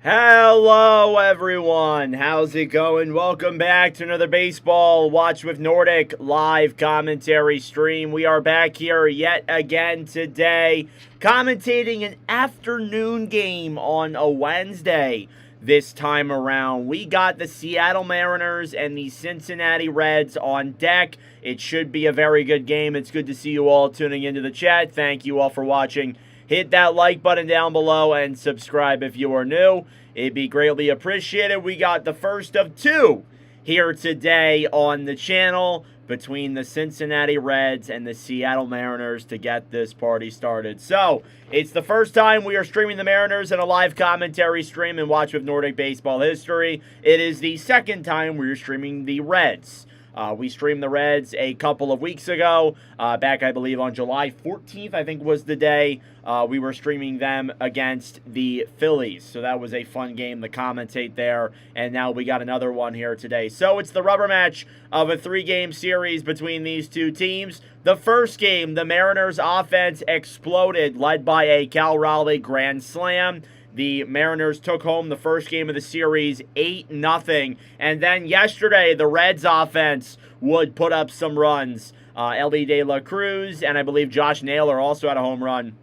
Hello, everyone. How's it going? Welcome back to another Baseball Watch with Nordic live commentary stream. We are back here yet again today, commentating an afternoon game on a Wednesday. This time around, we got the Seattle Mariners and the Cincinnati Reds on deck. It should be a very good game. It's good to see you all tuning into the chat. Thank you all for watching. Hit that like button down below and subscribe if you are new. It'd be greatly appreciated. We got the first of two here today on the channel between the Cincinnati Reds and the Seattle Mariners to get this party started. So, it's the first time we are streaming the Mariners in a live commentary stream and Watch with Nordic Baseball history. It is the second time we're streaming the Reds. We streamed the Reds a couple of weeks ago, back I believe on July 14th, I think was the day. We were streaming them against the Phillies, so that was a fun game to commentate there, and now we got another one here today. So it's the rubber match of a three-game series between these two teams. The first game, the Mariners offense exploded, led by a Cal Raleigh grand slam. The Mariners took home the first game of the series 8-0. And then yesterday, the Reds offense would put up some runs. Elly De La Cruz and I believe Josh Naylor also had a home run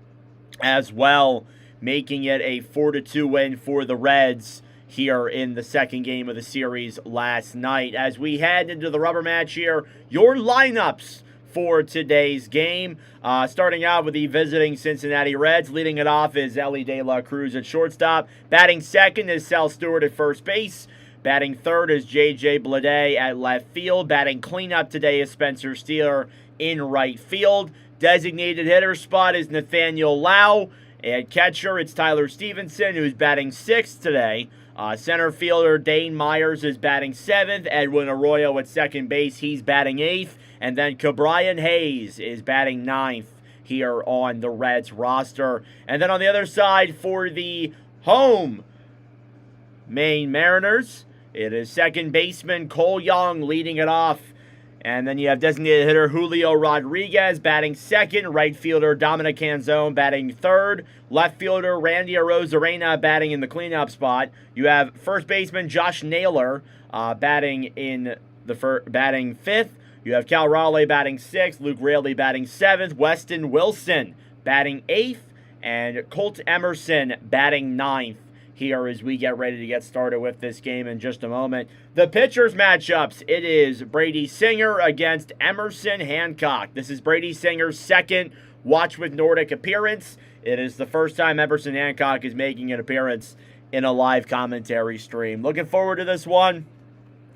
as well, making it a 4-2 win for the Reds here in the second game of the series last night. As we head into the rubber match here, your lineups for today's game. Starting out with the visiting Cincinnati Reds. Leading it off is Elly De La Cruz at shortstop. Batting second is Sal Stewart at first base. Batting third is J.J. Bleday at left field. Batting cleanup today is Spencer Steeler in right field. Designated hitter spot is Nathaniel Lau. At catcher, it's Tyler Stevenson, who's batting sixth today. Center fielder Dane Myers is batting seventh. Edwin Arroyo at second base, he's batting eighth. And then Ke'Bryan Hayes is batting ninth here on the Reds roster. And then on the other side for the home Maine Mariners, it is second baseman Cole Young leading it off. And then you have designated hitter Julio Rodriguez batting second. Right fielder Dominic Canzone batting third. Left fielder Randy Arozarena batting in the cleanup spot. You have first baseman Josh Naylor batting fifth. You have Cal Raleigh batting sixth. Luke Raley batting seventh. Weston Wilson batting eighth. And Colt Emerson batting ninth here as we get ready to get started with this game in just a moment. The pitchers matchups, it is Brady Singer against Emerson Hancock. This is Brady Singer's second Watch with Nordic appearance. It is the first time Emerson Hancock is making an appearance in a live commentary stream. Looking forward to this one.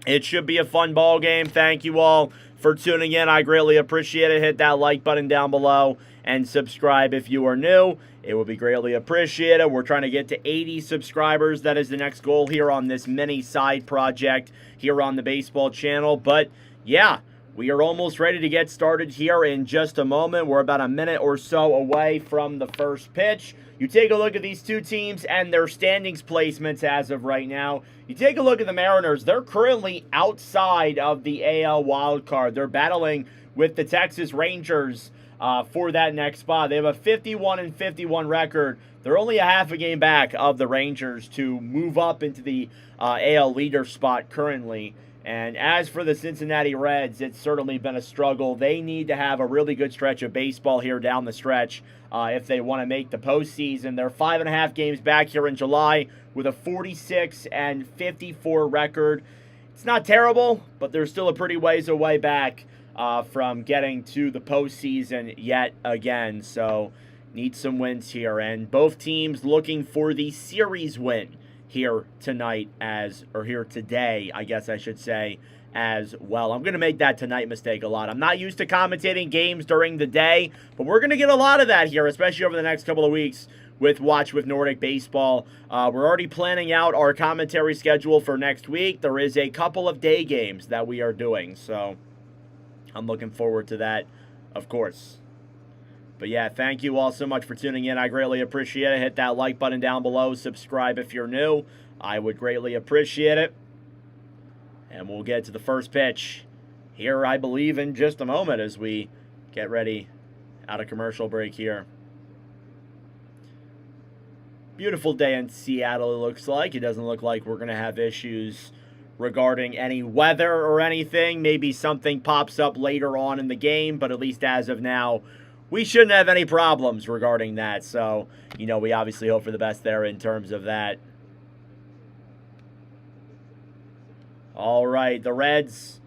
It should be a fun ball game. Thank you all for tuning in. I greatly appreciate it. Hit that like button down below and subscribe if you are new. It will be greatly appreciated. We're trying to get to 80 subscribers. That is the next goal here on this mini side project here on the baseball channel. But yeah, we are almost ready to get started here in just a moment. We're about a minute or so away from the first pitch. You take a look at these two teams and their standings placements as of right now. You take a look at the Mariners. They're currently outside of the AL wildcard. They're battling with the Texas Rangers for that next spot. They have a 51-51 record. They're only a half a game back of the Rangers to move up into the AL leader spot currently. And as for the Cincinnati Reds, it's certainly been a struggle. They need to have a really good stretch of baseball here down the stretch if they want to make the postseason. They're 5.5 games back here in July with a 46-54 record. It's not terrible, but they're still a pretty ways away back from getting to the postseason yet again. So need some wins here. And both teams looking for the series win here tonight here today, I guess I should say, as well. I'm going to make that tonight mistake a lot. I'm not used to commentating games during the day, but we're going to get a lot of that here, especially over the next couple of weeks with Watch with Nordic Baseball. We're already planning out our commentary schedule for next week. There is a couple of day games that we are doing, so I'm looking forward to that, of course. But yeah, thank you all so much for tuning in. I greatly appreciate it. Hit that like button down below. Subscribe if you're new. I would greatly appreciate it. And we'll get to the first pitch here, I believe, in just a moment as we get ready out of commercial break here. Beautiful day in Seattle, it looks like. It doesn't look like we're going to have issues regarding any weather or anything. Maybe something pops up later on in the game, but at least as of now, we shouldn't have any problems regarding that. So, we obviously hope for the best there in terms of that. All right, the Reds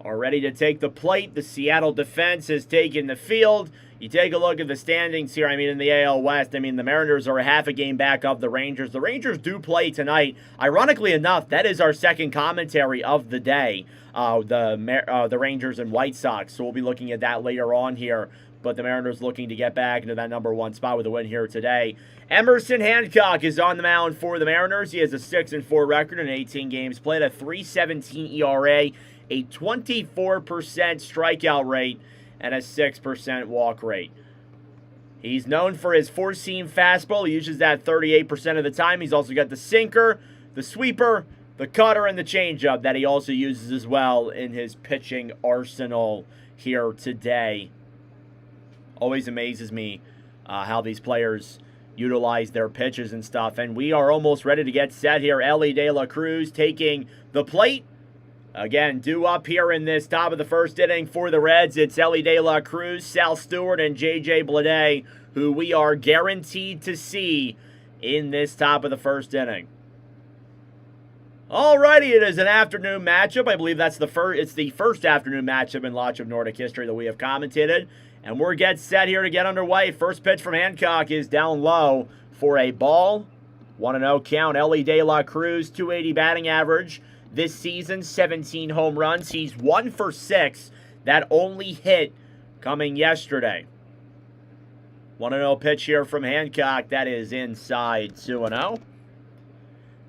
are ready to take the plate. The Seattle defense has taken the field. You take a look at the standings here. In the AL West, the Mariners are a half a game back of the Rangers. The Rangers do play tonight. Ironically enough, that is our second commentary of the day, the Rangers and White Sox. So we'll be looking at that later on here. But the Mariners looking to get back into that number one spot with a win here today. Emerson Hancock is on the mound for the Mariners. He has a 6-4 record in 18 games played, a .317 ERA, a 24% strikeout rate, and a 6% walk rate. He's known for his four-seam fastball. He uses that 38% of the time. He's also got the sinker, the sweeper, the cutter, and the changeup that he also uses as well in his pitching arsenal here today. Always amazes me how these players utilize their pitches and stuff. And we are almost ready to get set here. Elly De La Cruz taking the plate. Again, due up here in this top of the first inning for the Reds. It's Elly De La Cruz, Sal Stewart, and J.J. Bleday, who we are guaranteed to see in this top of the first inning. Alrighty, it is an afternoon matchup. I believe it's the first afternoon matchup in Lots of Nordic history that we have commentated. And we're getting set here to get underway. First pitch from Hancock is down low for a ball. 1-0 count. Elly De La Cruz, .280 batting average. This season, 17 home runs. He's 1 for 6. That only hit coming yesterday. 1-0 pitch here from Hancock. That is inside 2-0.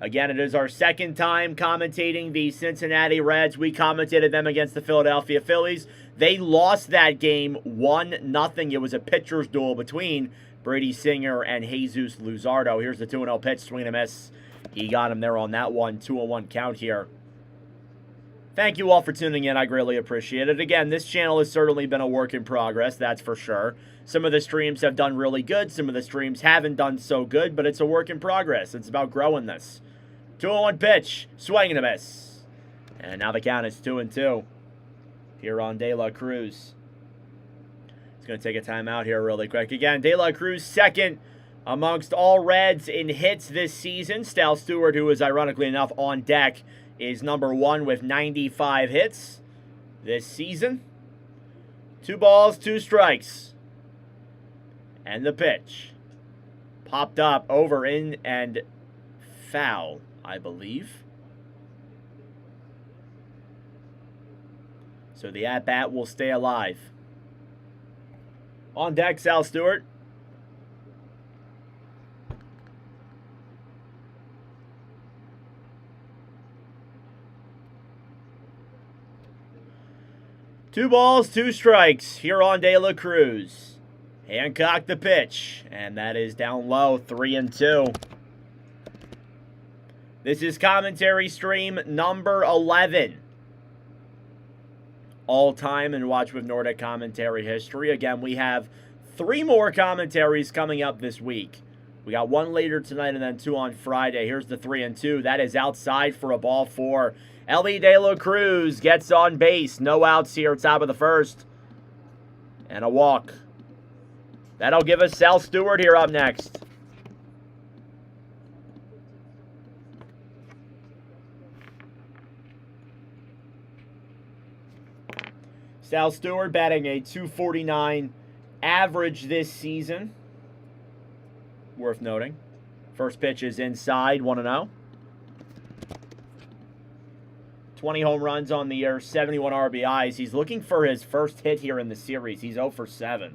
Again, it is our second time commentating the Cincinnati Reds. We commentated them against the Philadelphia Phillies. They lost that game 1-0. It was a pitcher's duel between Brady Singer and Jesus Luzardo. Here's the 2-0 pitch, swing and a miss. He got him there on that one. 2-1 count here. Thank you all for tuning in. I greatly appreciate it. Again, this channel has certainly been a work in progress, that's for sure. Some of the streams have done really good. Some of the streams haven't done so good, but it's a work in progress. It's about growing this. 2-1 pitch, swing and a miss. And now the count is 2-2 here on De La Cruz. He's going to take a timeout here really quick. Again, De La Cruz second amongst all Reds in hits this season. Sal Stewart, who is ironically enough on deck, is number one with 95 hits this season. 2 balls, 2 strikes. And the pitch. Popped up, over, in, and foul, I believe. So the at-bat will stay alive. On deck, Sal Stewart. Two balls, 2 strikes here on De La Cruz. Hancock the pitch, and that is down low, 3-2. This is commentary stream number 11. All-time in Watch with Nordic commentary history. Again, we have 3 more commentaries coming up this week. We got 1 later tonight and then 2 on Friday. Here's the 3-2. That is outside for a ball 4. Elly De La Cruz gets on base. No outs here, top of the first. And a walk. That'll give us Sal Stewart here up next. Sal Stewart batting a .249 average this season. Worth noting. First pitch is inside, 1-0. 20 home runs on the year, 71 RBIs. He's looking for his first hit here in the series. He's 0 for 7.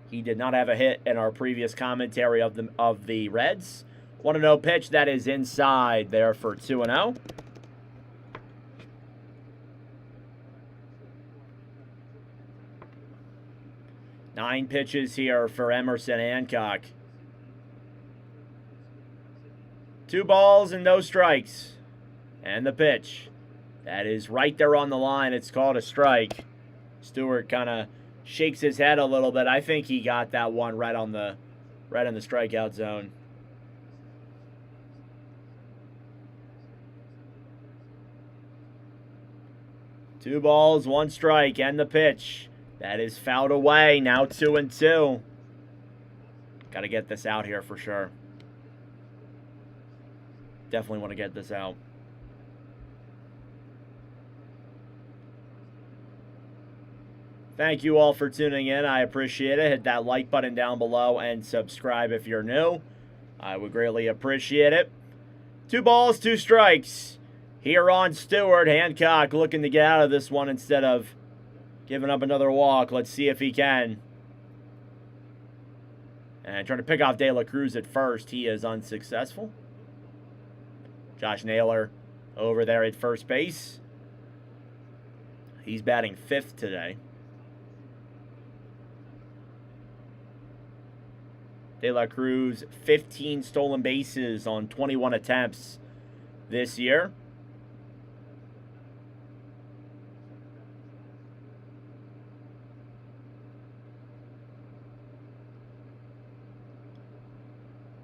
He did not have a hit in our previous commentary of the Reds. 1-0 pitch, that is inside there for 2-0. Nine pitches here for Emerson Hancock. 2 balls and no strikes. And the pitch. That is right there on the line. It's called a strike. Stewart kind of shakes his head a little bit. I think he got that one right on the strikeout zone. Two balls, one strike, and the pitch. That is fouled away. Now 2-2. Got to get this out here for sure. Definitely want to get this out. Thank you all for tuning in. I appreciate it. Hit that like button down below and subscribe if you're new. I would greatly appreciate it. 2 balls, 2 strikes. Here on Stewart, Hancock looking to get out of this one instead of giving up another walk. Let's see if he can. And trying to pick off De La Cruz at first. He is unsuccessful. Josh Naylor over there at first base. He's batting 5th today. De La Cruz, 15 stolen bases on 21 attempts this year.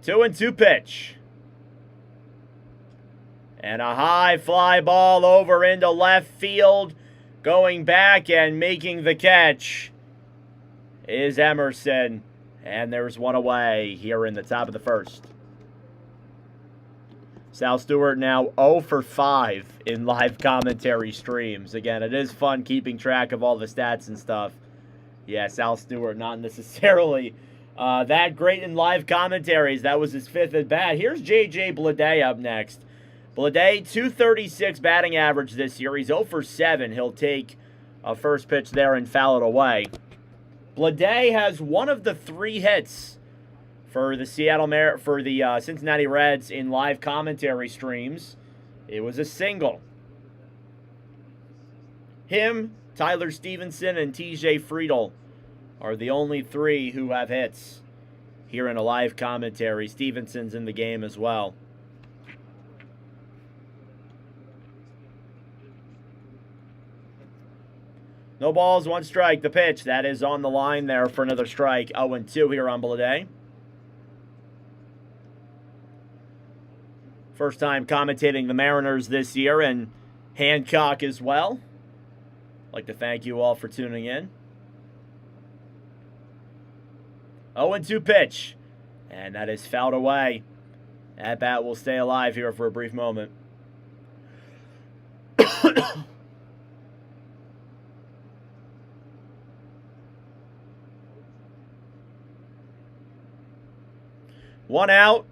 Two and 2 pitch. And a high fly ball over into left field. Going back and making the catch is Emerson. And there's one away here in the top of the first. Sal Stewart now 0 for 5 in live commentary streams. Again, it is fun keeping track of all the stats and stuff. Yeah, Sal Stewart not necessarily that great in live commentaries. That was his 5th at bat. Here's J.J. Bleday up next. Bleday, .236 batting average this year. He's 0 for 7. He'll take a first pitch there and foul it away. Bleday has one of the 3 hits for the Cincinnati Reds in live commentary streams. It was a single. Him, Tyler Stevenson, and TJ Friedel are the only 3 who have hits here in a live commentary. Stevenson's in the game as well. No balls, 1 strike. The pitch, that is on the line there for another strike. 0-2 here on Bleday. First time commentating the Mariners this year, and Hancock as well. I'd like to thank you all for tuning in. 0-2 pitch, and that is fouled away. That bat will stay alive here for a brief moment. One out.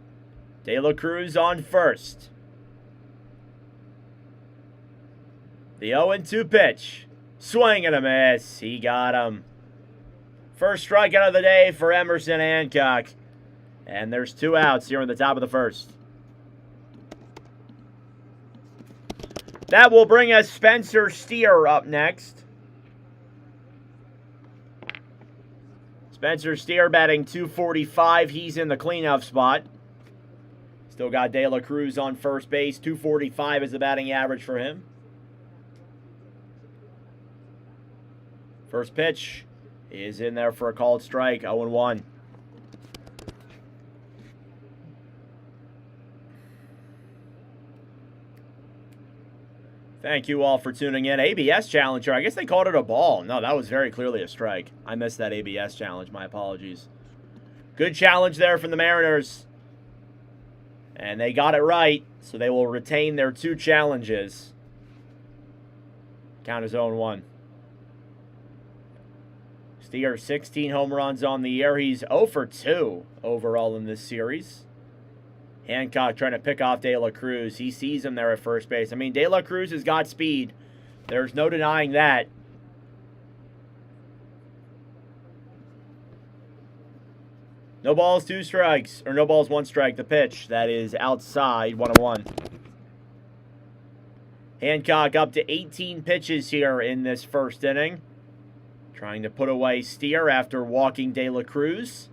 De La Cruz on first. The 0-2 pitch. Swing and a miss. He got him. First strikeout of the day for Emerson Hancock. And there's 2 outs here in the top of the first. That will bring us Spencer Steer up next. Spencer Steer batting .245. He's in the cleanup spot. Still got De La Cruz on first base. .245 is the batting average for him. First pitch is in there for a called strike. 0-1. Thank you all for tuning in. ABS challenge here. I guess they called it a ball. No, that was very clearly a strike. I missed that ABS challenge. My apologies. Good challenge there from the Mariners. And they got it right, so they will retain their 2 challenges. Count is 0-1. Steer, 16 home runs on the year. He's 0 for 2 overall in this series. Hancock trying to pick off De La Cruz. He sees him there at first base. I mean, De La Cruz has got speed. There's no denying that. No balls, 2 strikes. Or no balls, 1 strike. The pitch, that is outside, 1-1. Hancock up to 18 pitches here in this first inning. Trying to put away Steer after walking De La Cruz.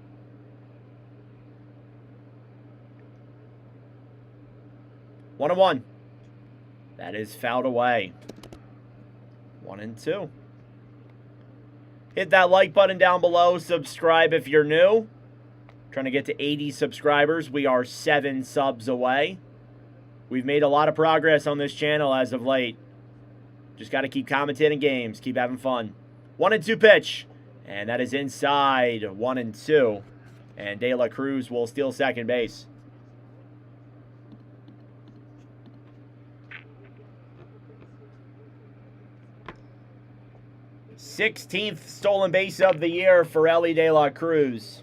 1-1. That is fouled away. 1-2. Hit that like button down below. Subscribe if you're new. Trying to get to 80 subscribers. We are 7 subs away. We've made a lot of progress on this channel as of late. Just got to keep commentating games. Keep having fun. 1-2 pitch. And that is inside. 1-2. And De La Cruz will steal second base. th stolen base of the year for Elly De La Cruz.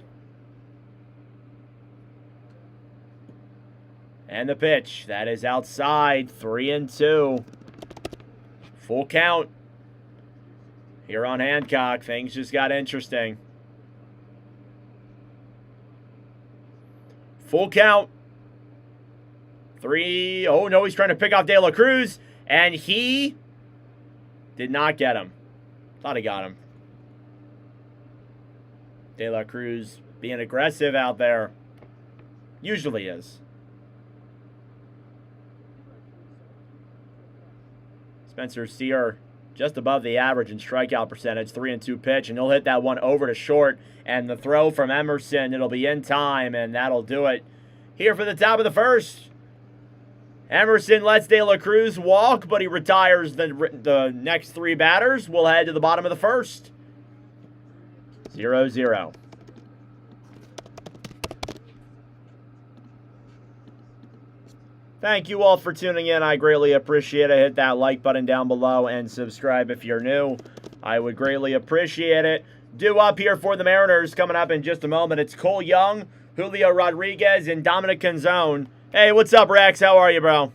And the pitch. That is outside. 3-2. Full count. Here on Hancock, things just got interesting. Full count. 3. Oh, no, he's trying to pick off De La Cruz. And he did not get him. Thought he got him. De La Cruz being aggressive out there. Usually is. Spencer Steer just above the average in strikeout percentage. 3-2 pitch, and he'll hit that one over to short. And the throw from Emerson, it'll be in time, and that'll do it. Here for the top of the first. Emerson lets De La Cruz walk, but he retires the next 3 batters. We'll head to the bottom of the first. 0-0. Thank you all for tuning in. I greatly appreciate it. Hit that like button down below and subscribe if you're new. I would greatly appreciate it. Due up here for the Mariners coming up in just a moment. It's Cole Young, Julio Rodriguez, and Dominic Canzone. Hey, what's up, Rex? How are you, bro?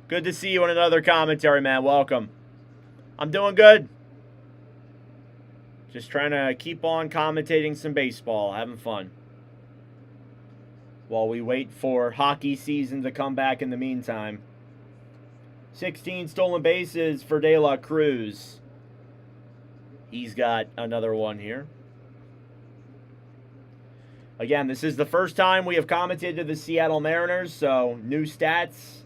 Good to see you on another commentary, man. Welcome. I'm doing good. Just trying to keep on commentating some baseball. Having fun. While we wait for hockey season to come back in the meantime. 16 stolen bases for De La Cruz. He's got another one here. Again, this is the first time we have commentated the Seattle Mariners, so new stats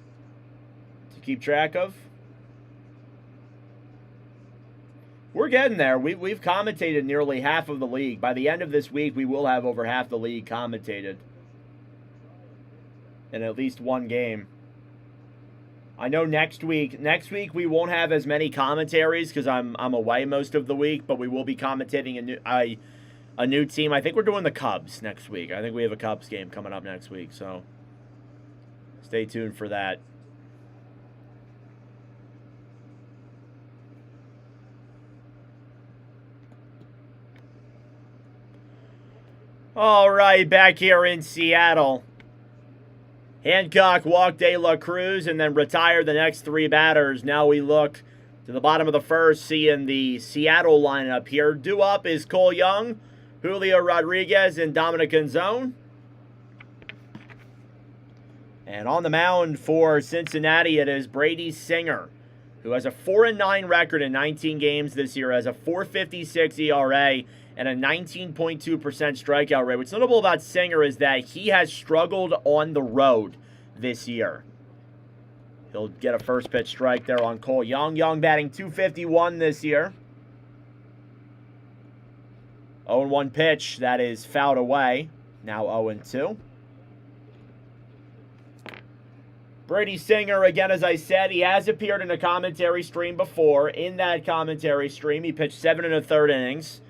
to keep track of. We're getting there. We've commentated nearly half of the league. By the end of this week, we will have over half the league commentated in at least one game. I know next week we won't have as many commentaries because I'm away most of the week, but we will be commentating a new team. I think we're doing the Cubs next week. I think we have a Cubs game coming up next week, so stay tuned for that. All right, back here in Seattle. Hancock walked De La Cruz and then retired the next 3 batters. Now we look to the bottom of the first, seeing the Seattle lineup here. Due up is Cole Young, Julio Rodriguez, and Dominic Canzone. And on the mound for Cincinnati, it is Brady Singer, who has a 4-9 record in 19 games this year, has a 4.56 ERA, and a 19.2% strikeout rate. What's notable about Singer is that he has struggled on the road this year. He'll get a first pitch strike there on Cole Young. Young batting .251 this year. 0-1 pitch. That is fouled away. Now 0-2. Brady Singer, again, as I said, he has appeared in a commentary stream before. In that commentary stream, he pitched 7 1/3 innings.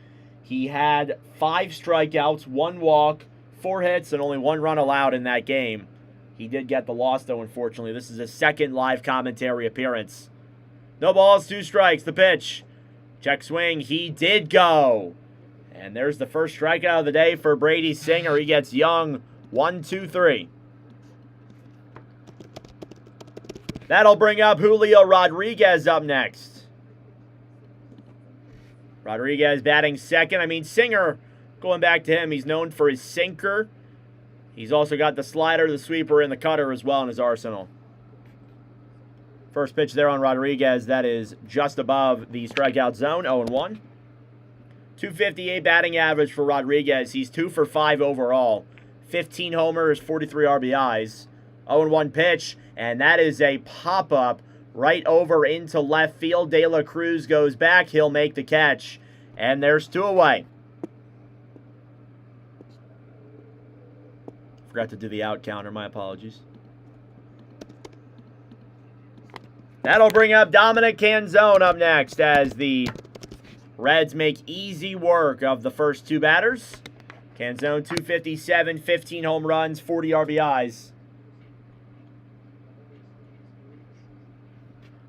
He had 5 strikeouts, 1 walk, 4 hits, and only 1 run allowed in that game. He did get the loss, though, unfortunately. This is his second live commentary appearance. No balls, 2 strikes. The pitch. Check swing. He did go. And there's the first strikeout of the day for Brady Singer. He gets Young 1-2-3. That'll bring up Julio Rodriguez up next. Rodriguez batting second. I mean, Singer, going back to him, he's known for his sinker. He's also got the slider, the sweeper, and the cutter as well in his arsenal. First pitch there on Rodriguez. That is just above the strikeout zone, 0-1. 258 batting average for Rodriguez. He's 2 for 5 overall. 15 homers, 43 RBIs. 0-1 pitch, and that is a pop-up right over into left field. De La Cruz goes back. He'll make the catch. And there's 2 away. Forgot to do the out counter. My apologies. That'll bring up Dominic Canzone up next as the Reds make easy work of the first 2 batters. Canzone, 257, 15 home runs, 40 RBIs.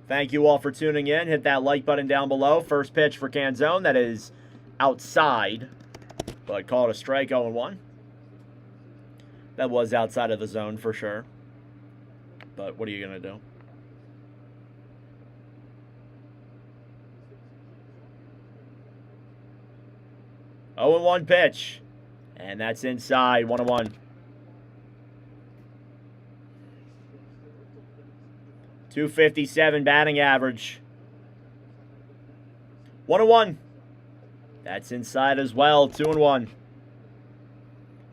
Thank you all for tuning in. Hit that like button down below. First pitch for Canzone. That is outside, but called a strike, 0-1. That was outside of the zone for sure. But what are you going to do? Oh, 0-1 pitch. And that's inside, 1-1. 257 batting average. 1-1. That's inside as well, 2-1.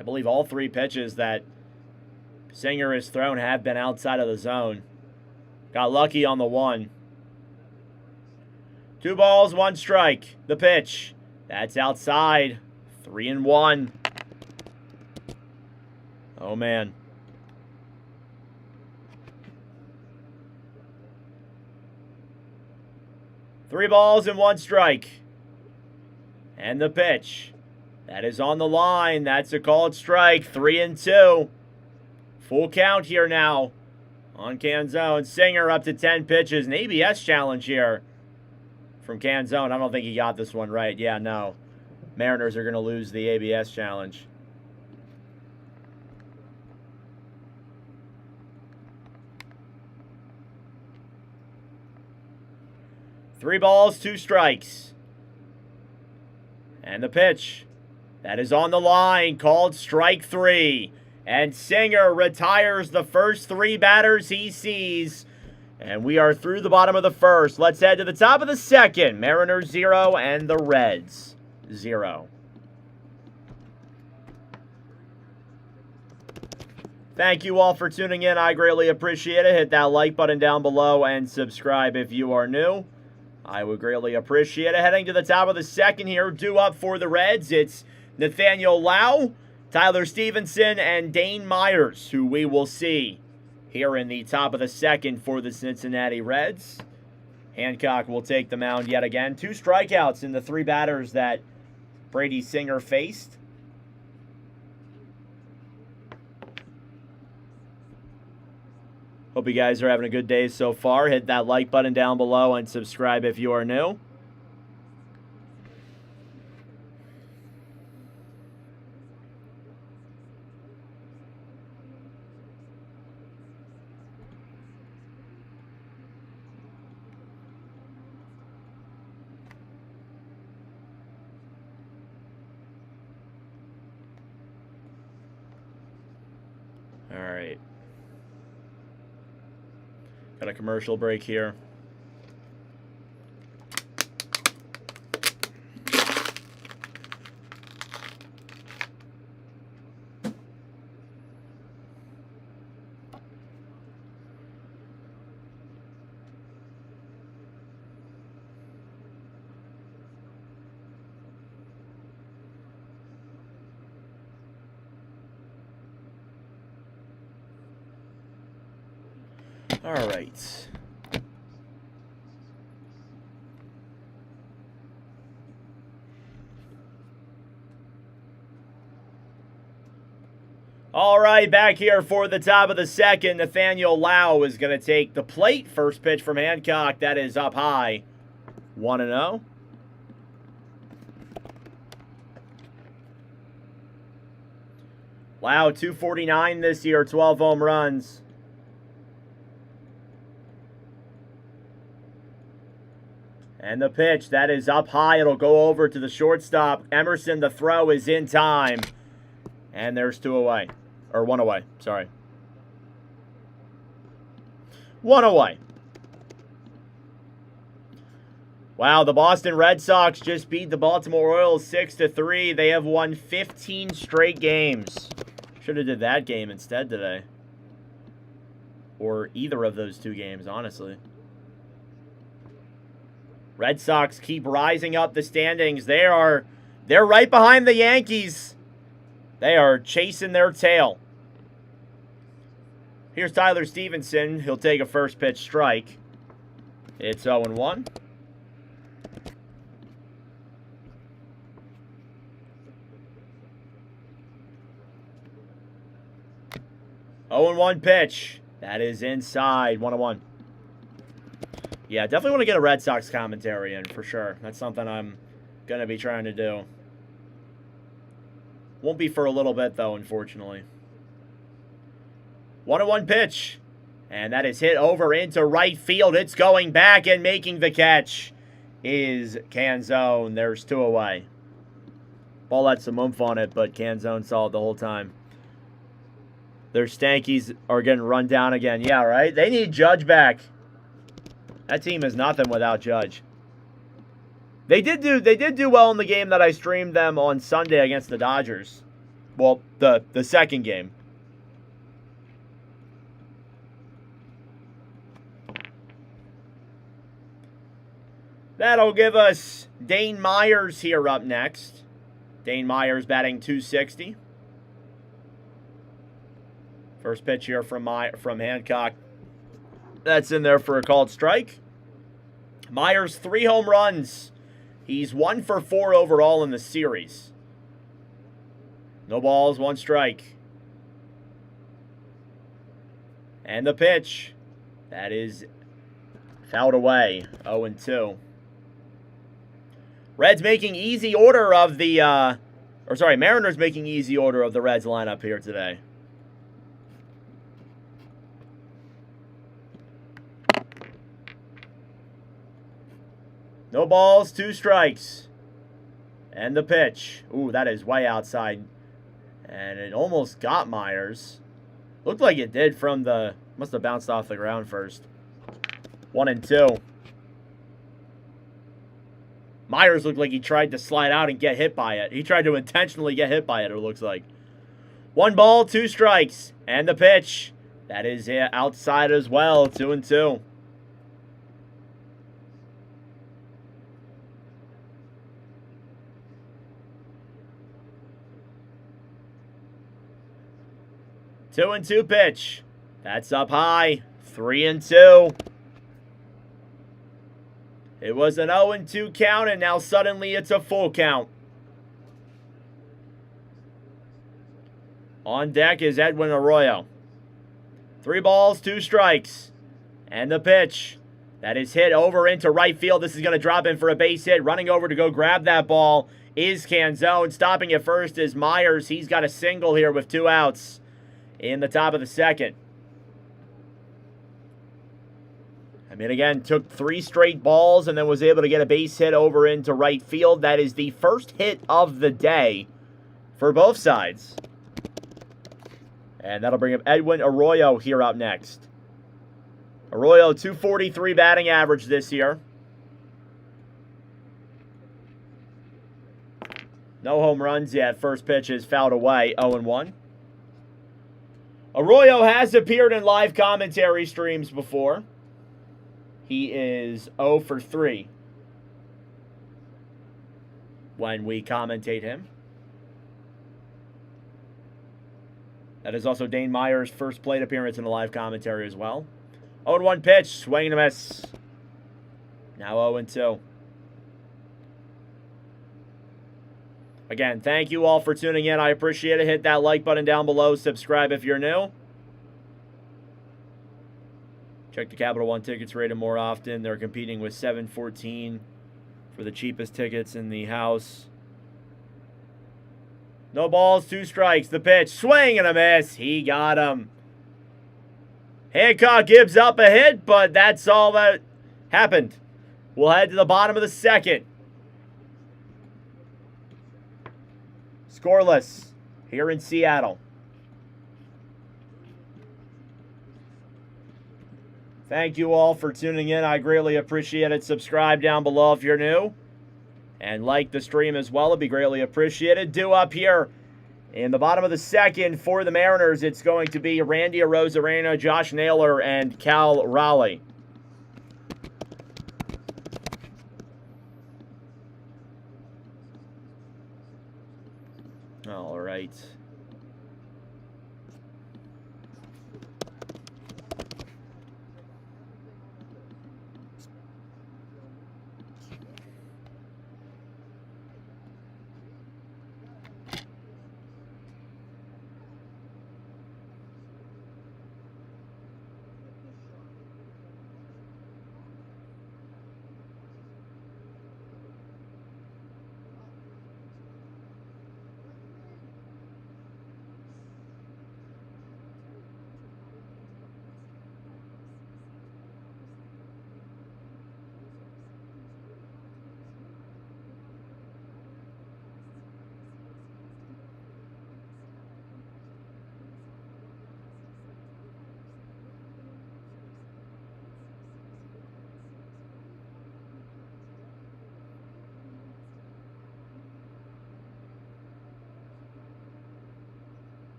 I believe all 3 pitches that Singer has thrown have been outside of the zone. Got lucky on the 1. 2 balls, 1 strike. The pitch. That's outside. 3-1. Oh, man. Three balls and 1 strike. And the pitch. That is on the line. That's a called strike. 3-2. Full count here now on Canzone. Singer up to 10 pitches. An ABS challenge here from Canzone. I don't think he got this one right. Yeah, no. Mariners are going to lose the ABS challenge. Three balls, 2 strikes. And the pitch. That is on the line. Called strike 3. And Singer retires the first 3 batters he sees. And we are through the bottom of the first. Let's head to the top of the second. Mariners 0 and the Reds 0. Thank you all for tuning in. I greatly appreciate it. Hit that like button down below and subscribe if you are new. I would greatly appreciate it. Heading to the top of the second here, due up for the Reds. It's Nathaniel Lau, Tyler Stevenson, and Dane Myers, who we will see here in the top of the second for the Cincinnati Reds. Hancock will take the mound yet again. 2 strikeouts in the 3 batters that Brady Singer faced. Hope you guys are having a good day so far. Hit that like button down below and subscribe if you are new. All right. Got a commercial break here. All right. All right, back here for the top of the second. Nathaniel Lau is going to take the plate. First pitch from Hancock. That is up high. 1-0. Lau, 249 this year, 12 home runs. And the pitch, that is up high. It'll go over to the shortstop. Emerson, the throw is in time. And there's 2 away. Or 1 away, sorry. 1 away. Wow, the Boston Red Sox just beat the Baltimore Orioles 6-3. They have won 15 straight games. Should have did that game instead today. Or either of those 2 games, honestly. Red Sox keep rising up the standings. They're right behind the Yankees. They are chasing their tail. Here's Tyler Stevenson. He'll take a first pitch strike. It's 0-1. Oh and 1 pitch. That is inside. 1-1. Yeah, definitely want to get a Red Sox commentary in for sure. That's something I'm going to be trying to do. Won't be for a little bit, though, unfortunately. 1-1 pitch. And that is hit over into right field. It's going back, and making the catch is Canzone. There's 2 away. Ball had some oomph on it, but Canzone saw it the whole time. Their Stankies are getting run down again. Yeah, right? They need Judge back. That team is nothing without Judge. They did do well in the game that I streamed them on Sunday against the Dodgers. Well, the second game. That'll give us Dane Myers here up next. Dane Myers batting .260. First pitch here from Hancock. That's in there for a called strike. Myers, 3 home runs. He's 1 for 4 overall in the series. No balls, 1 strike. And the pitch. That is fouled away. 0-2. Reds making easy order of the, Mariners making easy order of the Reds lineup here today. No balls, 2 strikes. And the pitch. Ooh, that is way outside. And it almost got Myers. Looked like it did from the... Must have bounced off the ground first. 1-2. Myers looked like he tried to slide out and get hit by it. He tried to intentionally get hit by it, it looks like. 1 ball, 2 strikes. And the pitch. That is outside as well. 2-2. Two and 2 pitch. That's up high. 3-2. It was an 0-2 count, and now suddenly it's a full count. On deck is Edwin Arroyo. 3 balls, 2 strikes. And the pitch. That is hit over into right field. This is going to drop in for a base hit. Running over to go grab that ball is Canzone. Stopping at first is Myers. He's got a single here with 2 outs in the top of the second. I mean, again, took 3 straight balls and then was able to get a base hit over into right field. That is the first hit of the day for both sides. And that'll bring up Edwin Arroyo here up next. Arroyo, .243 batting average this year. No home runs yet. First pitch is fouled away, 0-1. Arroyo has appeared in live commentary streams before. He is 0 for 3 when we commentate him. That is also Dane Myers' first plate appearance in the live commentary as well. 0-1 pitch, swing and a miss. Now 0-2. Again, thank you all for tuning in. I appreciate it. Hit that like button down below. Subscribe if you're new. Check the Capital One tickets rated more often. They're competing with $7.14 for the cheapest tickets in the house. No balls, 2 strikes. The pitch, swing and a miss. He got him. Hancock gives up a hit, but that's all that happened. We'll head to the bottom of the second. Scoreless here in Seattle. Thank you all for tuning in. I greatly appreciate it. Subscribe down below if you're new. And like the stream as well. It'd be greatly appreciated. Due up here in the bottom of the second for the Mariners, it's going to be Randy Arozarena, Josh Naylor, and Cal Raleigh. All right.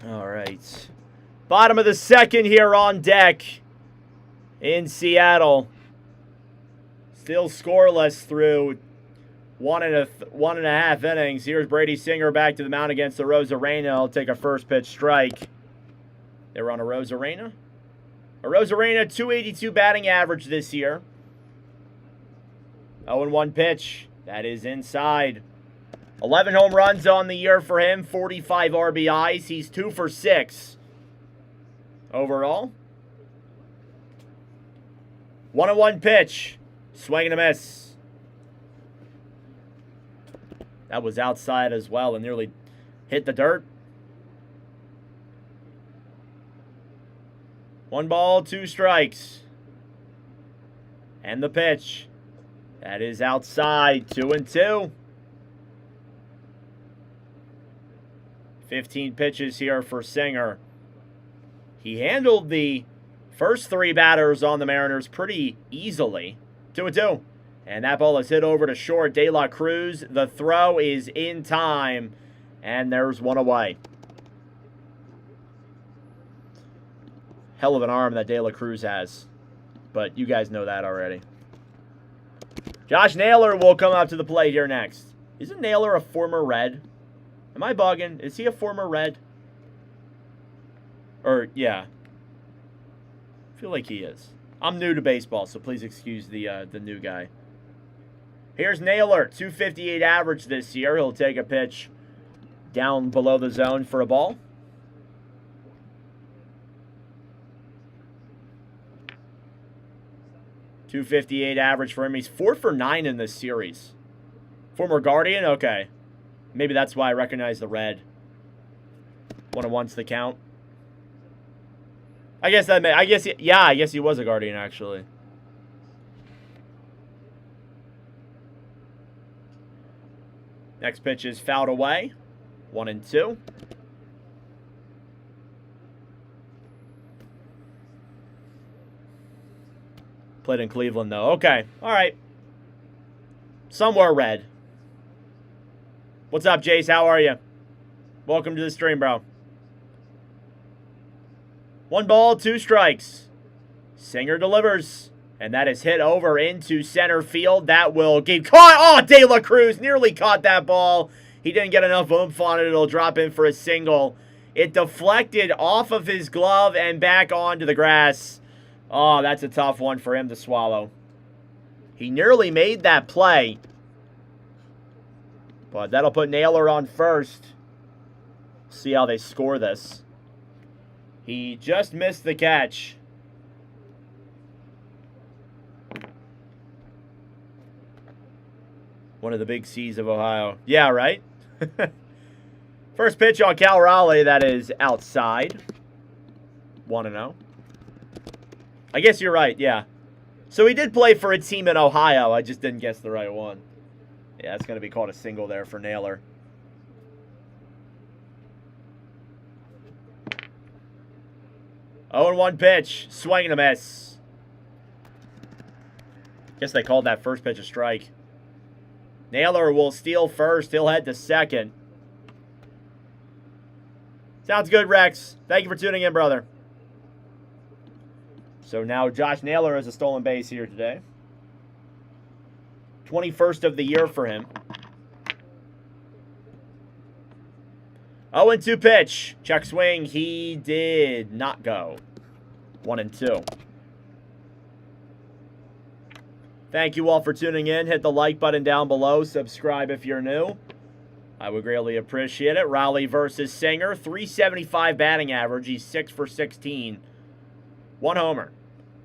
All right. Bottom of the second here on deck in Seattle. Still scoreless through one and a half innings. Here's Brady Singer back to the mound against the Rosarena. He'll take a first pitch strike. They were on a Rosarena. A Rosarena 282 batting average this year. 0-1 pitch. That is inside. 11 home runs on the year for him, 45 RBIs. He's 2 for 6 overall. 1-1 pitch. Swing and a miss. That was outside as well and nearly hit the dirt. 1 ball, 2 strikes. And the pitch. That is outside, 2-2. 15 pitches here for Singer. He handled the first 3 batters on the Mariners pretty easily. 2-2. And that ball is hit over to short. De La Cruz, the throw is in time. And there's one away. Hell of an arm that De La Cruz has. But you guys know that already. Josh Naylor will come up to the plate here next. Isn't Naylor a former Red? Am I bugging? Is he a former Red? Or, yeah. I feel like he is. I'm new to baseball, so please excuse the new guy. Here's Naylor, 258 average this year. He'll take a pitch down below the zone for a ball. .258 average for him. He's 4 for 9 in this series. Former Guardian? Okay. Maybe that's why I recognize the red. 1-1's the count. I guess he was a Guardian, actually. Next pitch is fouled away. 1-2. Played in Cleveland, though. Okay. All right. Somewhere red. What's up, Jace? How are you? Welcome to the stream, bro. 1 ball, 2 strikes. Singer delivers. And that is hit over into center field. That will get caught. Oh, De La Cruz nearly caught that ball. He didn't get enough oomph on it. It'll drop in for a single. It deflected off of his glove and back onto the grass. Oh, that's a tough one for him to swallow. He nearly made that play. But that'll put Naylor on first. See how they score this. He just missed the catch. One of the big C's of Ohio. Yeah, right? First pitch on Cal Raleigh, that is outside. 1-0. I guess you're right, yeah. So he did play for a team in Ohio. I just didn't guess the right one. Yeah, it's going to be called a single there for Naylor. Oh, and 1 pitch. Swing and a miss. Guess they called that first pitch a strike. Naylor will steal first. He'll head to second. Sounds good, Rex. Thank you for tuning in, brother. So now Josh Naylor has a stolen base here today. 21st of the year for him. 0-2 pitch. Check swing. He did not go. 1-2. Thank you all for tuning in. Hit the like button down below. Subscribe if you're new. I would greatly appreciate it. Raleigh versus Singer. 375 batting average. He's 6 for 16. 1 homer.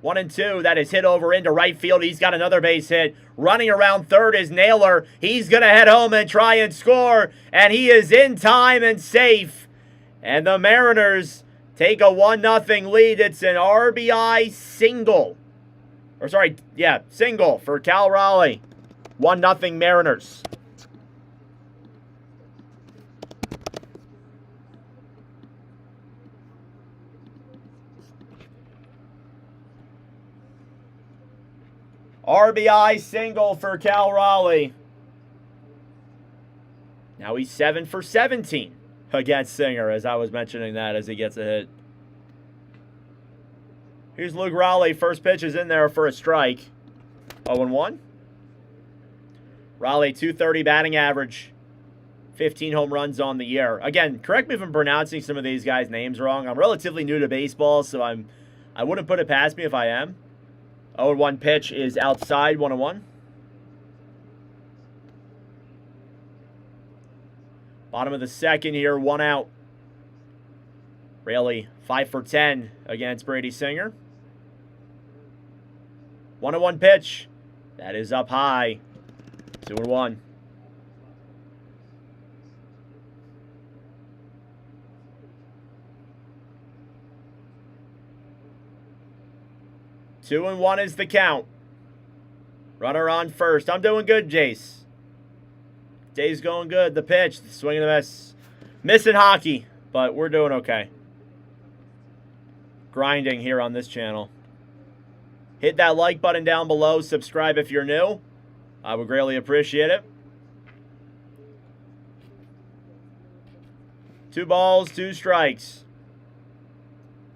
1-2. That is hit over into right field. He's got another base hit. Running around third is Naylor. He's going to head home and try and score. And he is in time and safe. And the Mariners take a 1-0 lead. It's an RBI single. Or sorry, yeah, single for Cal Raleigh. 1-0 Mariners. RBI single for Cal Raleigh. Now he's 7 for 17 against Singer, as I was mentioning that as he gets a hit. Here's Luke Raleigh. First pitch is in there for a strike. 0-1. Raleigh, 230 batting average. 15 home runs on the year. Again, correct me if I'm pronouncing some of these guys' names wrong. I'm relatively new to baseball, so I wouldn't put it past me if I am. 0-1 pitch is outside. 1-1. Bottom of the second here. 1 out. Raleigh, 5 for 10 against Brady Singer. 1-1 pitch. That is up high. 2-1. Two and 1 is the count. Runner on first. I'm doing good, Jace. Day's going good. The pitch. The swing and a miss. Missing hockey, but we're doing okay. Grinding here on this channel. Hit that like button down below. Subscribe if you're new. I would greatly appreciate it. 2 balls, 2 strikes.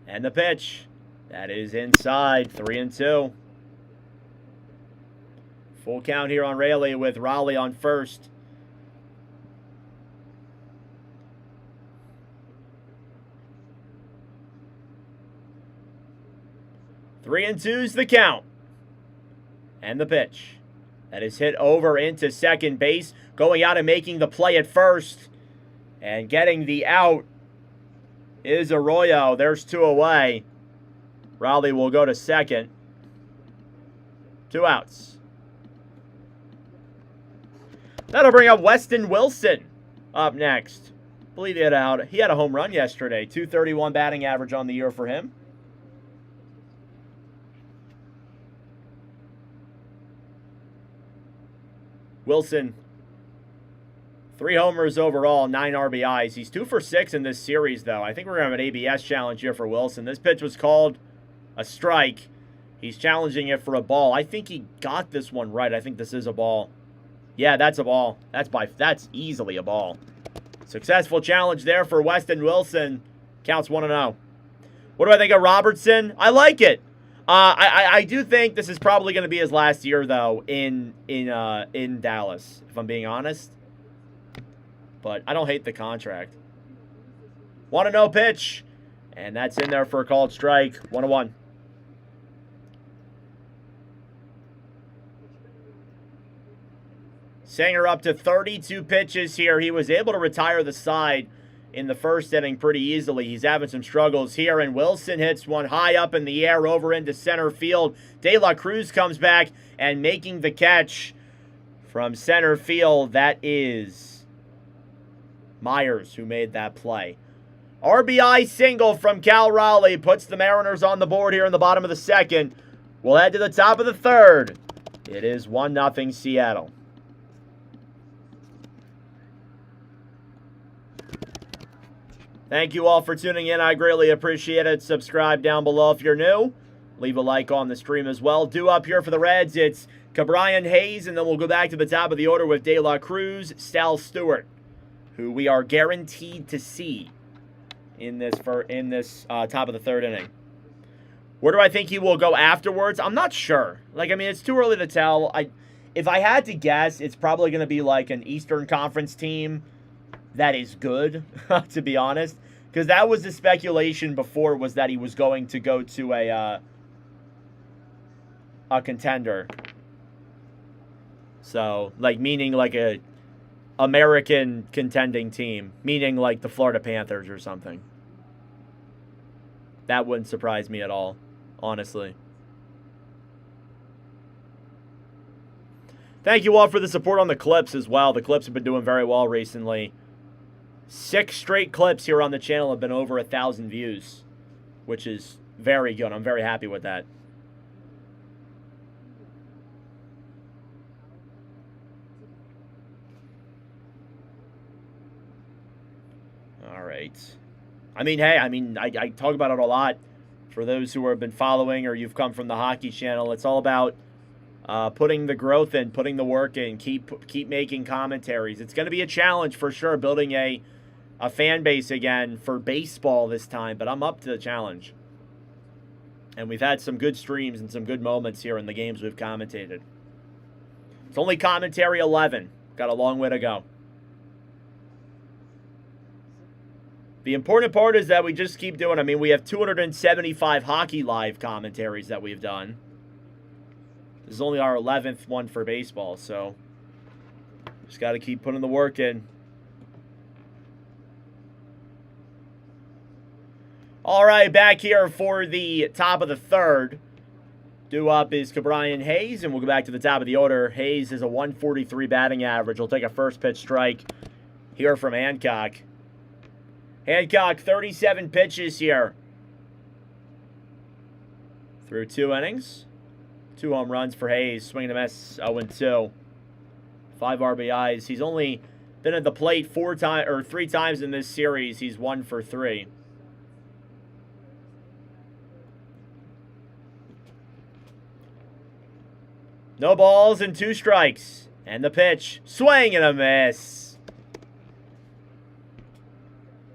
And the pitch. That is inside. 3-2. Full count here on Raleigh with Raleigh on first. Three and two's the count. And the pitch. That is hit over into second base. Going out and making the play at first. And getting the out is Arroyo. There's 2 away. Raleigh will go to second. 2 outs. That'll bring up Weston Wilson up next. I believe he had a home run yesterday. 231 batting average on the year for him. Wilson, 3 homers overall, 9 RBIs. He's 2 for 6 in this series, though. I think we're going to have an ABS challenge here for Wilson. This pitch was called a strike. He's challenging it for a ball. I think he got this one right. I think this is a ball. Yeah, that's a ball. That's easily a ball. Successful challenge there for Weston Wilson. Counts 1-0. What do I think of Robertson? I like it. I do think this is probably going to be his last year, though, in Dallas, if I'm being honest. But I don't hate the contract. 1-0 pitch. And that's in there for a called strike. 1-1. Singer up to 32 pitches here. He was able to retire the side in the first inning pretty easily. He's having some struggles here, and Wilson hits one high up in the air over into center field. De La Cruz comes back and making the catch from center field. That is Myers who made that play. RBI single from Cal Raleigh puts the Mariners on the board here in the bottom of the second. We'll head to the top of the third. It is 1-0 Seattle. Thank you all for tuning in. I greatly appreciate it. Subscribe down below if you're new. Leave a like on the stream as well. Due up here for the Reds, it's Ke'Bryan Hayes, and then we'll go back to the top of the order with De La Cruz, Sal Stewart, who we are guaranteed to see in this top of the third inning. Where do I think he will go afterwards? I'm not sure. It's too early to tell. If I had to guess, it's probably going to be like an Eastern Conference team that is good, to be honest. Because that was the speculation before, was that he was going to go to a contender. So, meaning like a American contending team. Meaning like the Florida Panthers or something. That wouldn't surprise me at all, honestly. Thank you all for the support on the clips as well. The clips have been doing very well recently. 6 straight clips here on the channel have been over 1,000 views, which is very good. I'm very happy with that. All right. I talk about it a lot. For those who have been following or you've come from the hockey channel, it's all about putting the growth in, putting the work in, keep making commentaries. It's going to be a challenge for sure, building a fan base again for baseball this time, but I'm up to the challenge. And we've had some good streams and some good moments here in the games we've commentated. It's only commentary 11. Got a long way to go. The important part is that we just keep doing. We have 275 hockey live commentaries that we've done. This is only our 11th one for baseball, so just got to keep putting the work in. All right, back here for the top of the third. Due up is Ke'Bryan Hayes, and we'll go back to the top of the order. Hayes is a 143 batting average. We'll take a first pitch strike here from Hancock. Hancock, 37 pitches here. Through 2 innings. 2 home runs for Hayes. Swinging a miss, 0-2. 5 RBIs. He's only been at the plate 3 times in this series. He's 1 for 3. No balls and 2 strikes. And the pitch. Swing and a miss.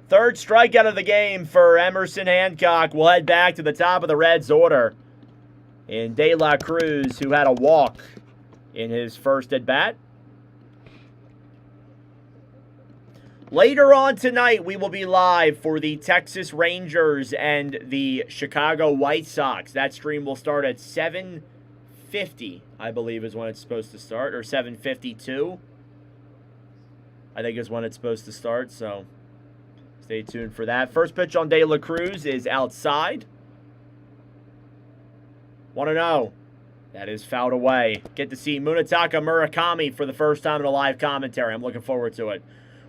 3rd strikeout of the game for Emerson Hancock. We'll head back to the top of the Reds order. In De La Cruz, who had a walk in his first at-bat. Later on tonight, we will be live for the Texas Rangers and the Chicago White Sox. That stream will start at 7:50, I believe is when it's supposed to start, or 7:52. I think is when it's supposed to start, so stay tuned for that. First pitch on De La Cruz is outside. 1-0. That is fouled away. Get to see Munetaka Murakami for the first time in a live commentary. I'm looking forward to it.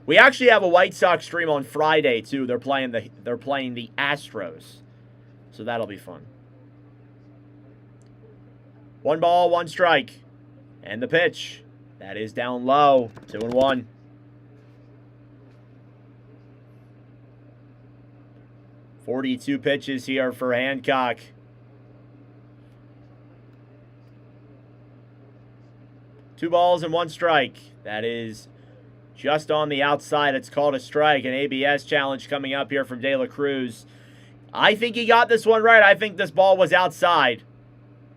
We actually have a White Sox stream on Friday too. They're playing the Astros, so that'll be fun. 1 ball, 1 strike, and the pitch. That is down low. 2-1. .42 pitches here for Hancock. 2 balls and 1 strike. That is just on the outside. It's called a strike. An ABS challenge coming up here from De La Cruz. I think he got this one right. I think this ball was outside.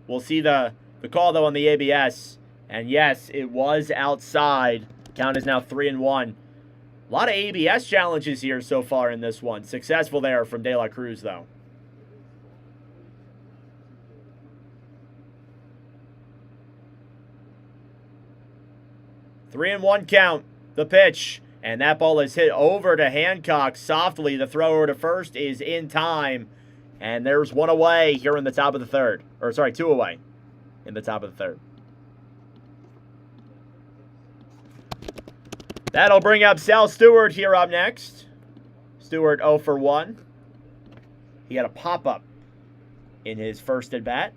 We'll see the call, though, on the ABS. And, yes, it was outside. Count is now 3-1. A lot of ABS challenges here so far in this one. Successful there from De La Cruz, though. Three and 1 count. The pitch. And that ball is hit over to Hancock softly. The throw over to first is in time. And there's 1 away here in the top of the third. Or, sorry, 2 away in the top of the third. That'll bring up Sal Stewart here up next. Stewart 0 for 1. He had a pop-up in his first at-bat.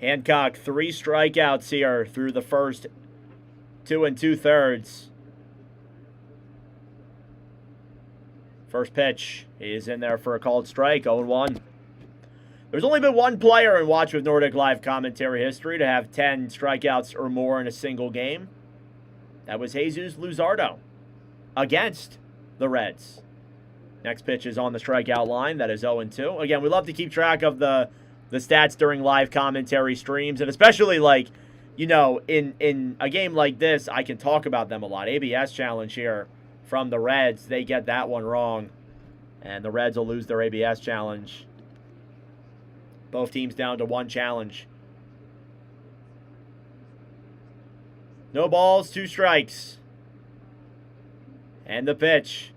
Hancock, 3 strikeouts here through the first 2 2/3. First pitch is in there for a called strike, 0-1. There's only been one player in Watch with Nordic live commentary history to have 10 strikeouts or more in a single game. That was Jesus Luzardo against the Reds. Next pitch is on the strikeout line. That is 0-2. Again, we love to keep track of the stats during live commentary streams, and especially, like, you know, in a game like this, I can talk about them a lot. ABS challenge here from the Reds. They get that one wrong, and the Reds will lose their ABS challenge. Both teams down to one challenge. No balls, 2 strikes. And the pitch.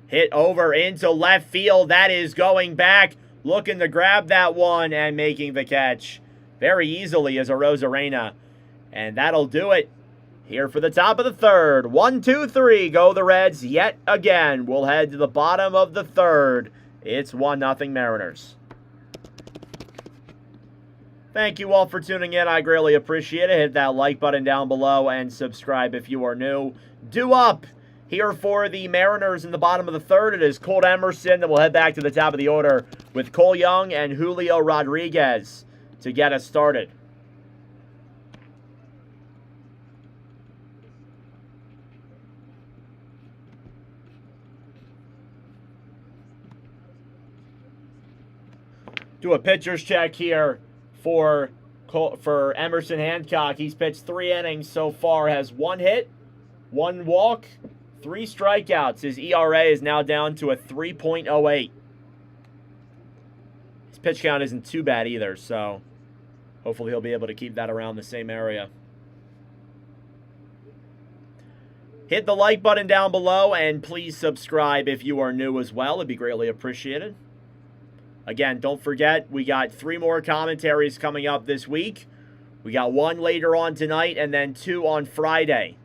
Hit over into left field. That is going back. Looking to grab that one and making the catch very easily as a Rosarena. And that'll do it here for the top of the third. 1, 2, 3. Go the Reds yet again. We'll head to the bottom of the third. It's 1-0 Mariners. Thank you all for tuning in. I greatly appreciate it. Hit that like button down below and subscribe if you are new. Due up here for the Mariners in the bottom of the third. It is Colt Emerson. Then we'll head back to the top of the order with Cole Young and Julio Rodriguez to get us started. Do a pitcher's check here for Emerson Hancock. He's pitched 3 innings so far, has 1 hit, 1 walk, 3 strikeouts. His ERA is now down to a 3.08. His pitch count isn't too bad either, so hopefully he'll be able to keep that around the same area. Hit the like button down below, and please subscribe if you are new as well. It'd be greatly appreciated. Again, don't forget, we got 3 more commentaries coming up this week. We got 1 later on tonight and then 2 on Friday.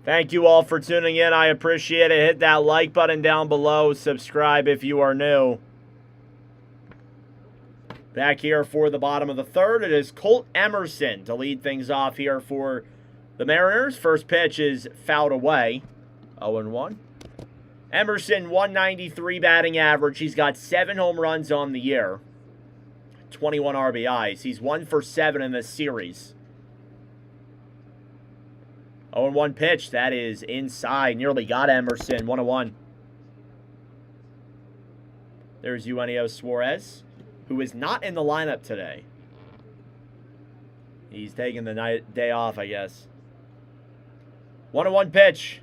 Thank you all for tuning in. I appreciate it. Hit that like button down below. Subscribe if you are new. Back here for the bottom of the third, it is Colt Emerson to lead things off here for the Mariners. First pitch is fouled away. 0-1. Emerson, 193 batting average. He's got 7 home runs on the year. 21 RBIs. He's 1 for 7 in this series. 0-1 pitch. That is inside. Nearly got Emerson. 1-1. There's Eugenio Suarez, who is not in the lineup today. He's taking the day off, I guess. 1-1 pitch.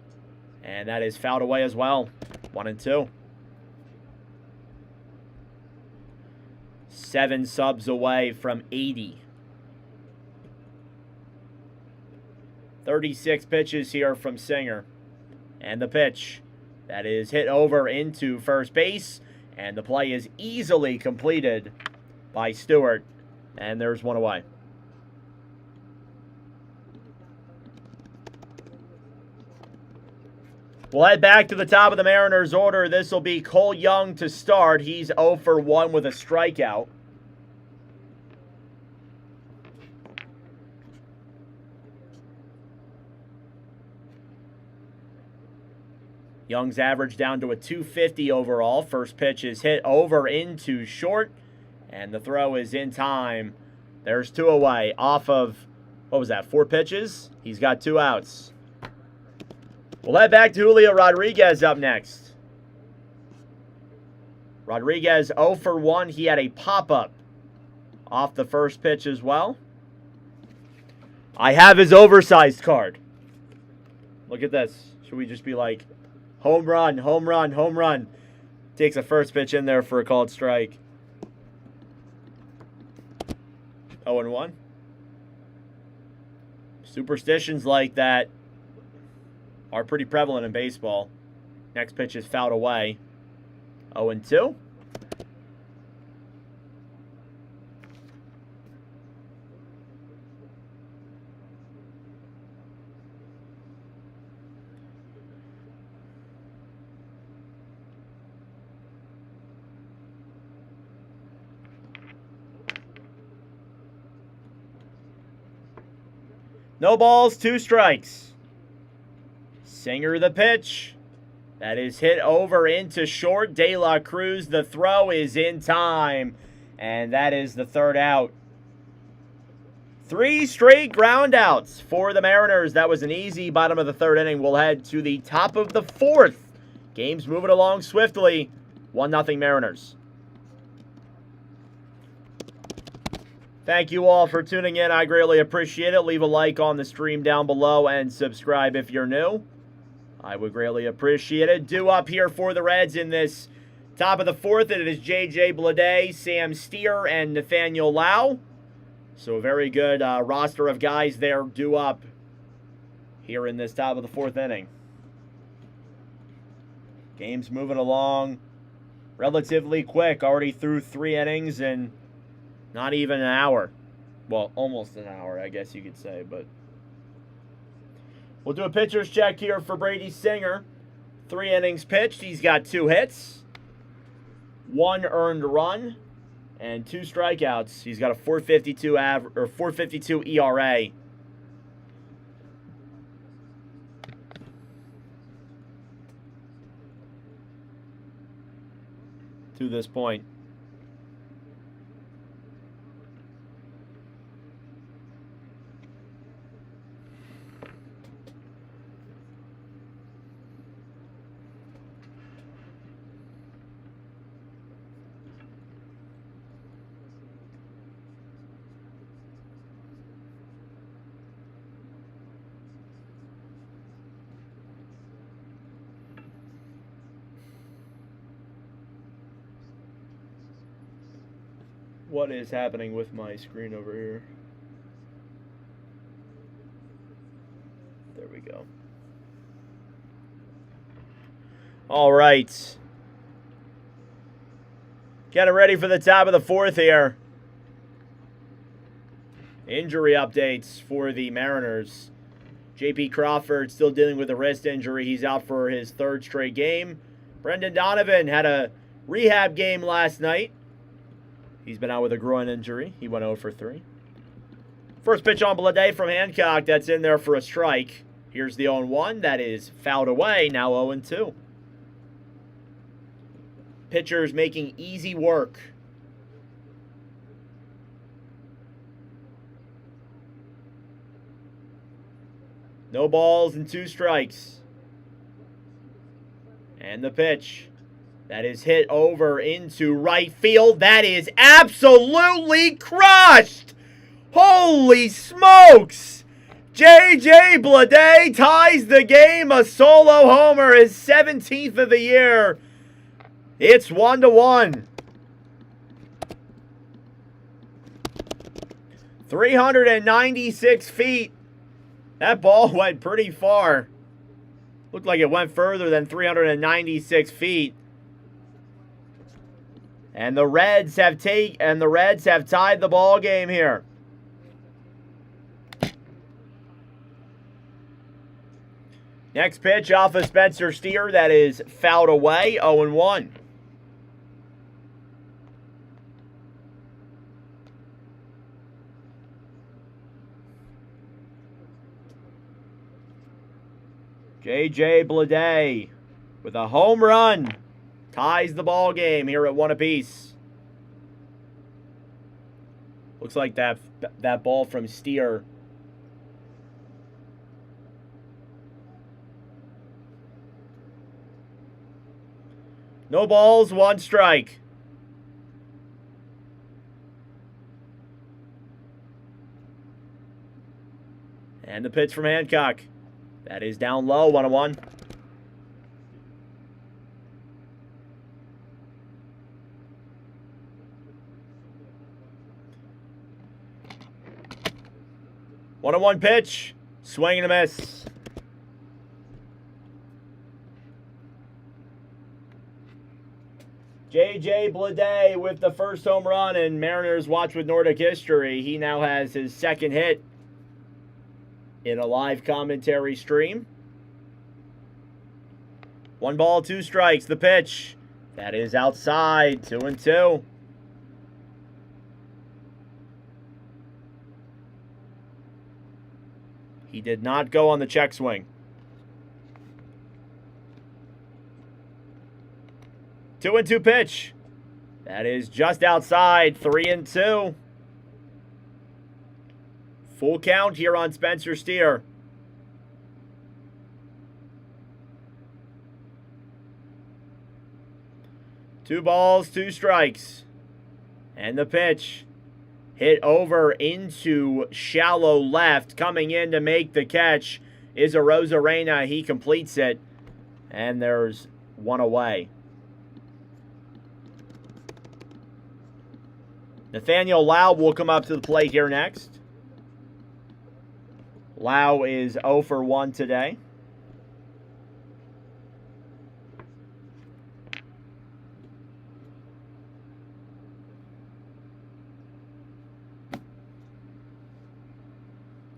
And that is fouled away as well. 1-2. 7 subs away from 80. 36 pitches here from Singer. And the pitch. That is hit over into first base. And the play is easily completed by Stewart. And there's 1 away. We'll head back to the top of the Mariners order. This will be Cole Young to start. He's 0 for 1 with a strikeout. Young's average down to a 250 overall. First pitch is hit over into short. And the throw is in time. There's 2 away off of, what was that, 4 pitches? He's got 2 outs. We'll head back to Julio Rodriguez up next. Rodriguez 0 for 1. He had a pop-up off the first pitch as well. I have his oversized card. Look at this. Should we just be like, home run, home run, home run? Takes a first pitch in there for a called strike. 0-1. Superstitions like that are pretty prevalent in baseball. Next pitch is fouled away. 0-2. No balls, 2 strikes. Singer the pitch. That is hit over into short. De La Cruz, the throw is in time. And that is the 3rd out. 3 straight ground outs for the Mariners. That was an easy bottom of the 3rd inning. We'll head to the top of the 4th. Game's moving along swiftly. 1-0 Mariners. Thank you all for tuning in. I greatly appreciate it. Leave a like on the stream down below and subscribe if you're new. I would greatly appreciate it. Due up here for the Reds in this top of the 4th. It is J.J. Bleday, Sam Steer, and Nathaniel Lau. So a very good roster of guys there due up here in this top of the 4th inning. Game's moving along relatively quick. Already through 3 innings and not even an hour. Well, almost an hour, I guess you could say. But we'll do a pitcher's check here for Brady Singer. 3 innings pitched. He's got 2 hits, 1 earned run, and 2 strikeouts. He's got a 4.52 ERA. To this point. What is happening with my screen over here? There we go. All right. Getting ready for the top of the 4th here. Injury updates for the Mariners. J.P. Crawford still dealing with a wrist injury. He's out for his 3rd straight game. Brendan Donovan had a rehab game last night. He's been out with a groin injury. He went 0 for 3. First pitch on Bleday from Hancock. That's in there for a strike. Here's the 0-1. That is fouled away. Now 0-2. Pitchers making easy work. No balls and 2 strikes. And the pitch. That is hit over into right field. That is absolutely crushed. Holy smokes. J.J. Bleday ties the game. A solo homer, his 17th of the year. It's 1-1. 396 feet. That ball went pretty far. Looked like it went further than 396 feet. And the Reds have tied the ball game here. Next pitch off of Spencer Steer. That is fouled away. 0-1. J.J. Bleday with a home run ties the ball game here at 1 apiece. Looks like that ball from Steer. No balls, 1 strike. And the pitch from Hancock. That is down low, 1-1. 1-1 pitch. Swing and a miss. J.J. Bleday with the first home run in Mariners Watch with Nordic history. He now has his second hit in a live commentary stream. 1 ball, 2 strikes. The pitch. That is outside. 2-2. He did not go on the check swing. 2-2 pitch. That is just outside. 3-2. Full count here on Spencer Steer. Two balls, 2 strikes. And the pitch. Hit over into shallow left. Coming in to make the catch is Arozarena. He completes it. And there's 1 away. Nathaniel Lau will come up to the plate here next. Lau is 0 for 1 today.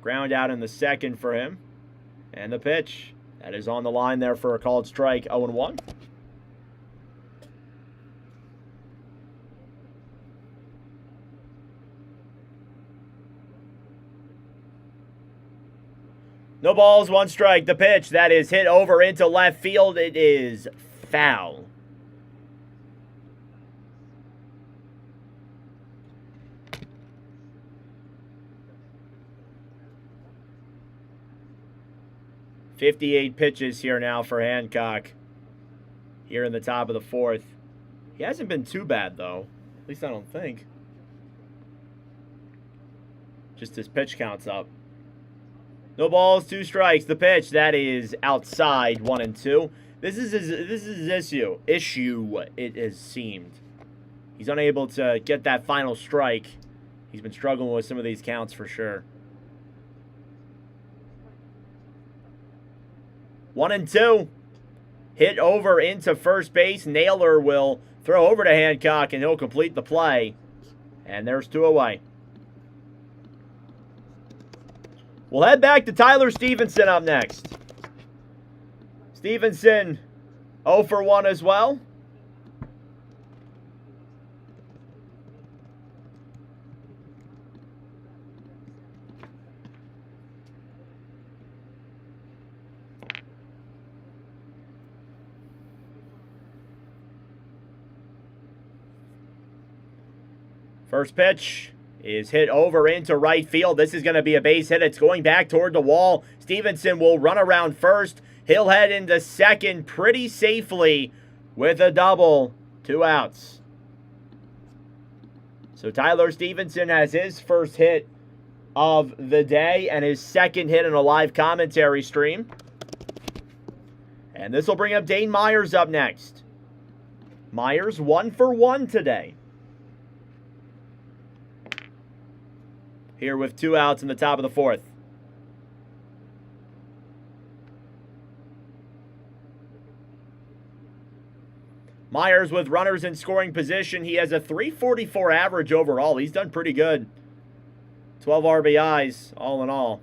Ground out in the second for him. And the pitch. That is on the line there for a called strike. 0-1. No balls, 1 strike. The pitch, that is hit over into left field. It is foul. .58 pitches here now for Hancock. Here in the top of the 4th. He hasn't been too bad, though. At least I don't think. Just his pitch count's up. No balls, 2 strikes. The pitch, that is outside. 1-2. This is his issue. It has seemed. He's unable to get that final strike. He's been struggling with some of these counts for sure. 1-2. Hit over into first base. Naylor will throw over to Hancock, and he'll complete the play. And there's 2 away. We'll head back to Tyler Stevenson up next. Stevenson 0 for 1 as well. First pitch is hit over into right field. This is going to be a base hit. It's going back toward the wall. Stevenson will run around first. He'll head into second pretty safely with a double. 2 outs. So Tyler Stevenson has his first hit of the day and his second hit in a live commentary stream. And this will bring up Dane Myers up next. Myers 1 for 1 today. Here with 2 outs in the top of the 4th. Myers with runners in scoring position. He has a .344 average overall. He's done pretty good. 12 RBIs, all in all.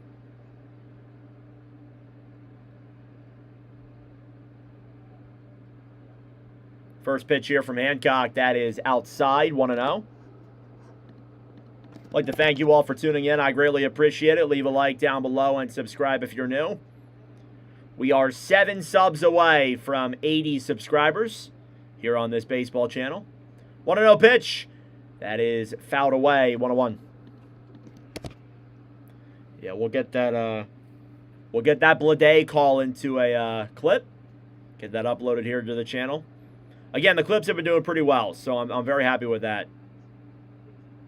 First pitch here from Hancock. That is outside, 1-0. I'd like to thank you all for tuning in. I greatly appreciate it. Leave a like down below and subscribe if you're new. We are 7 subs away from 80 subscribers here on this baseball channel. 1-0 pitch. That is fouled away. 1-1. Yeah, we'll get that Bleday call into a clip. Get that uploaded here to the channel. Again, the clips have been doing pretty well, so I'm very happy with that.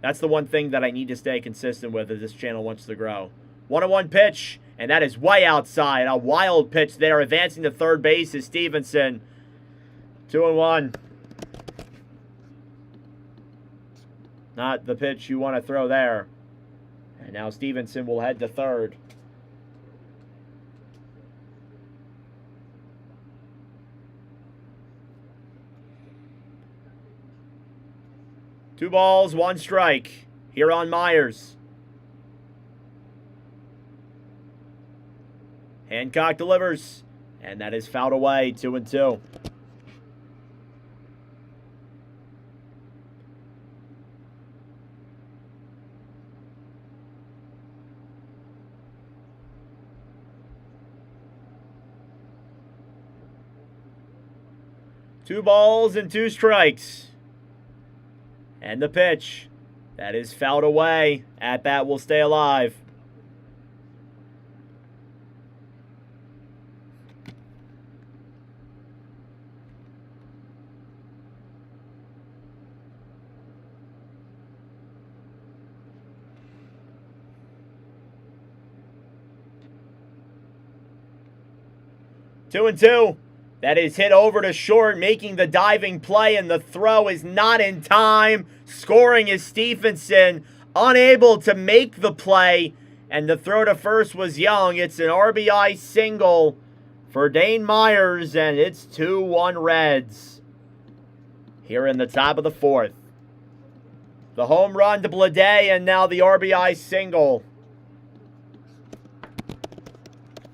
That's the one thing that I need to stay consistent with as this channel wants to grow. 1-1 pitch, and that is way outside. A wild pitch there. Advancing to third base is Stevenson. 2-1. Not the pitch you want to throw there. And now Stevenson will head to third. Two balls, one strike here on Myers. Hancock delivers, and that is fouled away, 2-2. Two balls and two strikes. And the pitch. That is fouled away. At bat will stay alive. Two and two. That is hit over to short, making the diving play, and the throw is not in time. Scoring is Stevenson, unable to make the play, and the throw to first was Young. It's an RBI single for Dane Myers, and it's 2-1 Reds here in the top of the fourth. The home run to Blade, and now the RBI single.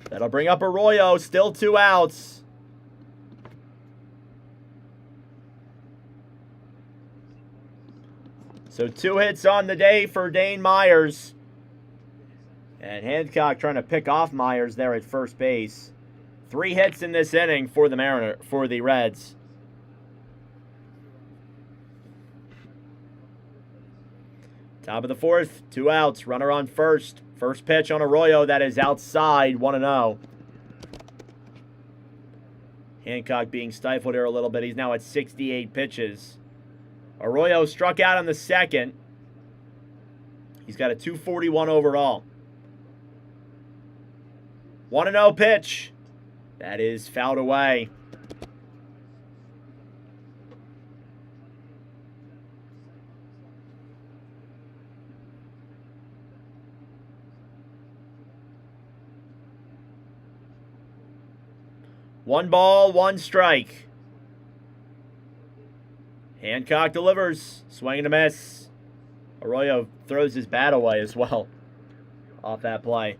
That'll bring up Arroyo, still 2 outs. So 2 hits on the day for Dane Myers. And Hancock trying to pick off Myers there at first base. 3 hits in this inning for the Reds. Top of the fourth, 2 outs, runner on first. First pitch on Arroyo, that is outside, 1-0. Hancock being stifled here a little bit. He's now at 68 pitches. Arroyo struck out on the second. He's got a 241 overall. 1-0 pitch. That is fouled away. One ball, one strike. Hancock delivers. Swing and a miss. Arroyo throws his bat away as well off that play.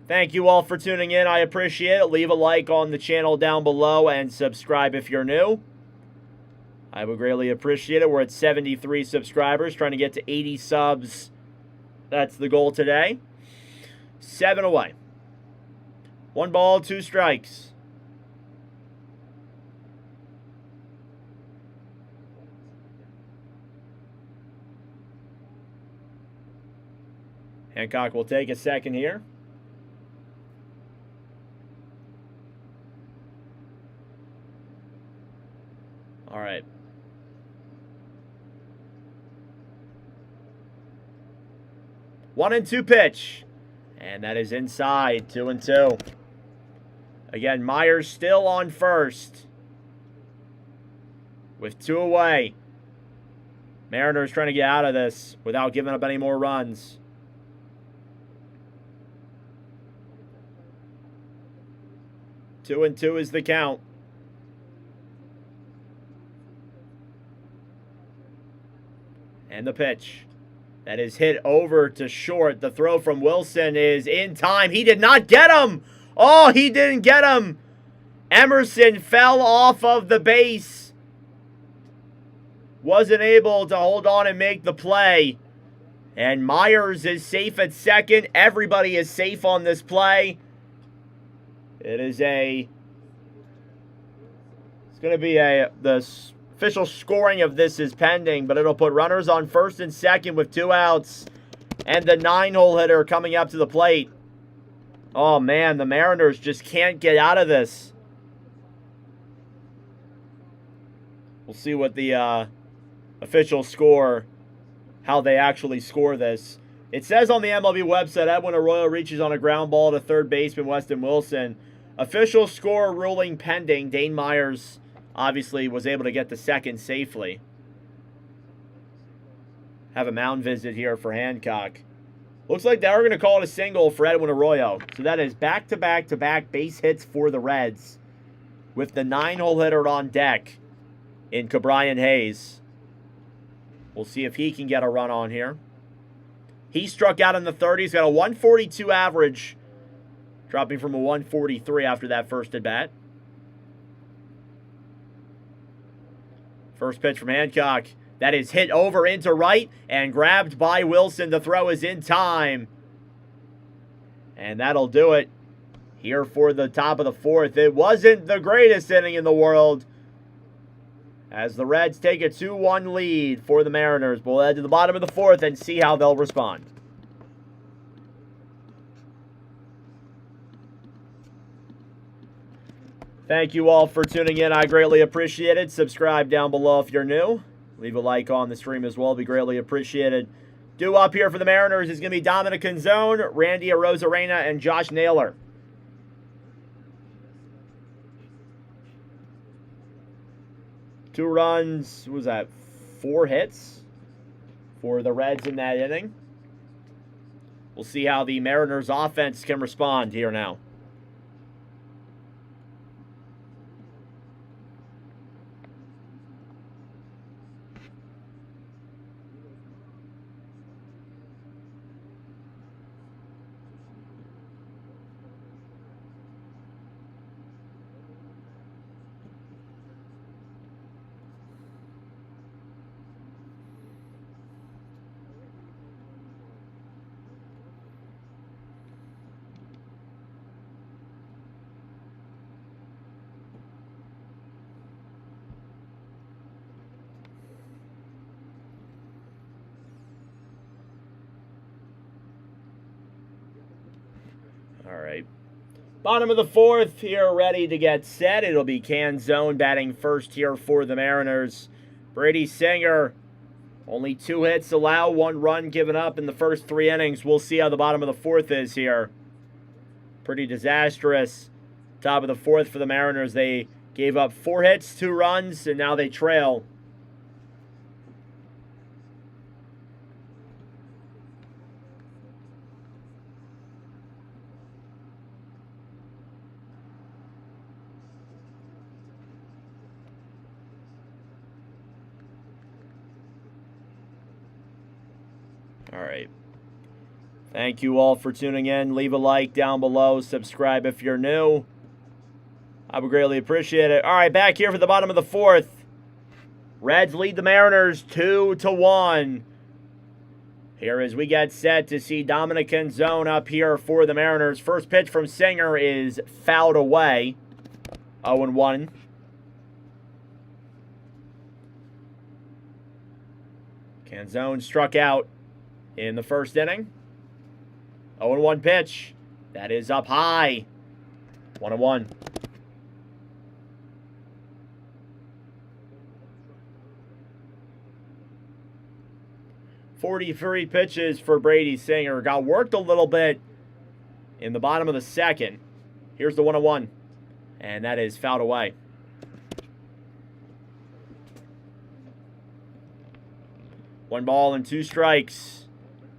Thank you all for tuning in. I appreciate it. Leave a like on the channel down below and subscribe if you're new. I would greatly appreciate it. We're at 73 subscribers, trying to get to 80 subs. That's the goal today. 7 away. 1 ball, 2 strikes. Hancock will take a second here. All right. One and two pitch. And that is inside, 2-2. Again, Myers still on first with 2 away. Mariners trying to get out of this without giving up any more runs. Two and two is the count. And the pitch. That is hit over to short. The throw from Wilson is in time. He did not get him. Oh, he didn't get him. Emerson fell off of the base. Wasn't able to hold on and make the play. And Myers is safe at second. Everybody is safe on this play. It's going to be the official scoring of this is pending, but it'll put runners on first and second with 2 outs. And the 9-hole hitter coming up to the plate. Oh, man, the Mariners just can't get out of this. We'll see what the official score, how they actually score this. It says on the MLB website, Edwin Arroyo reaches on a ground ball to third baseman Weston Wilson. Official score ruling pending. Dane Myers obviously was able to get the second safely. Have a mound visit here for Hancock. Looks like they are going to call it a single for Edwin Arroyo. So that is back-to-back-to-back base hits for the Reds, with the 9-hole hitter on deck in Cabrian Hayes. We'll see if he can get a run on here. He struck out in the 30s, got a 142 average, dropping from a 143 after that first at-bat. First pitch from Hancock. That is hit over into right and grabbed by Wilson. The throw is in time. And that'll do it here for the top of the fourth. It wasn't the greatest inning in the world, as the Reds take a 2-1 lead for the Mariners. We'll head to the bottom of the fourth and see how they'll respond. Thank you all for tuning in. I greatly appreciate it. Subscribe down below if you're new. Leave a like on the stream as well. Be greatly appreciated. Due up here for the Mariners is going to be Dominic Canzone, Randy Arozarena, and Josh Naylor. Two runs, what was that, 4 hits for the Reds in that inning. We'll see how the Mariners offense can respond here now. All right. Bottom of the fourth here, ready to get set. It'll be Canzone batting first here for the Mariners. Brady Singer, only 2 hits allowed, 1 run given up in the first 3 innings. We'll see how the bottom of the fourth is here. Pretty disastrous. Top of the fourth for the Mariners. They gave up 4 hits, 2 runs, and now they trail. All right. Thank you all for tuning in. Leave a like down below. Subscribe if you're new. I would greatly appreciate it. All right, back here for the bottom of the fourth. Reds lead the Mariners 2-1. Here as we get set to see Dominic Canzone up here for the Mariners. First pitch from Singer is fouled away. 0-1. Canzone struck out in the first inning. 0-1 pitch. That is up high. 1-1. .43 pitches for Brady Singer. Got worked a little bit in the bottom of the second. Here's the 1-1. And that is fouled away. One ball and 2 strikes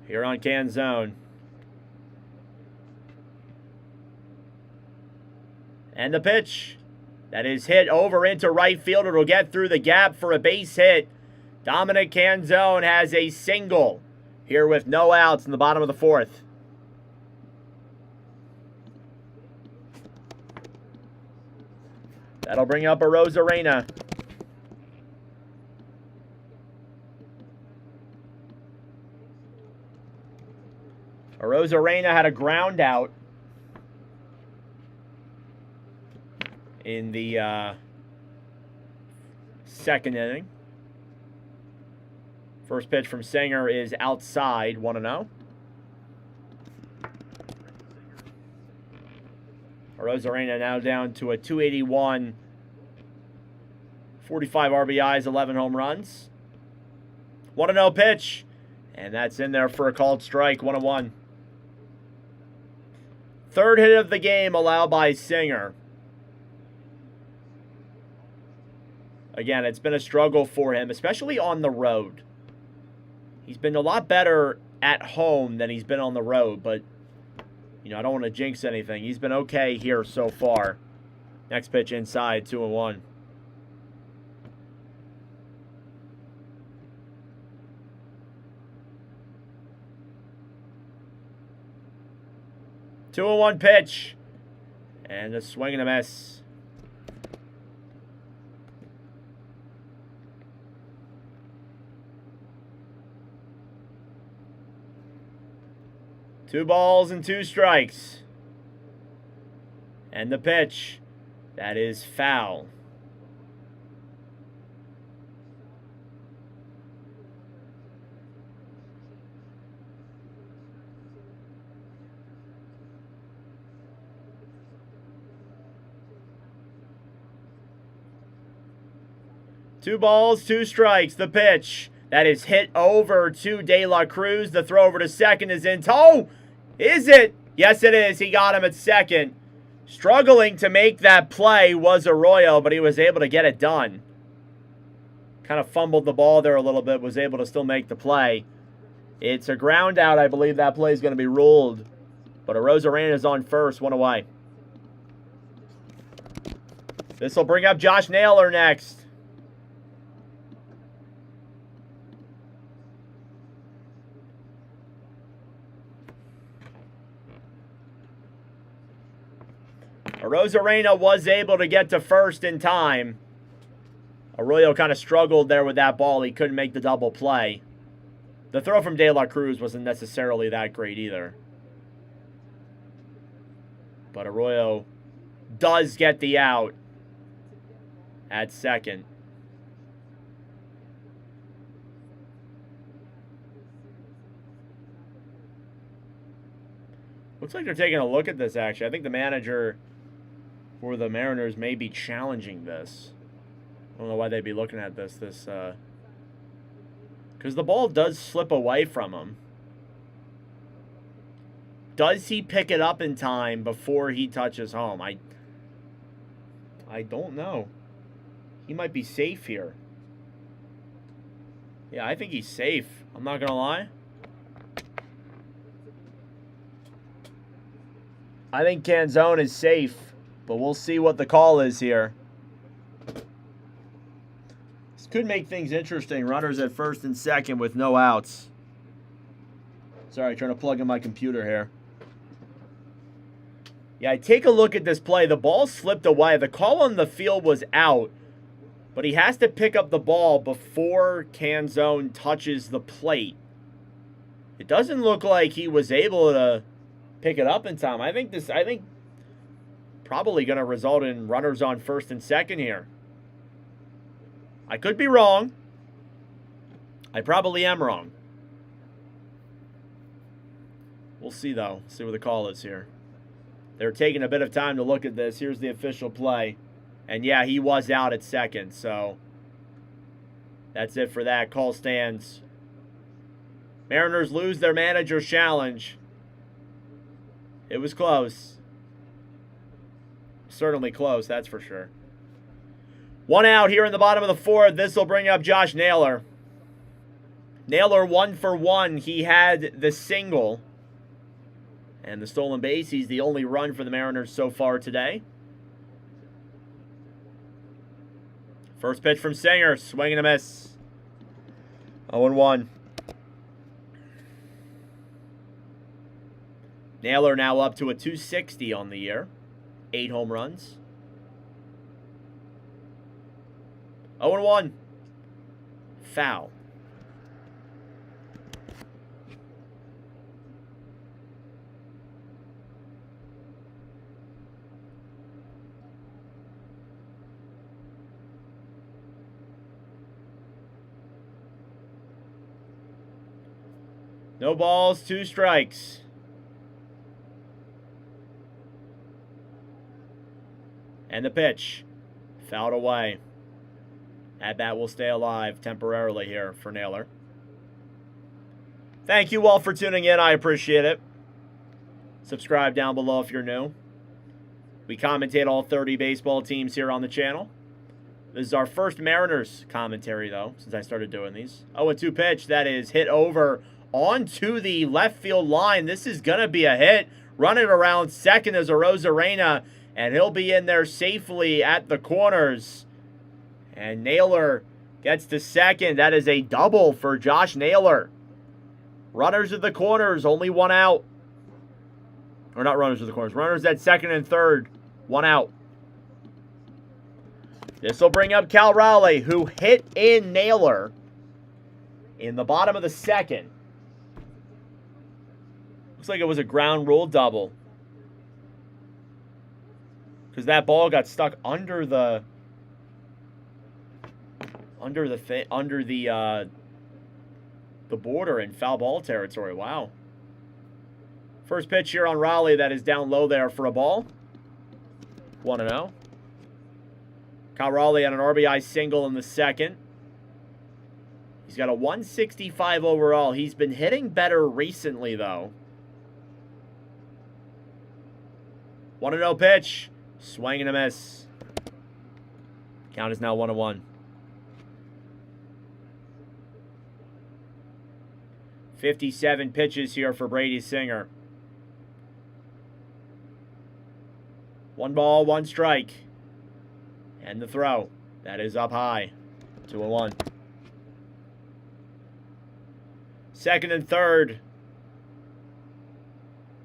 here on Canzone. And the pitch. That is hit over into right field. It'll get through the gap for a base hit. Dominic Canzone has a single here with no outs in the bottom of the fourth. That'll bring up Arozarena. Arozarena had a ground out in the second inning. First pitch from Singer is outside, 1-0. Arozarena now down to a .281, 45 RBIs, 11 home runs. 1-0 pitch, and that's in there for a called strike, 1-1. Third hit of the game allowed by Singer. Again, it's been a struggle for him, especially on the road. He's been a lot better at home than he's been on the road, but, you know, I don't want to jinx anything. He's been okay here so far. Next pitch inside, 2-1. Two and one pitch. And a swing and a miss. Two balls and two strikes. And the pitch. That is foul. Two balls, two strikes. The pitch. That is hit over to De La Cruz. The throw over to second is in tow. Is it? Yes, it is. He got him at second. Struggling to make that play was Arroyo, but he was able to get it done. Kind of fumbled the ball there a little bit. Was able to still make the play. It's a ground out. I believe that play is going to be ruled. But Arozarena is on first. One away. This will bring up Josh Naylor next. Arozarena was able to get to first in time. Arroyo kind of struggled there with that ball. He couldn't make the double play. The throw from De La Cruz wasn't necessarily that great either. But Arroyo does get the out at second. Looks like they're taking a look at this, actually. I think the manager for the Mariners may be challenging this. I don't know why they'd be looking at this. Because the ball does slip away from him. Does he pick it up in time before he touches home? I don't know. He might be safe here. Yeah, I think he's safe. I'm not going to lie. I think Canzone is safe, but we'll see what the call is here. This could make things interesting. Runners at first and second with no outs. Sorry, trying to plug in my computer here. Yeah, take a look at this play. The ball slipped away. The call on the field was out, but he has to pick up the ball before Canzone touches the plate. It doesn't look like he was able to pick it up in time. I think probably going to result in runners on first and second here. I could be wrong. I probably am wrong. We'll see, though. See what the call is here. They're taking a bit of time to look at this. Here's the official play. And, yeah, he was out at second, so that's it for that. Call stands. Mariners lose their manager's challenge. It was close. Certainly close, that's for sure. One out here in the bottom of the fourth. This will bring up Josh Naylor. Naylor 1 for 1. He had the single. And the stolen base. He's the only run for the Mariners so far today. First pitch from Singer. Swing and a miss. 0-1. Naylor now up to a 260 on the year. 8 home runs. 0-1. Foul. No balls, 2 strikes. And the pitch. Fouled away. At-bat will stay alive temporarily here for Naylor. Thank you all for tuning in. I appreciate it. Subscribe down below if you're new. We commentate all 30 baseball teams here on the channel. This is our first Mariners commentary, though, since I started doing these. 0-2 pitch. That is hit over onto the left field line. This is going to be a hit. Running around second is Arozarena, and he'll be in there safely at the corners. And Naylor gets to second. That is a double for Josh Naylor. Runners at the corners, only one out. Or not runners at the corners. Runners at second and third, one out. This will bring up Cal Raleigh, who hit in Naylor in the bottom of the second. Looks like it was a ground rule double, because that ball got stuck under the border in foul ball territory. Wow. First pitch here on Raleigh, that is down low there for a ball. 1-0. Cal Raleigh on an RBI single in the second. He's got a 165 overall. He's been hitting better recently, though. 1-0 pitch. Swing and a miss. Count is now 1-1. 57 pitches here for Brady Singer. 1 ball, 1 strike. And the throw. That is up high. 2-1. Second and third.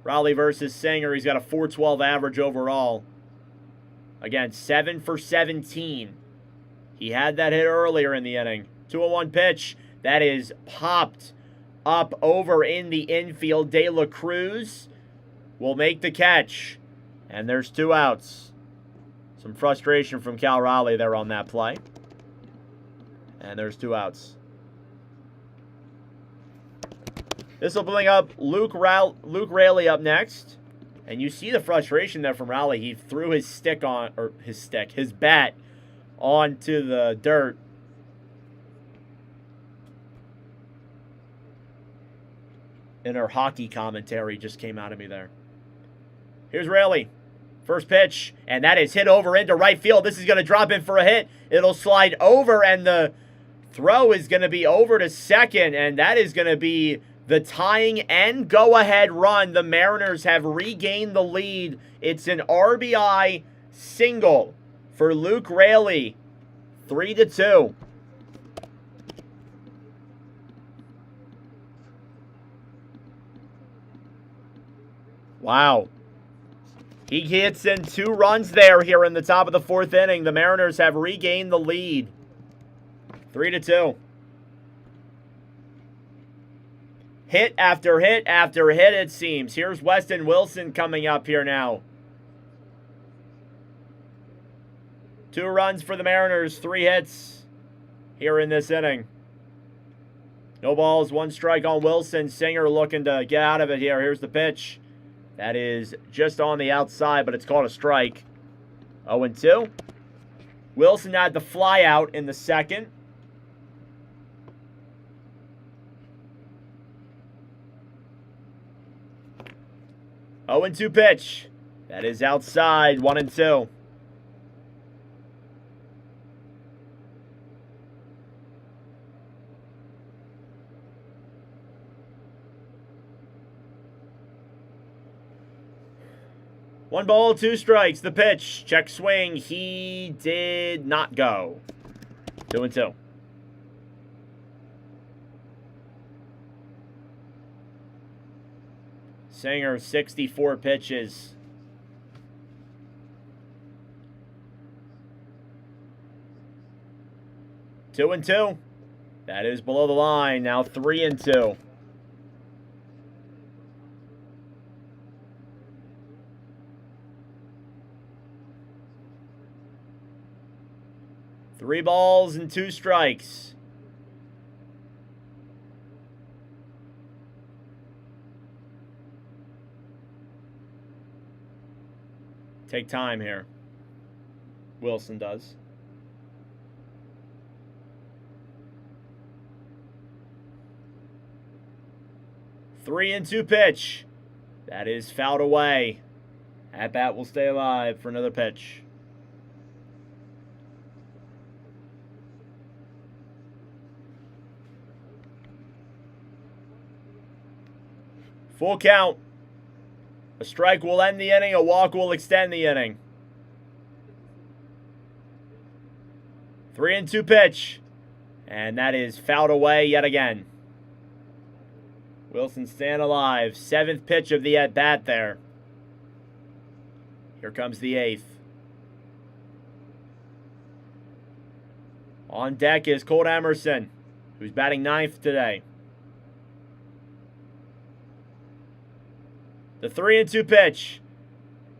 Raleigh versus Singer. He's got a 412 average overall. Again, 7 for 17. He had that hit earlier in the inning. 2-1 pitch. That is popped up over in the infield. De La Cruz will make the catch. And there's 2 outs. Some frustration from Cal Raleigh there on that play. And there's 2 outs. This will bring up Luke Raley up next. And you see the frustration there from Raleigh. He threw his bat onto the dirt. Inner hockey commentary just came out of me there. Here's Raley. First pitch, and that is hit over into right field. This is going to drop in for a hit. It'll slide over, and the throw is going to be over to second, and that is going to be the tying and go-ahead run. The Mariners have regained the lead. It's an RBI single for Luke Raley. 3-2. Wow. He hits in 2 runs there here in the top of the 4th inning. The Mariners have regained the lead. 3-2. Hit after hit after hit, it seems. Here's Weston Wilson coming up here now. 2 runs for the Mariners, 3 hits here in this inning. No balls, 1 strike on Wilson. Singer looking to get out of it here. Here's the pitch. That is just on the outside, but it's called a strike. 0-2. Wilson had the fly out in the second. Oh, 0-2 pitch. That is outside. 1-2. One ball, 2 strikes. The pitch. Check swing. He did not go. 2-2. Singer, 64 pitches. Two and two. That is below the line. Now 3-2. Three balls and 2 strikes. Take time here. Wilson does. Three and 2 pitch. That is fouled away. At bat will stay alive for another pitch. Full count. A strike will end the inning. A walk will extend the inning. 3-2 pitch. And that is fouled away yet again. Wilson staying alive. 7th pitch of the at-bat there. Here comes the 8th. On deck is Colt Emerson, who's batting 9th today. The 3-2 pitch.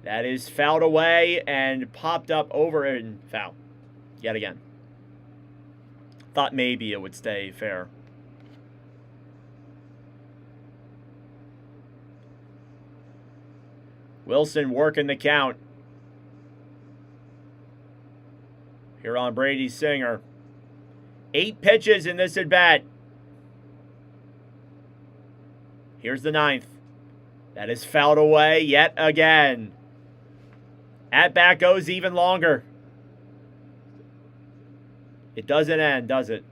That is fouled away and popped up over and foul. Yet again. Thought maybe it would stay fair. Wilson working the count. Here on Brady Singer. 8 pitches in this at-bat. Here's the 9th. That is fouled away yet again. At-bat goes even longer. It doesn't end, does it?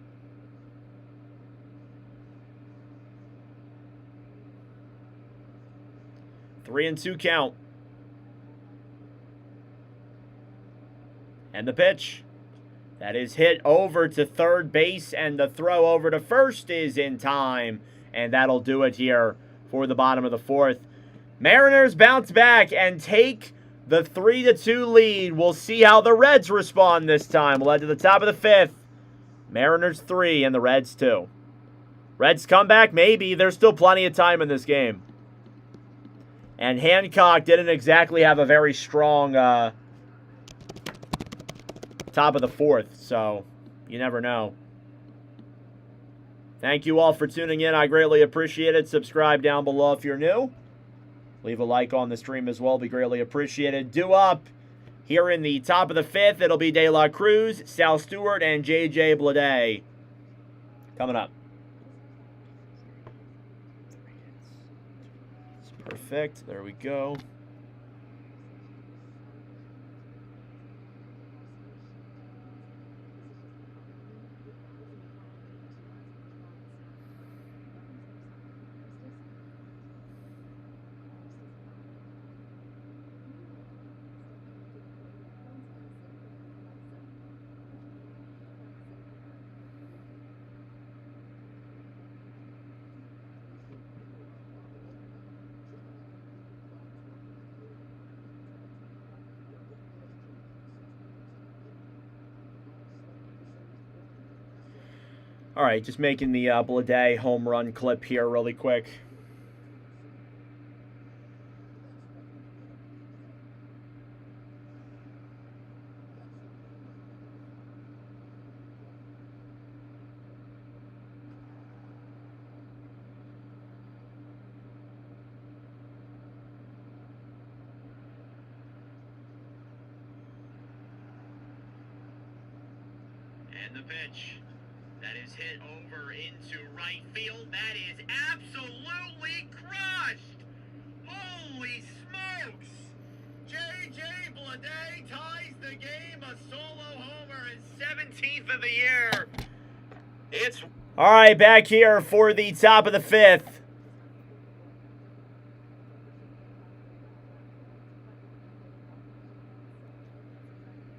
Three and two count. And the pitch. That is hit over to third base, and the throw over to first is in time. And that'll do it here for the bottom of the 4th. Mariners bounce back and take the 3-2 lead. We'll see how the Reds respond this time. We'll head to the top of the 5th. Mariners 3 and the Reds 2. Reds come back? Maybe. There's still plenty of time in this game. And Hancock didn't exactly have a very strong top of the 4th, so you never know. Thank you all for tuning in. I greatly appreciate it. Subscribe down below if you're new. Leave a like on the stream as well. Be greatly appreciated. Due up here in the top of the 5th, it'll be De La Cruz, Sal Stewart, and J.J. Bleday. Coming up. Perfect. There we go. All right, just making the Bleday home run clip here really quick. And the pitch. That is hit over into right field. That is absolutely crushed. Holy smokes. J.J. Bleday ties the game. A solo homer in 17th of the year. It's all right, back here for the top of the 5th.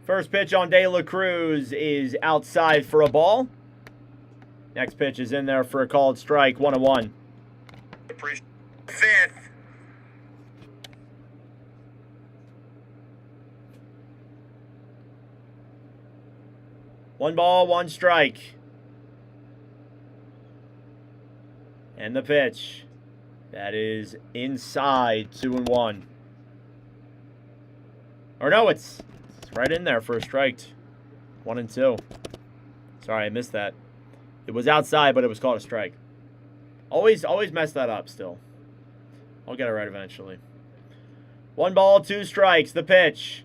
First pitch on De La Cruz is outside for a ball. Next pitch is in there for a called strike, 1-1. 5th. One ball, one strike. And the pitch. That is inside, 2-1. Or no, it's right in there for a strike. 1-2. Sorry, I missed that. It was outside, but it was called a strike. Always mess that up still. I'll get it right eventually. 1 ball, 2 strikes. The pitch.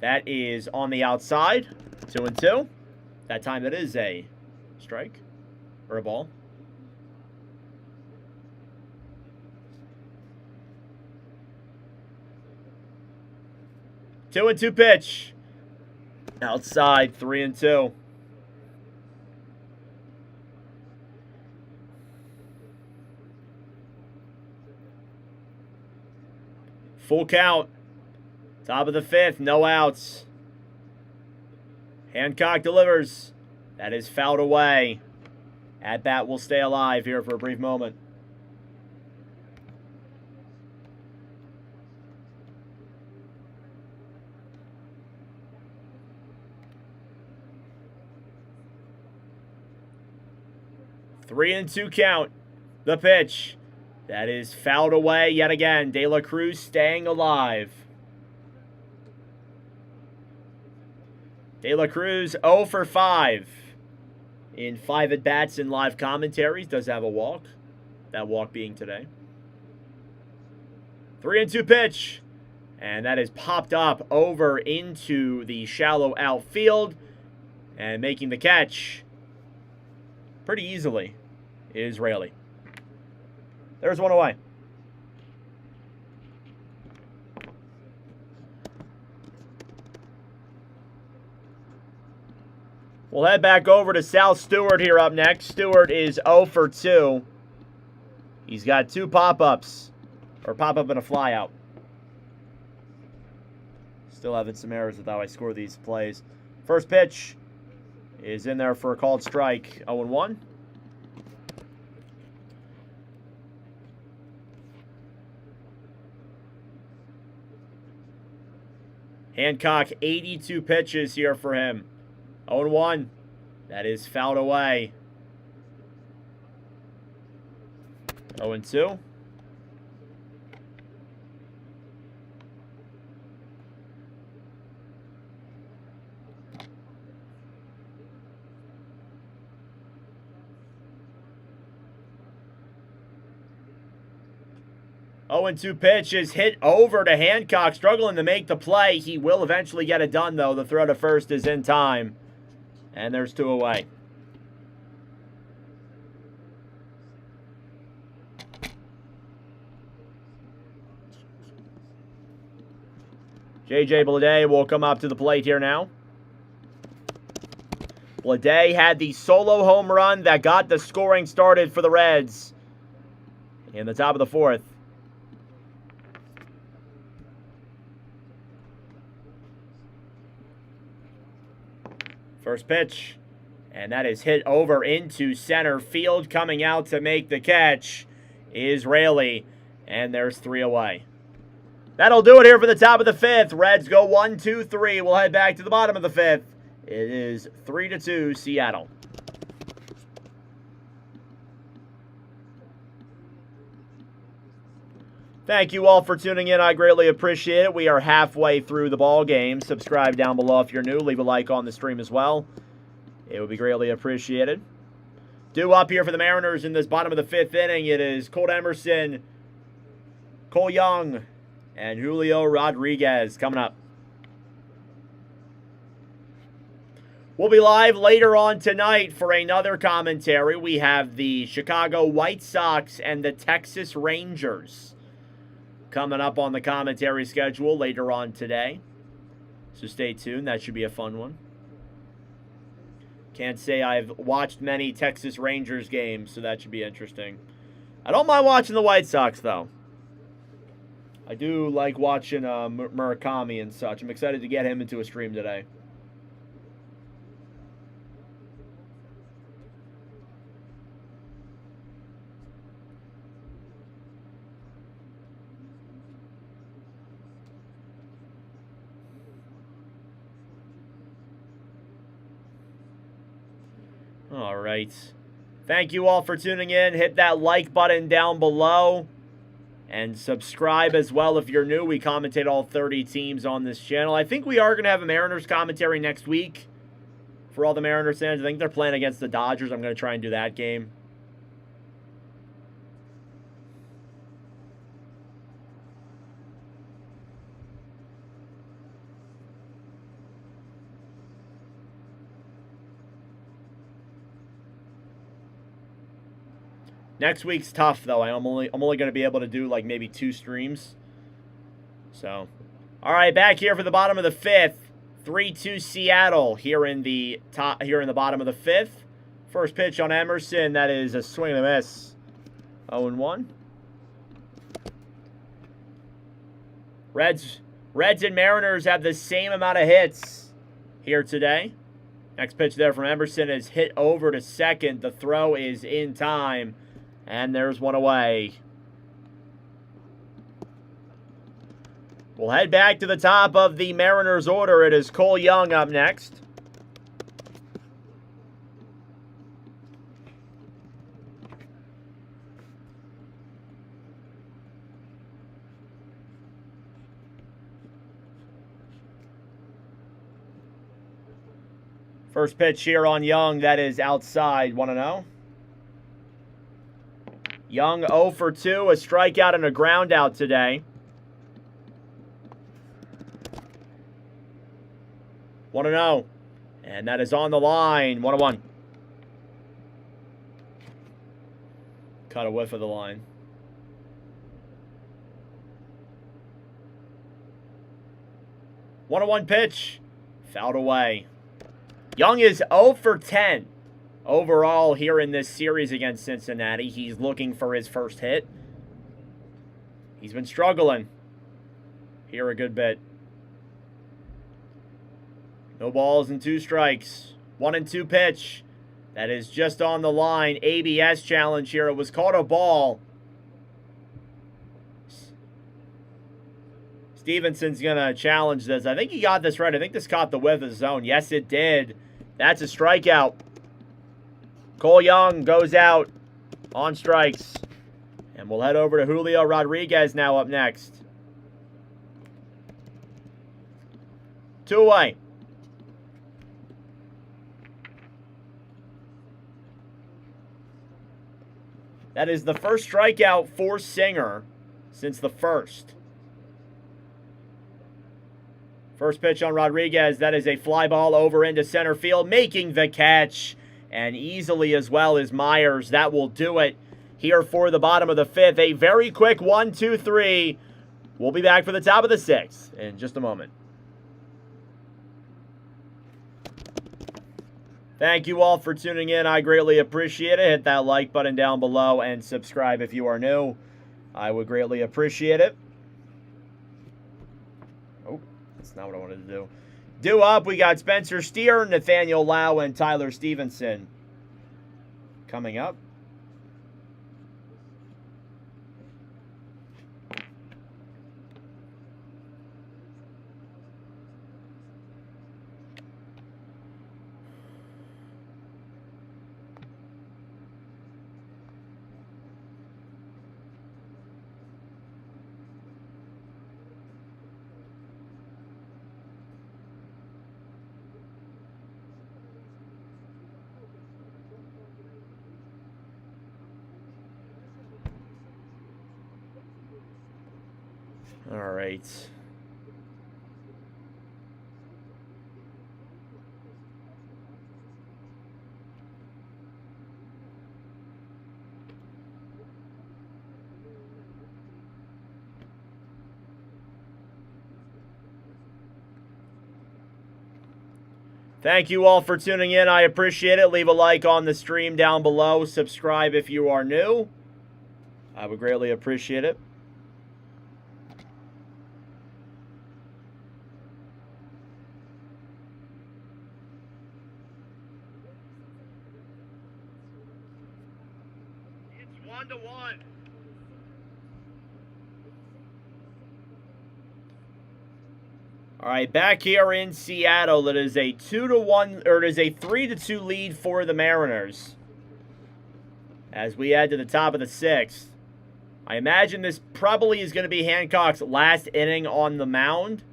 That is on the outside. 2-2. That time that is a strike. Or a ball. Two and two pitch. Outside, 3-2. Full count. Top of the 5th, no outs. Hancock delivers. That is fouled away. At bat will stay alive here for a brief moment. Three and 2 count. The pitch. That is fouled away yet again. De La Cruz staying alive. De La Cruz 0 for 5 in 5 at-bats in live commentaries. Does have a walk. That walk being today. 3 and 2 pitch. And that is popped up over into the shallow outfield. And making the catch pretty easily is Raley. There's one away. We'll head back over to Sal Stewart here up next. Stewart is 0 for 2. He's got 2 pop-ups. Or pop-up and a fly-out. Still having some errors with how I score these plays. First pitch is in there for a called strike. 0-1. Hancock, 82 pitches here for him. 0-1. That is fouled away. 0-2. Oh, and 2 pitch is hit over to Hancock, struggling to make the play. He will eventually get it done, though. The throw to first is in time. And there's 2 away. J.J. Bleday will come up to the plate here now. Bleday had the solo home run that got the scoring started for the Reds in the top of the 4th. First pitch, and that is hit over into center field. Coming out to make the catch is Raley, and there's 3 away. That'll do it here for the top of the 5th. Reds go 1-2-3. We'll head back to the bottom of the 5th. It is 3-2 Seattle. Thank you all for tuning in. I greatly appreciate it. We are halfway through the ball game. Subscribe down below if you're new. Leave a like on the stream as well. It would be greatly appreciated. Due up here for the Mariners in this bottom of the 5th inning. It is Colt Emerson, Cole Young, and Julio Rodriguez coming up. We'll be live later on tonight for another commentary. We have the Chicago White Sox and the Texas Rangers coming up on the commentary schedule later on today. So stay tuned. That should be a fun one. Can't say I've watched many Texas Rangers games, so that should be interesting. I don't mind watching the White Sox, though. I do like watching Murakami and such. I'm excited to get him into a stream today. All right. Thank you all for tuning in. Hit that like button down below. And subscribe as well if you're new. We commentate all 30 teams on this channel. I think we are going to have a Mariners commentary next week. For all the Mariners fans, I think they're playing against the Dodgers. I'm going to try and do that game. Next week's tough, though. I'm only going to be able to do like maybe 2 streams. So, all right, back here for the bottom of the 5th. 3-2 Seattle here in the bottom of the 5th. First pitch on Emerson. That is a swing and a miss. 0-1. Reds and Mariners have the same amount of hits here today. Next pitch there from Emerson is hit over to second. The throw is in time, and there's one away. We'll head back to the top of the Mariners order. It is Cole Young up next. First pitch here on Young, that is outside, 1-0. Young 0 for 2, a strikeout and a ground out today. 1-0. And that is on the line, 1-1. Caught a whiff of the line. One pitch. Fouled away. Young is 0 for 10 overall here in this series against Cincinnati. He's looking for his first hit. He's been struggling here a good bit. No balls and 2 strikes. 1-2 pitch. That is just on the line. ABS challenge here. It was called a ball. Stevenson's going to challenge this. I think he got this right. I think this caught the whiff of the zone. Yes, it did. That's a strikeout. Cole Young goes out on strikes. And we'll head over to Julio Rodriguez now up next. 2 away. That is the first strikeout for Singer since the first. First pitch on Rodriguez, that is a fly ball over into center field, making the catch, and easily as well as Myers. That will do it here for the bottom of the 5th. A very quick 1-2-3. We'll be back for the top of the 6th in just a moment. Thank you all for tuning in. I greatly appreciate it. Hit that like button down below and subscribe if you are new. I would greatly appreciate it. That's not what I wanted to do. Due up, we got Spencer Steer, Nathaniel Lau, and Tyler Stevenson coming up. All right. Thank you all for tuning in. I appreciate it. Leave a like on the stream down below. Subscribe if you are new. I would greatly appreciate it. It's 1-1. All right, back here in Seattle, it is a 2-1, or it is a 3-2 lead for the Mariners. As we head to the top of the 6th. I imagine this probably is going to be Hancock's last inning on the mound.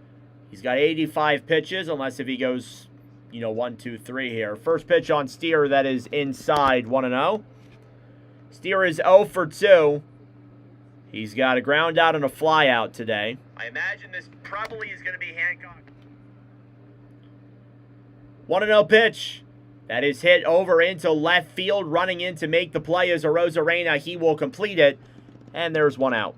He's got 85 pitches, unless if he goes, 1, 2, 3 here. First pitch on Steer, that is inside, 1-0. Steer is 0 for 2. He's got a ground out and a fly out today. I imagine this probably is going to be Hancock. 1-0 pitch. That is hit over into left field. Running in to make the play is Arozarena. He will complete it. And there's one out.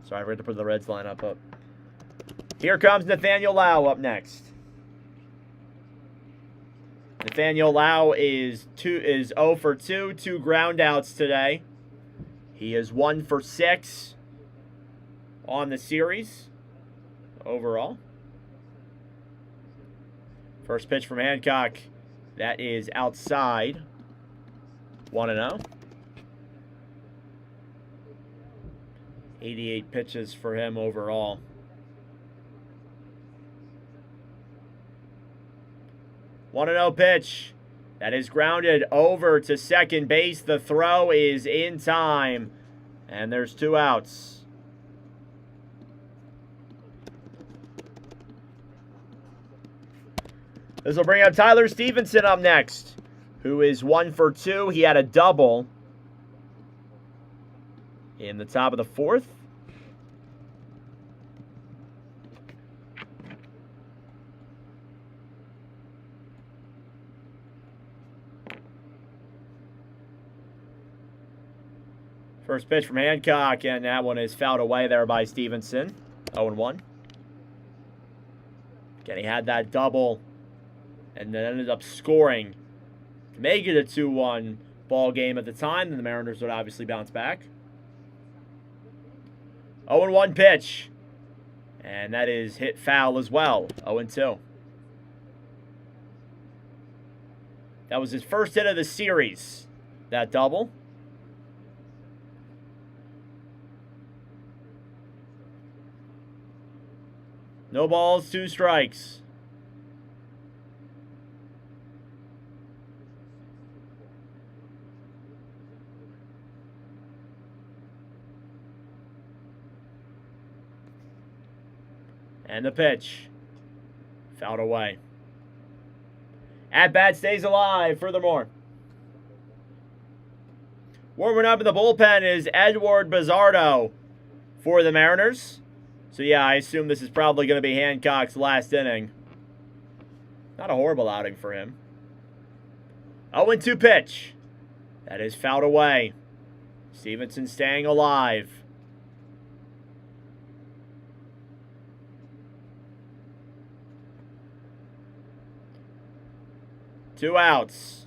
Sorry, I forgot to put the Reds lineup up. Here comes Nathaniel Lau up next. Nathaniel Lau is 0 for 2, 2 ground outs today. He is 1 for 6 on the series overall. First pitch from Hancock. That is outside. 1-0. 88 pitches for him overall. One 1-0 pitch. That is grounded over to second base. The throw is in time. And there's 2 outs. This will bring up Tyler Stevenson up next, who is 1 for 2. He had a double in the top of the 4th. First pitch from Hancock, and that one is fouled away there by Stevenson. 0-1. Again, he had that double and then ended up scoring to make it a 2-1 ball game at the time. Then the Mariners would obviously bounce back. 0-1 pitch. And that is hit foul as well. 0-2. That was his first hit of the series, that double. No balls, 2 strikes. And the pitch. Fouled away. At bat stays alive. Furthermore, warming up in the bullpen is Edward Bizzardo for the Mariners. So yeah, I assume this is probably going to be Hancock's last inning. Not a horrible outing for him. 0-2 pitch. That is fouled away. Stevenson staying alive. Two outs.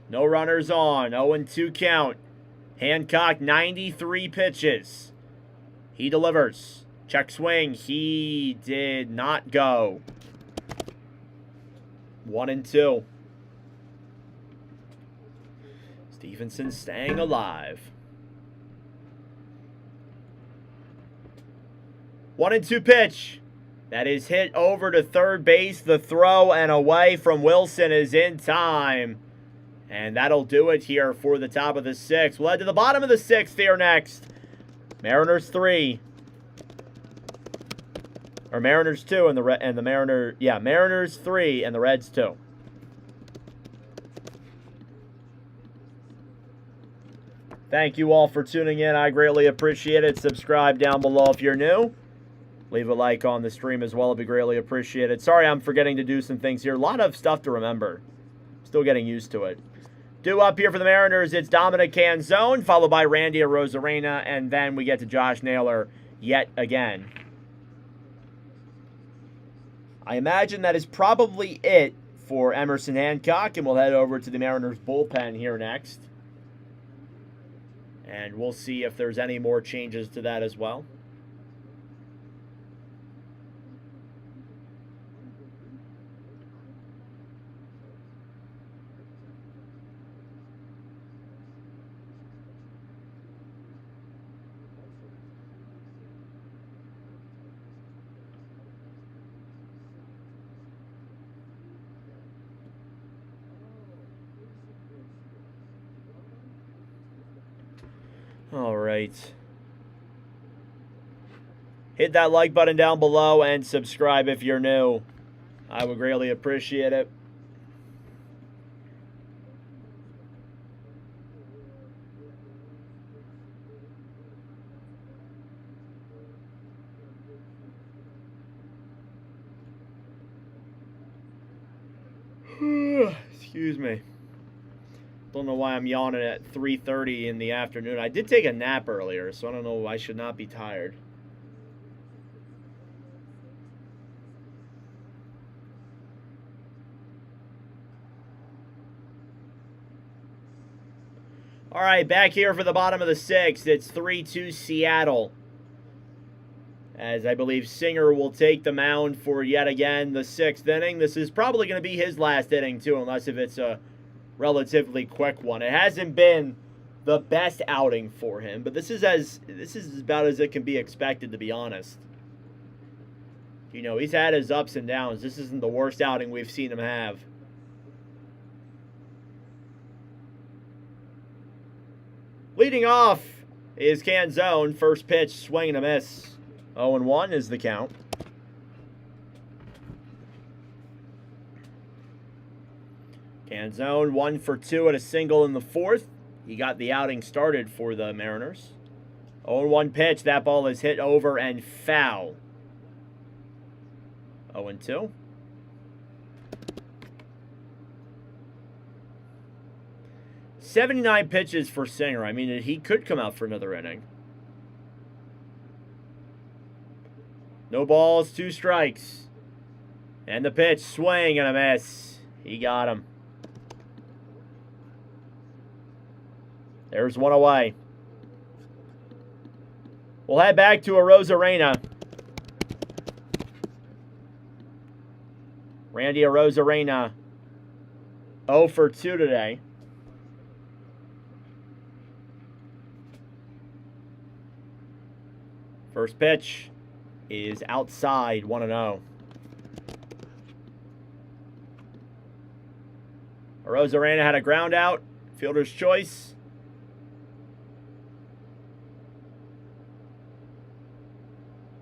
No runners on. 0-2 count. Hancock, 93 pitches. He delivers. Check swing. He did not go. 1-2. Stevenson staying alive. 1-2 pitch. That is hit over to third base. The throw and away from Wilson is in time. And that'll do it here for the top of the 6th. We'll head to the bottom of the 6th here next. Mariners 3. Or Mariners 2 and Mariners 3 and the Reds 2. Thank you all for tuning in. I greatly appreciate it. Subscribe down below if you're new. Leave a like on the stream as well. It'd be greatly appreciated. Sorry I'm forgetting to do some things here. A lot of stuff to remember. Still getting used to it. Due up here for the Mariners, it's Dominic Canzone, followed by Randy Arozarena, and then we get to Josh Naylor yet again. I imagine that is probably it for Emerson Hancock, and we'll head over to the Mariners bullpen here next. And we'll see if there's any more changes to that as well. All right. Hit that like button down below and subscribe if you're new. I would greatly appreciate it. Excuse me. Don't know why I'm yawning at 3:30 in the afternoon. I did take a nap earlier, so I don't know. I should not be tired. All right, back here for the bottom of the sixth. It's 3-2 Seattle. As I believe Singer will take the mound for yet again the sixth inning. This is probably going to be his last inning too, unless if it's a relatively quick one. It hasn't been the best outing for him, but this is about as it can be expected, to be honest. You know, he's had his ups and downs. This isn't the worst outing we've seen him have. Leading off is Canzone. First pitch, swing and a miss. 0-1 is the count. Canzone 1 for 2 at a single in the fourth. He got the outing started for the Mariners. 0-1 pitch. That ball is hit over and foul. 0-2. "79 pitches for Singer." I mean, he could come out for another inning. No balls, 2 strikes. And the pitch, swing and a miss. He got him. There's one away. We'll head back to Arozarena. Randy Arozarena, 0 for 2 today. First pitch is outside, 1-0. Arozarena had a ground out. Fielder's choice.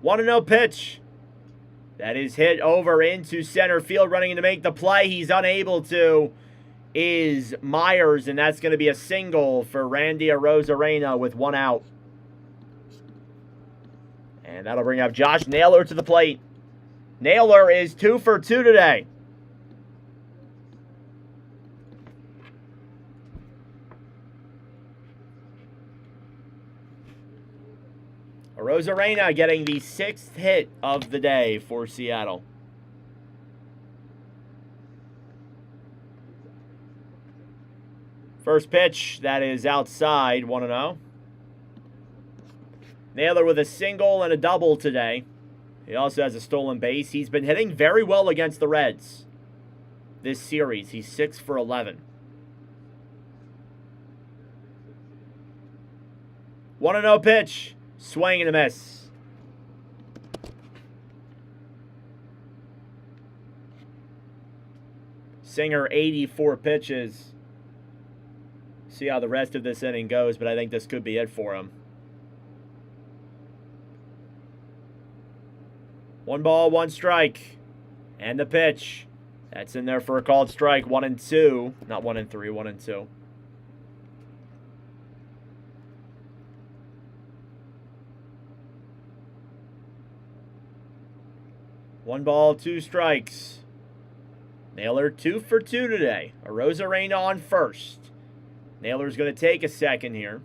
One 1-0 pitch. That is hit over into center field. Running in to make the play. He's unable to. Is Myers, and that's going to be a single for Randy Arozarena with 1 out. And that'll bring up Josh Naylor to the plate. Naylor is 2 for 2 today. Arozarena getting the 6th hit of the day for Seattle. First pitch, that is outside, 1-0. Naylor with a single and a double today. He also has a stolen base. He's been hitting very well against the Reds this series. He's 6 for 11. 1-0 pitch. Swing and a miss. Singer, 84 pitches. See how the rest of this inning goes, but I think this could be it for him. 1 ball, 1 strike. And the pitch. That's in there for a called strike. 1-2. Not 1-3, 1-2. One ball, 2 strikes. Naylor 2 for 2 today. Arozarena on first. Naylor's going to take a second here.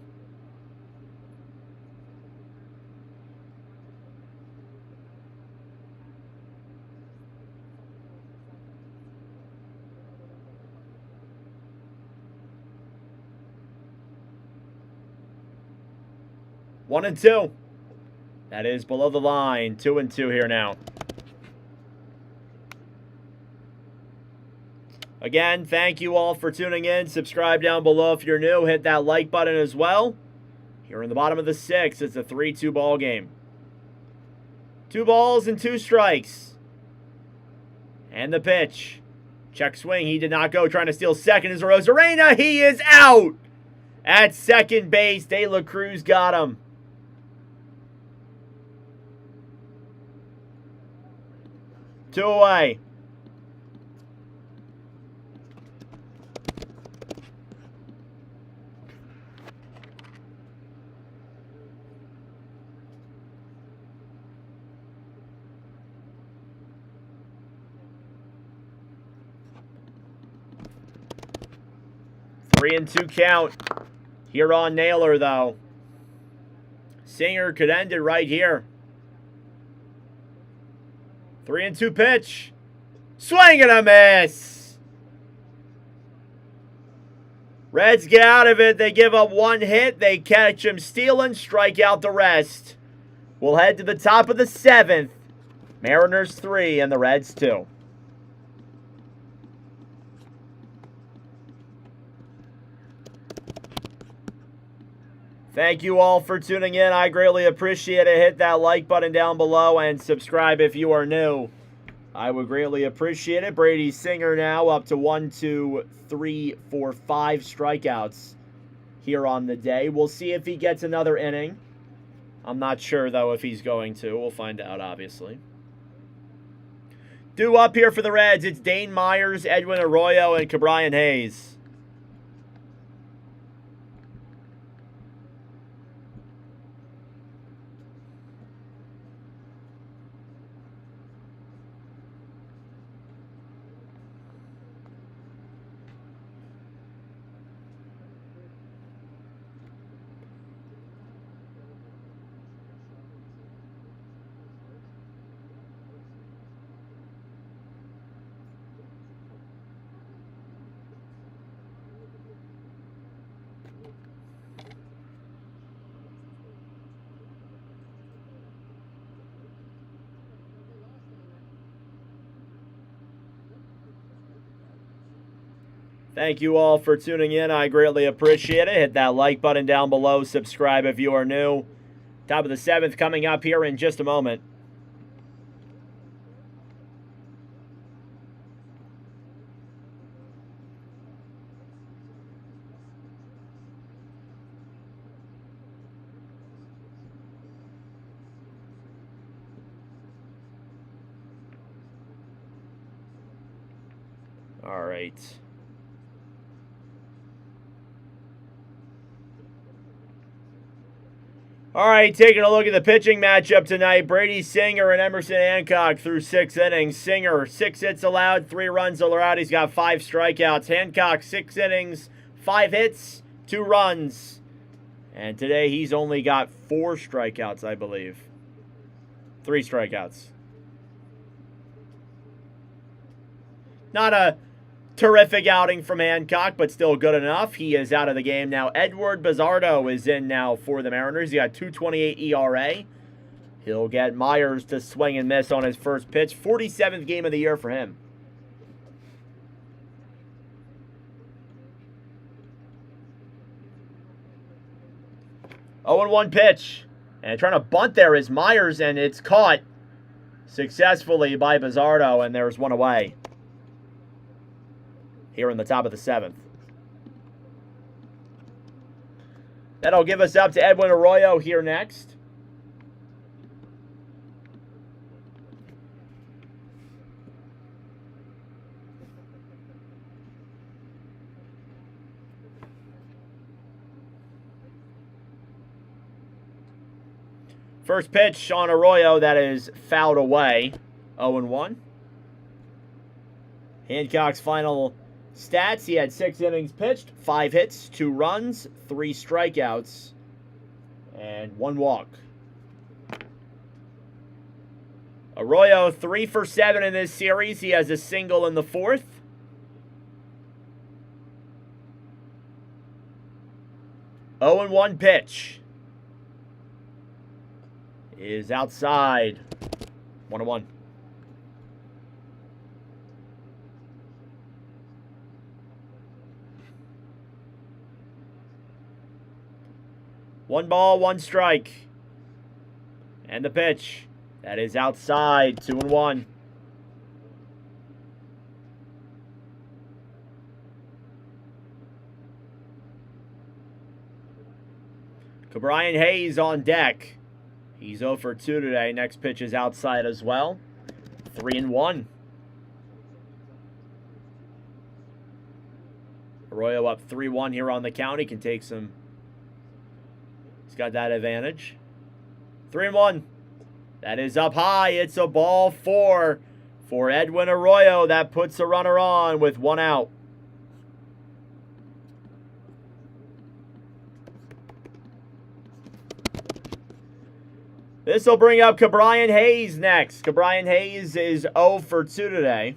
One and two. That is below the line. 2-2 here now. Again, thank you all for tuning in. Subscribe down below if you're new. Hit that like button as well. Here in the bottom of the 6th, it's a 3-2 ball game. 2 balls and 2 strikes. And the pitch. Check swing. He did not go. Trying to steal second is Arozarena. He is out at second base. De La Cruz got him. Two away. Three and 2 count here on Naylor, though. Singer could end it right here. 3-2 pitch. Swing and a miss. Reds get out of it. They give up one hit. They catch him stealing, strike out the rest. We'll head to the top of the 7th. Mariners 3 and the Reds 2. Thank you all for tuning in. I greatly appreciate it. Hit that like button down below and subscribe if you are new. I would greatly appreciate it. Brady Singer now up to 1, 2, 3, 4, 5 strikeouts here on the day. We'll see if he gets another inning. I'm not sure, though, if he's going to. We'll find out, obviously. Due up here for the Reds, it's Dane Myers, Edwin Arroyo, and Ke'Bryan Hayes. Thank you all for tuning in. I greatly appreciate it. Hit that like button down below. Subscribe if you are new. Top of the 7th coming up here in just a moment. All right. All right, taking a look at the pitching matchup tonight. Brady Singer and Emerson Hancock through 6 innings. Singer, 6 hits allowed, 3 runs allowed. He's got 5 strikeouts. Hancock, 6 innings, 5 hits, 2 runs. And today he's only got 4 strikeouts, I believe. 3 strikeouts. Not a terrific outing from Hancock, but still good enough. He is out of the game now. Edward Bizardo is in now for the Mariners. He got 2.28 ERA. He'll get Myers to swing and miss on his first pitch. 47th game of the year for him. Oh, and 1 pitch. And trying to bunt there is Myers, and it's caught successfully by Bizardo, and there's 1 away. Here in the top of the 7th. That'll give us up to Edwin Arroyo here next. First pitch on Arroyo, that is fouled away. 0-1. Hancock's final stats: he had 6 innings pitched, 5 hits, 2 runs, 3 strikeouts, and 1 walk. Arroyo 3 for 7 in this series. He has a single in the 4th. Oh, and 1 pitch is outside. 1-1. One ball, 1 strike. And the pitch. That is outside. 2-1. Ke'Bryan Hayes on deck. He's 0 for 2 today. Next pitch is outside as well. 3-1. Arroyo up 3-1 here on the count. He can take some. He's got that advantage. 3-1. That is up high. It's a ball 4 for Edwin Arroyo. That puts a runner on with 1 out. This will bring up Ke'Bryan Hayes next. Ke'Bryan Hayes is 0 for 2 today.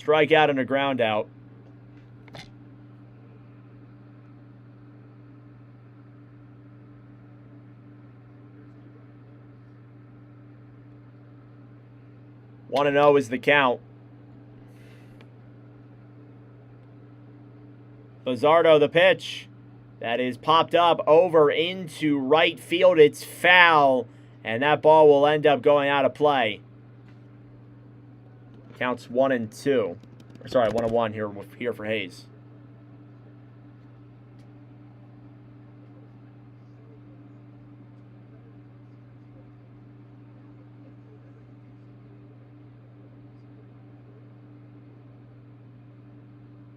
Strikeout and a ground out. One and 0 is the count. Bizzardo, the pitch. That is popped up over into right field. It's foul, and that ball will end up going out of play. Counts 1 and 2. Or sorry, 1 and 1 here for Hayes.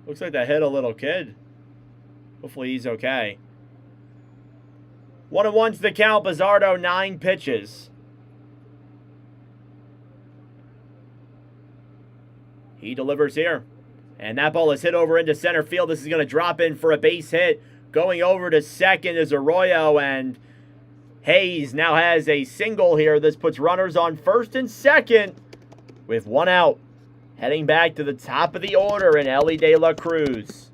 Looks like that hit a little kid. Hopefully he's okay. 1 and 1's the count. Bizzardo, 9 pitches. He delivers here. And that ball is hit over into center field. This is going to drop in for a base hit. Going over to second is Arroyo, and Hayes now has a single here. This puts runners on first and second with 1 out. Heading back to the top of the order in Elly De La Cruz.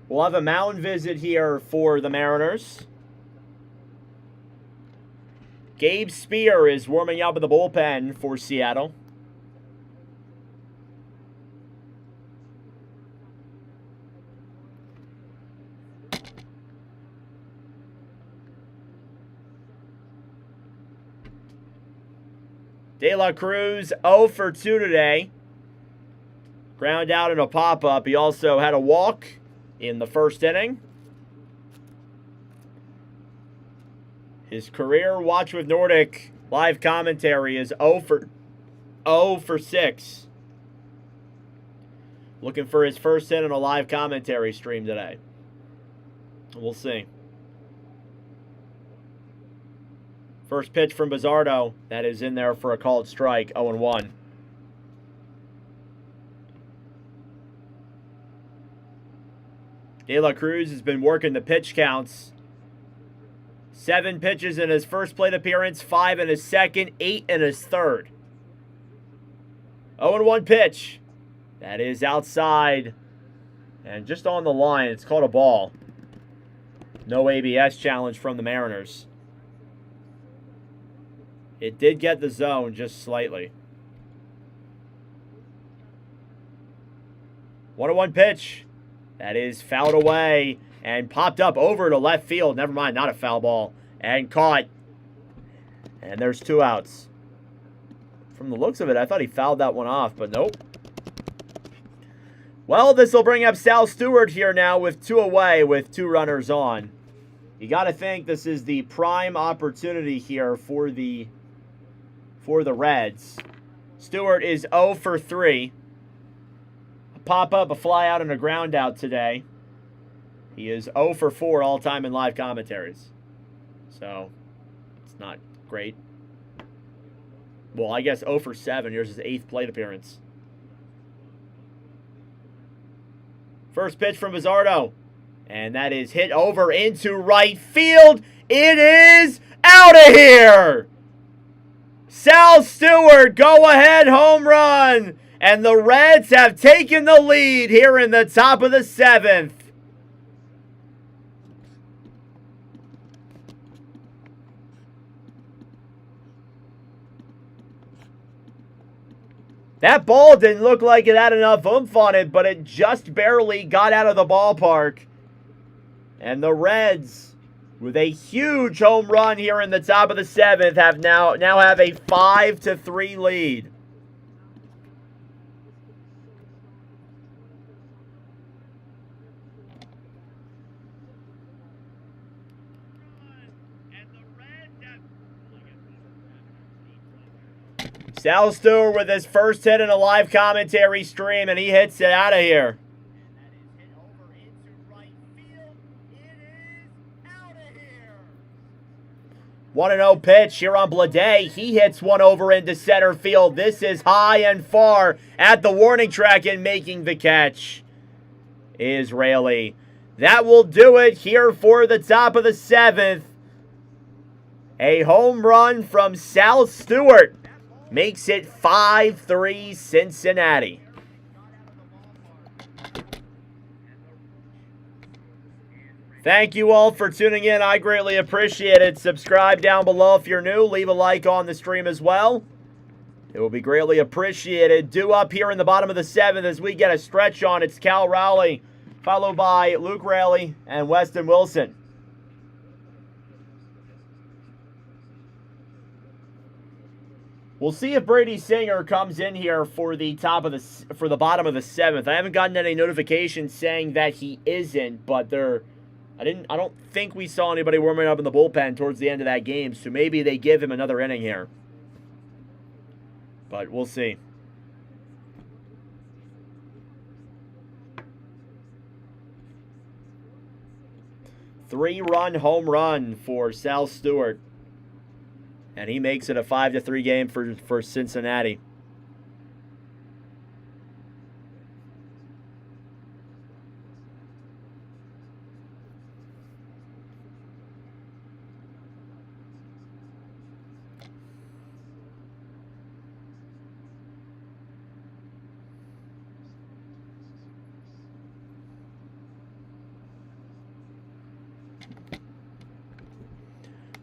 We'll have a mound visit here for the Mariners. Gabe Spear is warming up in the bullpen for Seattle. De La Cruz 0 for 2 today. Ground out in a pop-up. He also had a walk in the first inning. His career Watch with Nordic live commentary is 0 for 6. Looking for his first hit on a live commentary stream today. We'll see. First pitch from Bizzardo. That is in there for a called strike. 0-1. De La Cruz has been working the pitch counts. 7 pitches in his first plate appearance, 5 in his second, 8 in his third. 0-1 pitch. That is outside and just on the line. It's called a ball. No ABS challenge from the Mariners. It did get the zone just slightly. 1-1 pitch. That is fouled away and popped up over to left field. Never mind, not a foul ball. And caught. And there's 2 outs. From the looks of it, I thought he fouled that one off, but nope. Well, this will bring up Sal Stewart here now with 2 away with 2 runners on. You got to think this is the prime opportunity here for the Reds. Stewart is 0 for 3. A pop-up, a fly-out, and a ground-out today. He is 0 for 4 all-time in live commentaries. So, it's not great. Well, I guess 0 for 7. Here's his 8th plate appearance. First pitch from Bizzardo. And that is hit over into right field. It is out of here! Sal Stewart, go-ahead home run. And the Reds have taken the lead here in the top of the 7th. That ball didn't look like it had enough oomph on it, but it just barely got out of the ballpark. And the Reds, with a huge home run here in the top of the 7th, have now have a 5-3 lead. Sal Stewart with his first hit in a live commentary stream, and he hits it out of here. And that is hit over into right field. It is out of here. 1-0 pitch here on Blade. He hits one over into center field. This is high and far at the warning track, and making the catch is Raley. That will do it here for the top of the 7th. A home run from Sal Stewart makes it 5-3 Cincinnati. Thank you all for tuning in. I greatly appreciate it. Subscribe down below if you're new. Leave a like on the stream as well. It will be greatly appreciated. Due up here in the bottom of the 7th as we get a stretch on. It's Cal Raleigh, followed by Luke Raley and Weston Wilson. We'll see if Brady Singer comes in here for the bottom of the 7th. I haven't gotten any notifications saying that he isn't, but I don't think we saw anybody warming up in the bullpen towards the end of that game, so maybe they give him another inning here. But we'll see. Three-run home run for Sal Stewart. And he makes it a 5-3 game for Cincinnati.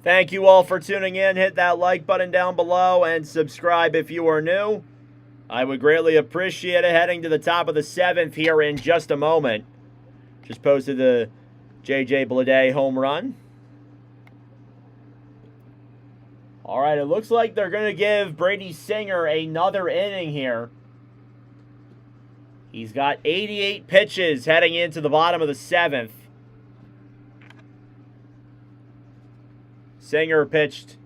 Thank you all for tuning in. Hit that like button down below and subscribe if you are new. I would greatly appreciate it. Heading to the top of the 7th here in just a moment. Just posted the J.J. Bleday home run. All right, it looks like they're going to give Brady Singer another inning here. He's got 88 pitches heading into the bottom of the 7th. Singer pitched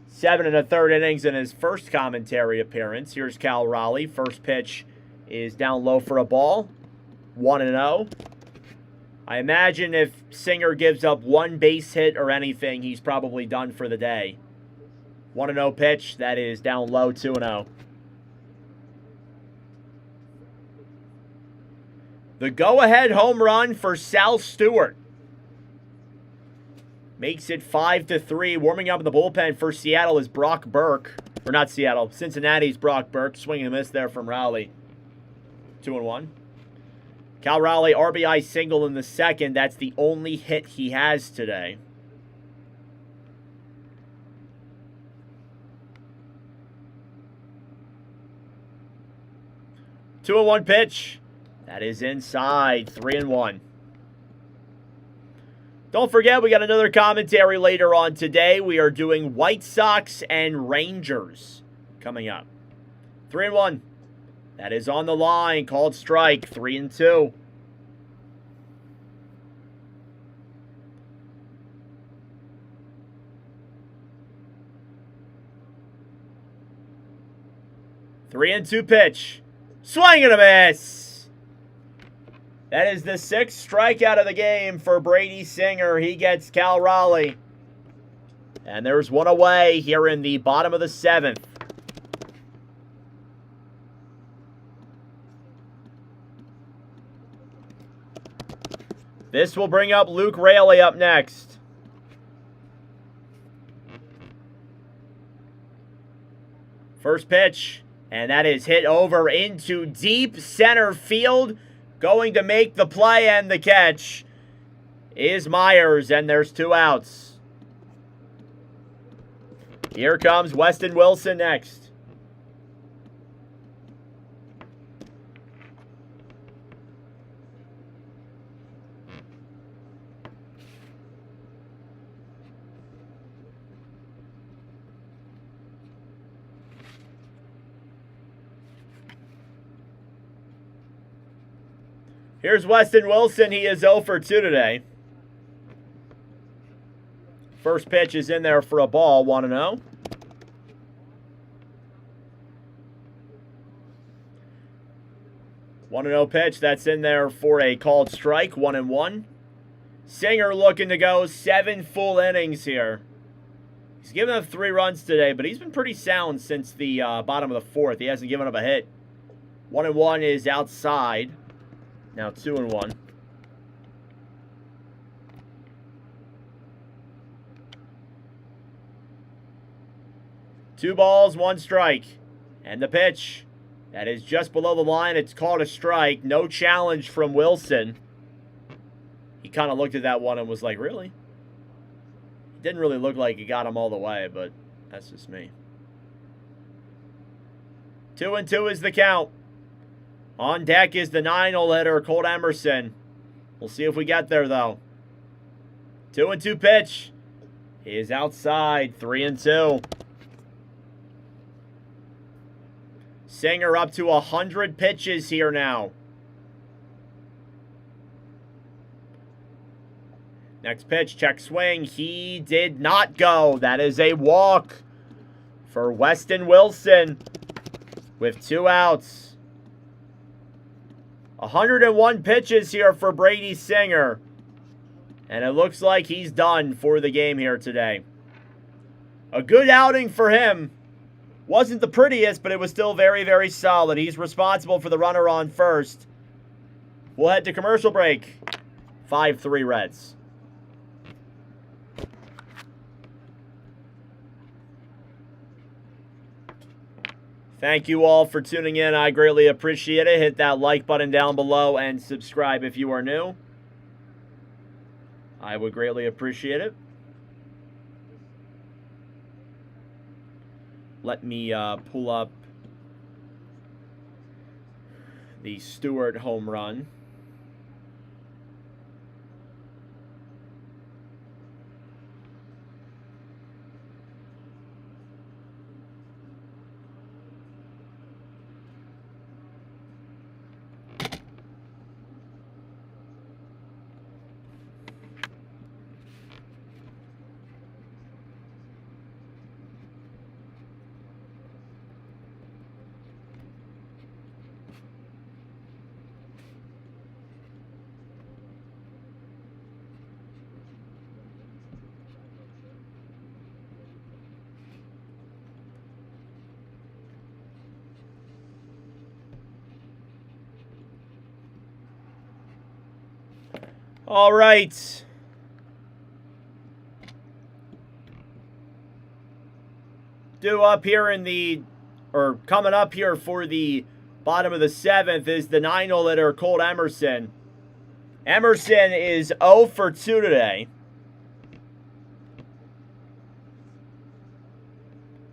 7 1/3 innings in his first commentary appearance. Here's Cal Raleigh. First pitch is down low for a ball. 1-0. I imagine if Singer gives up one base hit or anything, he's probably done for the day. 1-0 pitch. That is down low, 2-0. The go-ahead home run for Sal Stewart makes it 5-3. Warming up in the bullpen for Seattle is Brock Burke. Or not Seattle. Cincinnati's Brock Burke. Swing and a miss there from Raleigh. 2-1. Cal Raleigh, RBI single in the 2nd. That's the only hit he has today. Two and 1 pitch. That is inside. 3-1. Don't forget, we got another commentary later on today. We are doing White Sox and Rangers coming up. 3-1. That is on the line. Called strike. 3-2. Three and 2 pitch. Swing and a miss. That is the 6th strikeout of the game for Brady Singer. He gets Cal Raleigh. And there's one away here in the bottom of the 7th. This will bring up Luke Raley up next. First pitch. And that is hit over into deep center field. Going to make the play and the catch is Myers, and there's 2 outs. Here comes Weston Wilson next. Here's Weston Wilson. He is 0 for 2 today. First pitch is in there for a ball, 1-0. One 1-0 pitch. That's in there for a called strike, 1-1. Singer looking to go 7 full innings here. He's given up 3 runs today, but he's been pretty sound since the bottom of the 4th. He hasn't given up a hit. 1-1 is outside. Now 2-1. Two balls, 1 strike. And the pitch. That is just below the line. It's called a strike. No challenge from Wilson. He kind of looked at that one and was like, really? It didn't really look like he got him all the way, but that's just me. 2-2 is the count. On deck is the 9-hole hitter, Colt Emerson. We'll see if we get there, though. 2-2 pitch. He is outside. 3-2. Singer up to 100 pitches here now. Next pitch, check swing. He did not go. That is a walk for Weston Wilson with 2 outs. 101 pitches here for Brady Singer. And it looks like he's done for the game here today. A good outing for him. Wasn't the prettiest, but it was still very, very solid. He's responsible for the runner on first. We'll head to commercial break. 5-3 Reds. Thank you all for tuning in. I greatly appreciate it. Hit that like button down below and subscribe if you are new. I would greatly appreciate it. Let me pull up the Stewart home run. All right. Due up here in the, or coming up here for the bottom of the 7th is the 9-hole hitter, Colt Emerson. Emerson is 0 for 2 today.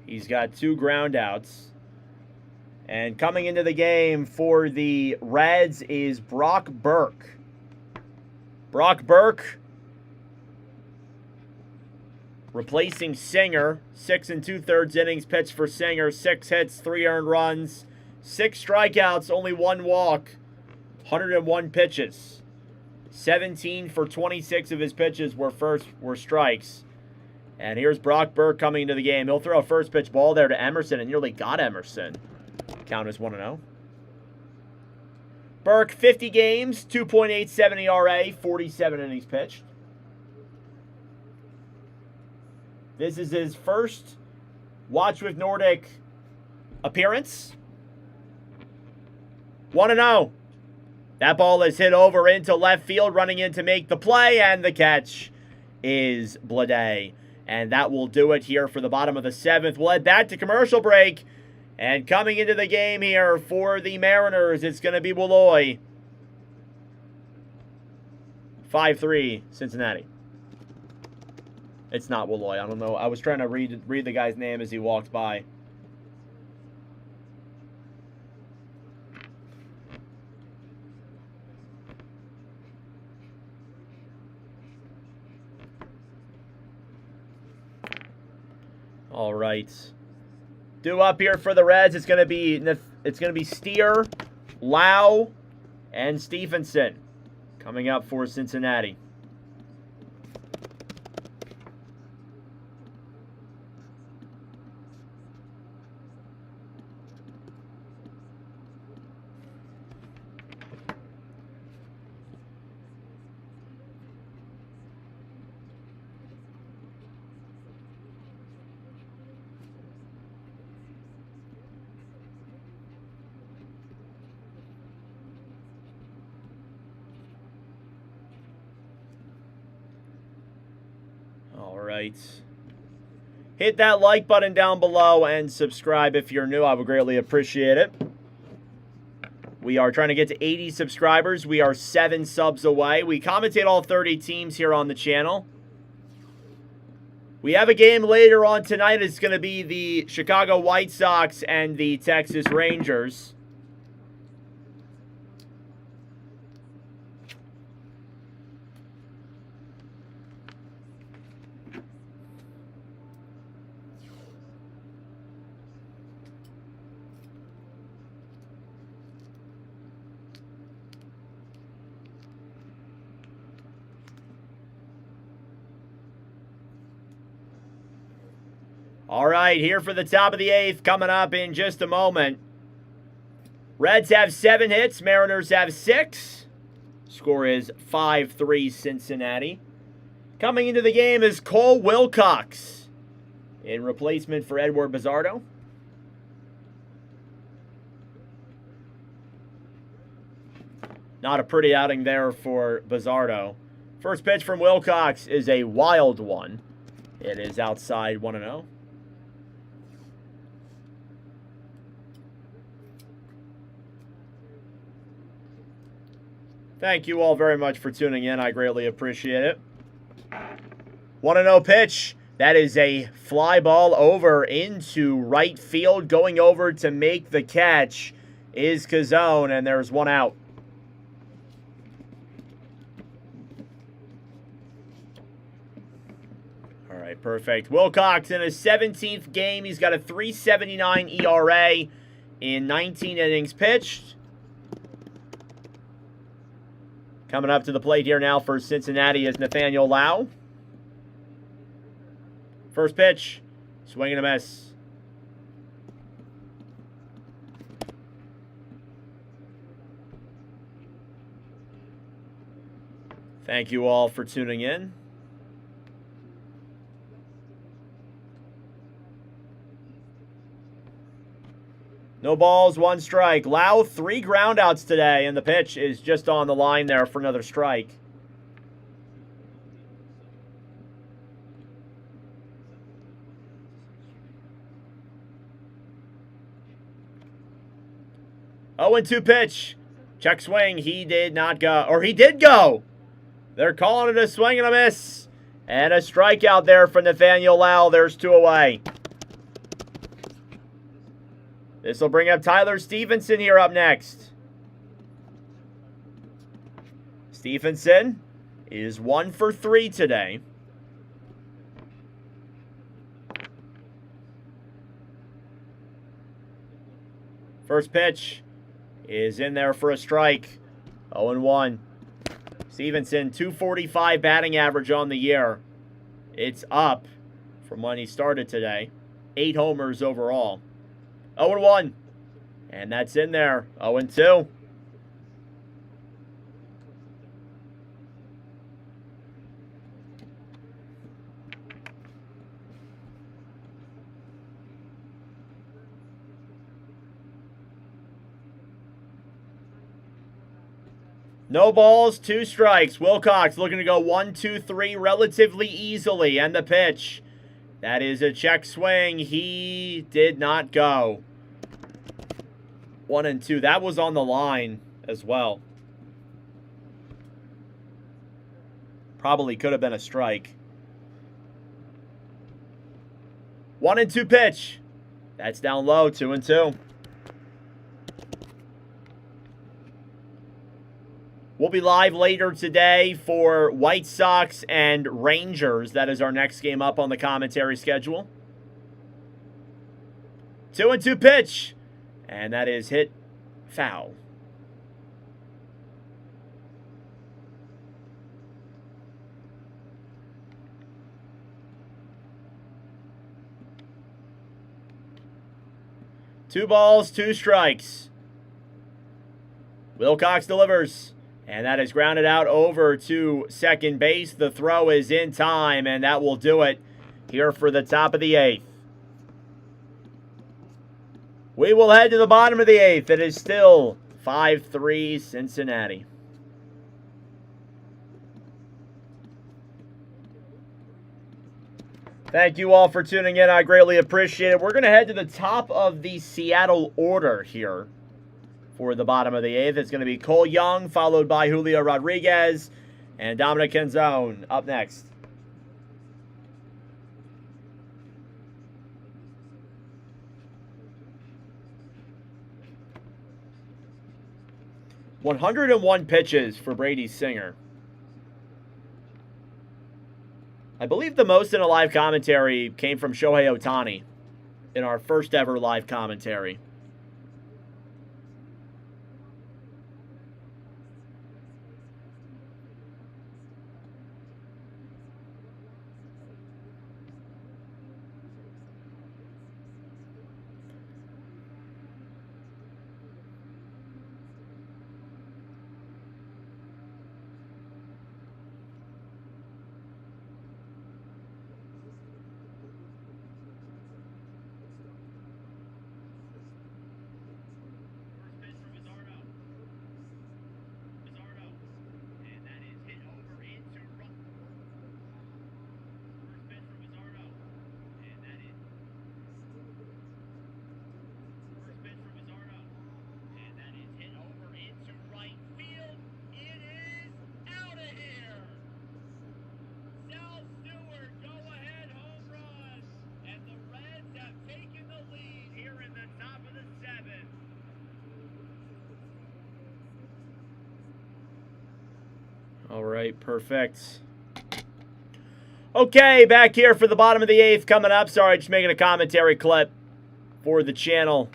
He's got 2 ground outs. And coming into the game for the Reds is Brock Burke. Brock Burke replacing Singer. 6 2/3 innings pitched for Singer. 6 hits, 3 earned runs, 6 strikeouts, only 1 walk. 101 pitches. 17 for 26 of his pitches were strikes. And here's Brock Burke coming into the game. He'll throw a first pitch ball there to Emerson and nearly got Emerson. Count is 1-0. Burke, 50 games, 2.87 ERA, 47 innings pitched. This is his first Watch with Nordic appearance. 1-0. That ball is hit over into left field, running in to make the play, and the catch is Blade. And that will do it here for the bottom of the 7th. We'll head back to commercial break. And coming into the game here for the Mariners, it's going to be Willoy. 5-3 Cincinnati. It's not Willoy. I don't know. I was trying to read the guy's name as he walked by. All right. Due up here for the Reds, it's going to be Steer, Lau, and Stephenson coming up for Cincinnati. right. Hit that like button down below and subscribe if you're new. I would greatly appreciate it. We are trying to get to 80 subscribers. We are 7 subs away. We commentate all 30 teams here on the channel. We have a game later on tonight. It's going to be the Chicago White Sox and the Texas Rangers. All right, here for the top of the 8th, coming up in just a moment. Reds have 7 hits. Mariners have 6. Score is 5-3 Cincinnati. Coming into the game is Cole Wilcox in replacement for Edward Bizzardo. Not a pretty outing there for Bizzardo. First pitch from Wilcox is a wild one. It is outside 1-0. Thank you all very much for tuning in. I greatly appreciate it. 1-0 pitch. That is a fly ball over into right field. Going over to make the catch is Cazone, and there's 1 out. All right, perfect. Wilcox in his 17th game. He's got a 3.79 ERA in 19 innings pitched. Coming up to the plate here now for Cincinnati is Nathaniel Lau. First pitch, swing and a miss. Thank you all for tuning in. No balls, 1 strike. Lau, 3 groundouts today, and the pitch is just on the line there for another strike. Oh, and 2 pitch. Check swing. He did not go. Or he did go. They're calling it a swing and a miss. And a strikeout there for Nathaniel Lau. There's 2 away. This will bring up Tyler Stephenson here up next. Stephenson is 1 for 3 today. First pitch is in there for a strike. 0-1. Stephenson, 245 batting average on the year. It's up from when he started today. 8 homers overall. 0-1. And that's in there. 0-2. No balls, 2 strikes. Wilcox looking to go 1-2-3 relatively easily. And the pitch. That is a check swing. He did not go. 1-2. That was on the line as well. Probably could have been a strike. 1-2 pitch. That's down low. 2-2. We'll be live later today for White Sox and Rangers. That is our next game up on the commentary schedule. 2-2 pitch. And that is hit foul. Two balls, 2 strikes. Wilcox delivers. And that is grounded out over to second base. The throw is in time, and that will do it here for the top of the 8th. We will head to the bottom of the 8th. It is still 5-3 Cincinnati. Thank you all for tuning in. I greatly appreciate it. We're going to head to the top of the Seattle order here for the bottom of the 8th. It's going to be Cole Young, followed by Julio Rodriguez, and Dominic Canzone up next. "101 pitches for Brady Singer." I believe the most in a live commentary came from Shohei Ohtani in our first ever live commentary. All right, perfect. Okay, back here for the bottom of the 8th coming up. Sorry, just making a commentary clip for the channel.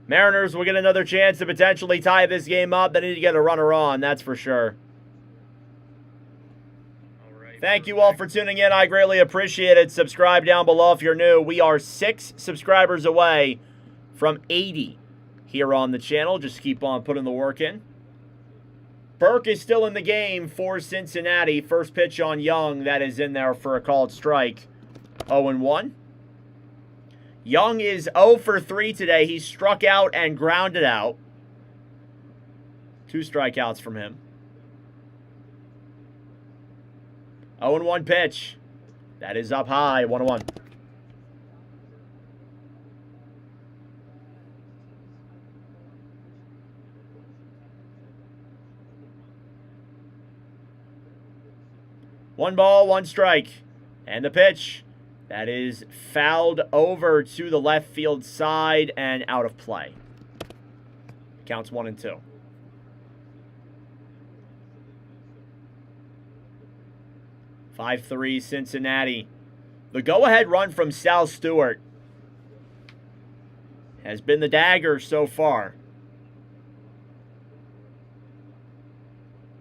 Mariners will get another chance to potentially tie this game up. They need to get a runner on, that's for sure. Thank you all for tuning in. I greatly appreciate it. Subscribe down below if you're new. We are 6 subscribers away from 80 here on the channel. Just keep on putting the work in. Burke is still in the game for Cincinnati. First pitch on Young. That is in there for a called strike. 0-1. Young is 0 for 3 today. He struck out and grounded out. 2 strikeouts from him. 0-1 pitch. That is up high. 1-1. One ball, 1 strike. And the pitch. That is fouled over to the left field side and out of play. Counts 1-2. "5-3 Cincinnati." The go-ahead run from Sal Stewart has been the dagger so far.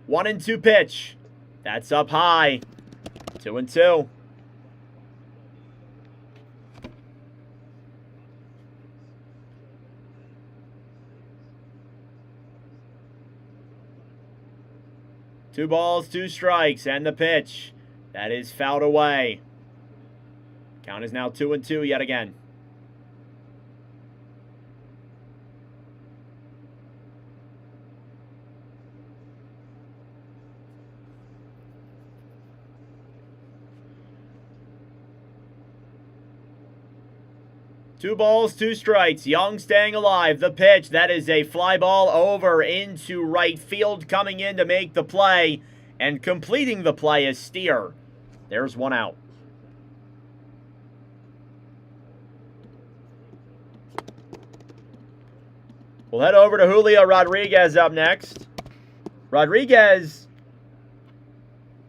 1-2 pitch. That's up high. 2-2. Two balls, 2 strikes, and the pitch. That is fouled away. Count is now 2-2 yet again. Two balls, 2 strikes. Young staying alive. The pitch. That is a fly ball over into right field. Coming in to make the play. And completing the play is Steer. There's 1 out. We'll head over to Julio Rodriguez up next. Rodriguez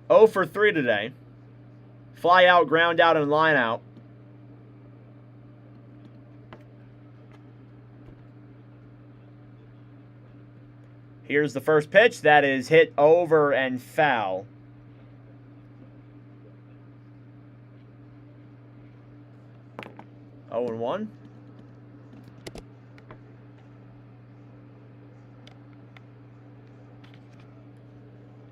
0 for 3 today. Fly out, ground out, and line out. Here's the first pitch. That is hit over and foul. Oh and 1.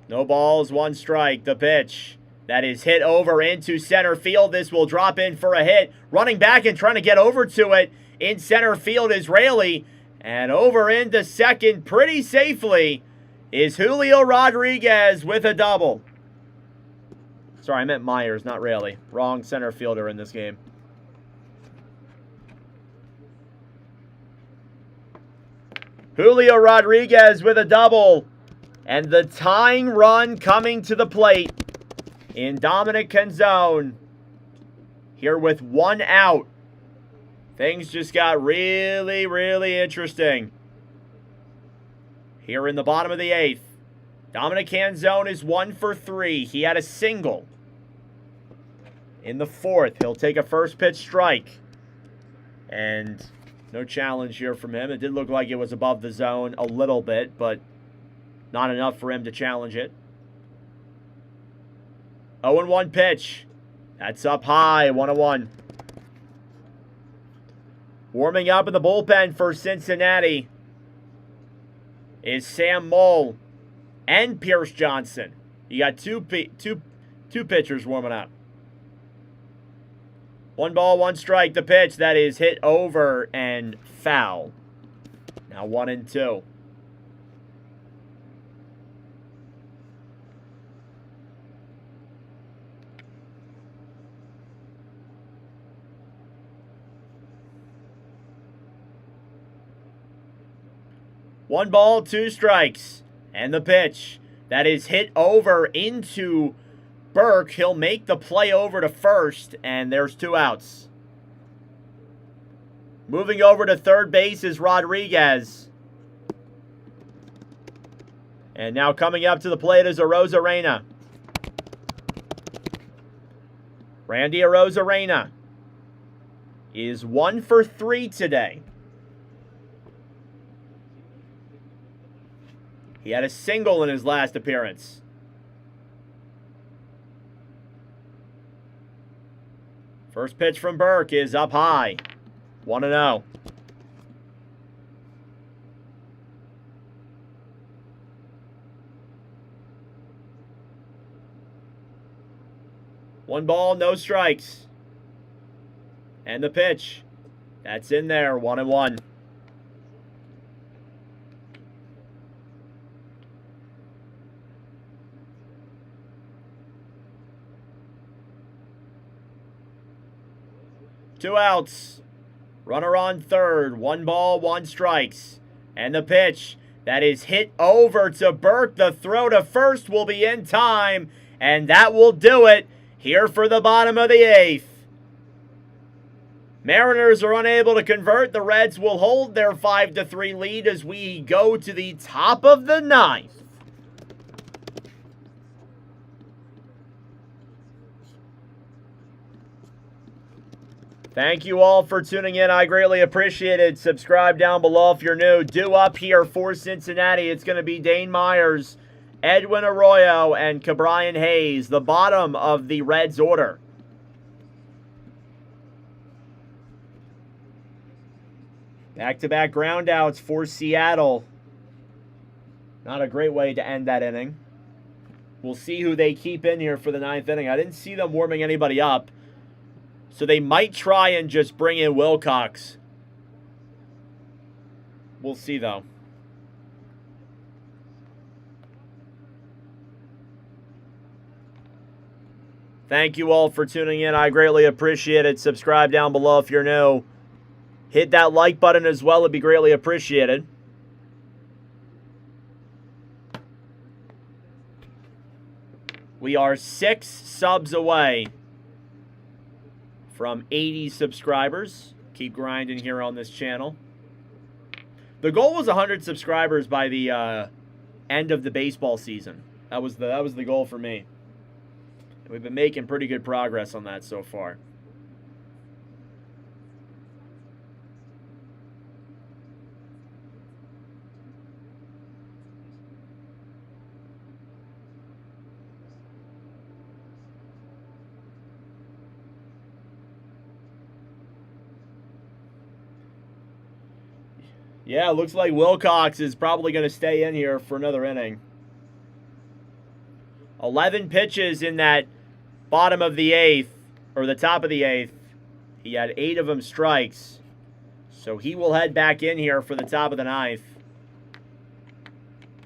No balls, 1 strike. The pitch. That is hit over into center field. This will drop in for a hit. Running back and trying to get over to it in center field is Raley. And over into second pretty safely is Julio Rodriguez with a double. Sorry, I meant Myers, not really. Wrong center fielder in this game. Julio Rodriguez with a double. And the tying run coming to the plate in Dominic Canzone. Here with 1 out. Things just got really, really interesting. Here in the bottom of the 8th. Dominic Canzone is 1 for 3. He had a single. In the 4th, he'll take a first pitch strike. And no challenge here from him. It did look like it was above the zone a little bit, but not enough for him to challenge it. 0-1 pitch. That's up high, 1-1. Warming up in the bullpen for Cincinnati is Sam Moll and Pierce Johnson. You got two pitchers warming up. 1 ball, 1 strike. The pitch that is hit over and foul. Now 1-2. One ball, 2 strikes. And the pitch that is hit over into Burke. He'll make the play over to first, and there's 2 outs. Moving over to third base is Rodriguez. And now coming up to the plate is Arozarena. Randy Arozarena is 1 for 3 today. He had a single in his last appearance. First pitch from Burke is up high. 1-0. One ball, no strikes. And the pitch. That's in there, 1-1. Two outs. Runner on third. 1 ball, 1 strikes. And the pitch that is hit over to Burke. The throw to first will be in time. And that will do it here for the bottom of the 8th. Mariners are unable to convert. The Reds will hold their 5-3 lead as we go to the top of the 9th. Thank you all for tuning in. I greatly appreciate it. Subscribe down below if you're new. Due up here for Cincinnati, it's going to be Dane Myers, Edwin Arroyo, and Ke'Bryan Hayes, the bottom of the Reds order. Back-to-back groundouts for Seattle. Not a great way to end that inning. We'll see who they keep in here for the 9th inning. I didn't see them warming anybody up. So they might try and just bring in Wilcox. We'll see, though. Thank you all for tuning in. I greatly appreciate it. Subscribe down below if you're new. Hit that like button as well. It'd be greatly appreciated. We are 6 subs away from 80 subscribers. Keep grinding here on this channel. The goal was 100 subscribers by the end of the baseball season. That was the goal for me. We've been making pretty good progress on that so far. Yeah, it looks like Wilcox is probably going to stay in here for another inning. 11 pitches in that bottom of the 8th, or the top of the 8th. He had 8 of them strikes. So he will head back in here for the top of the 9th.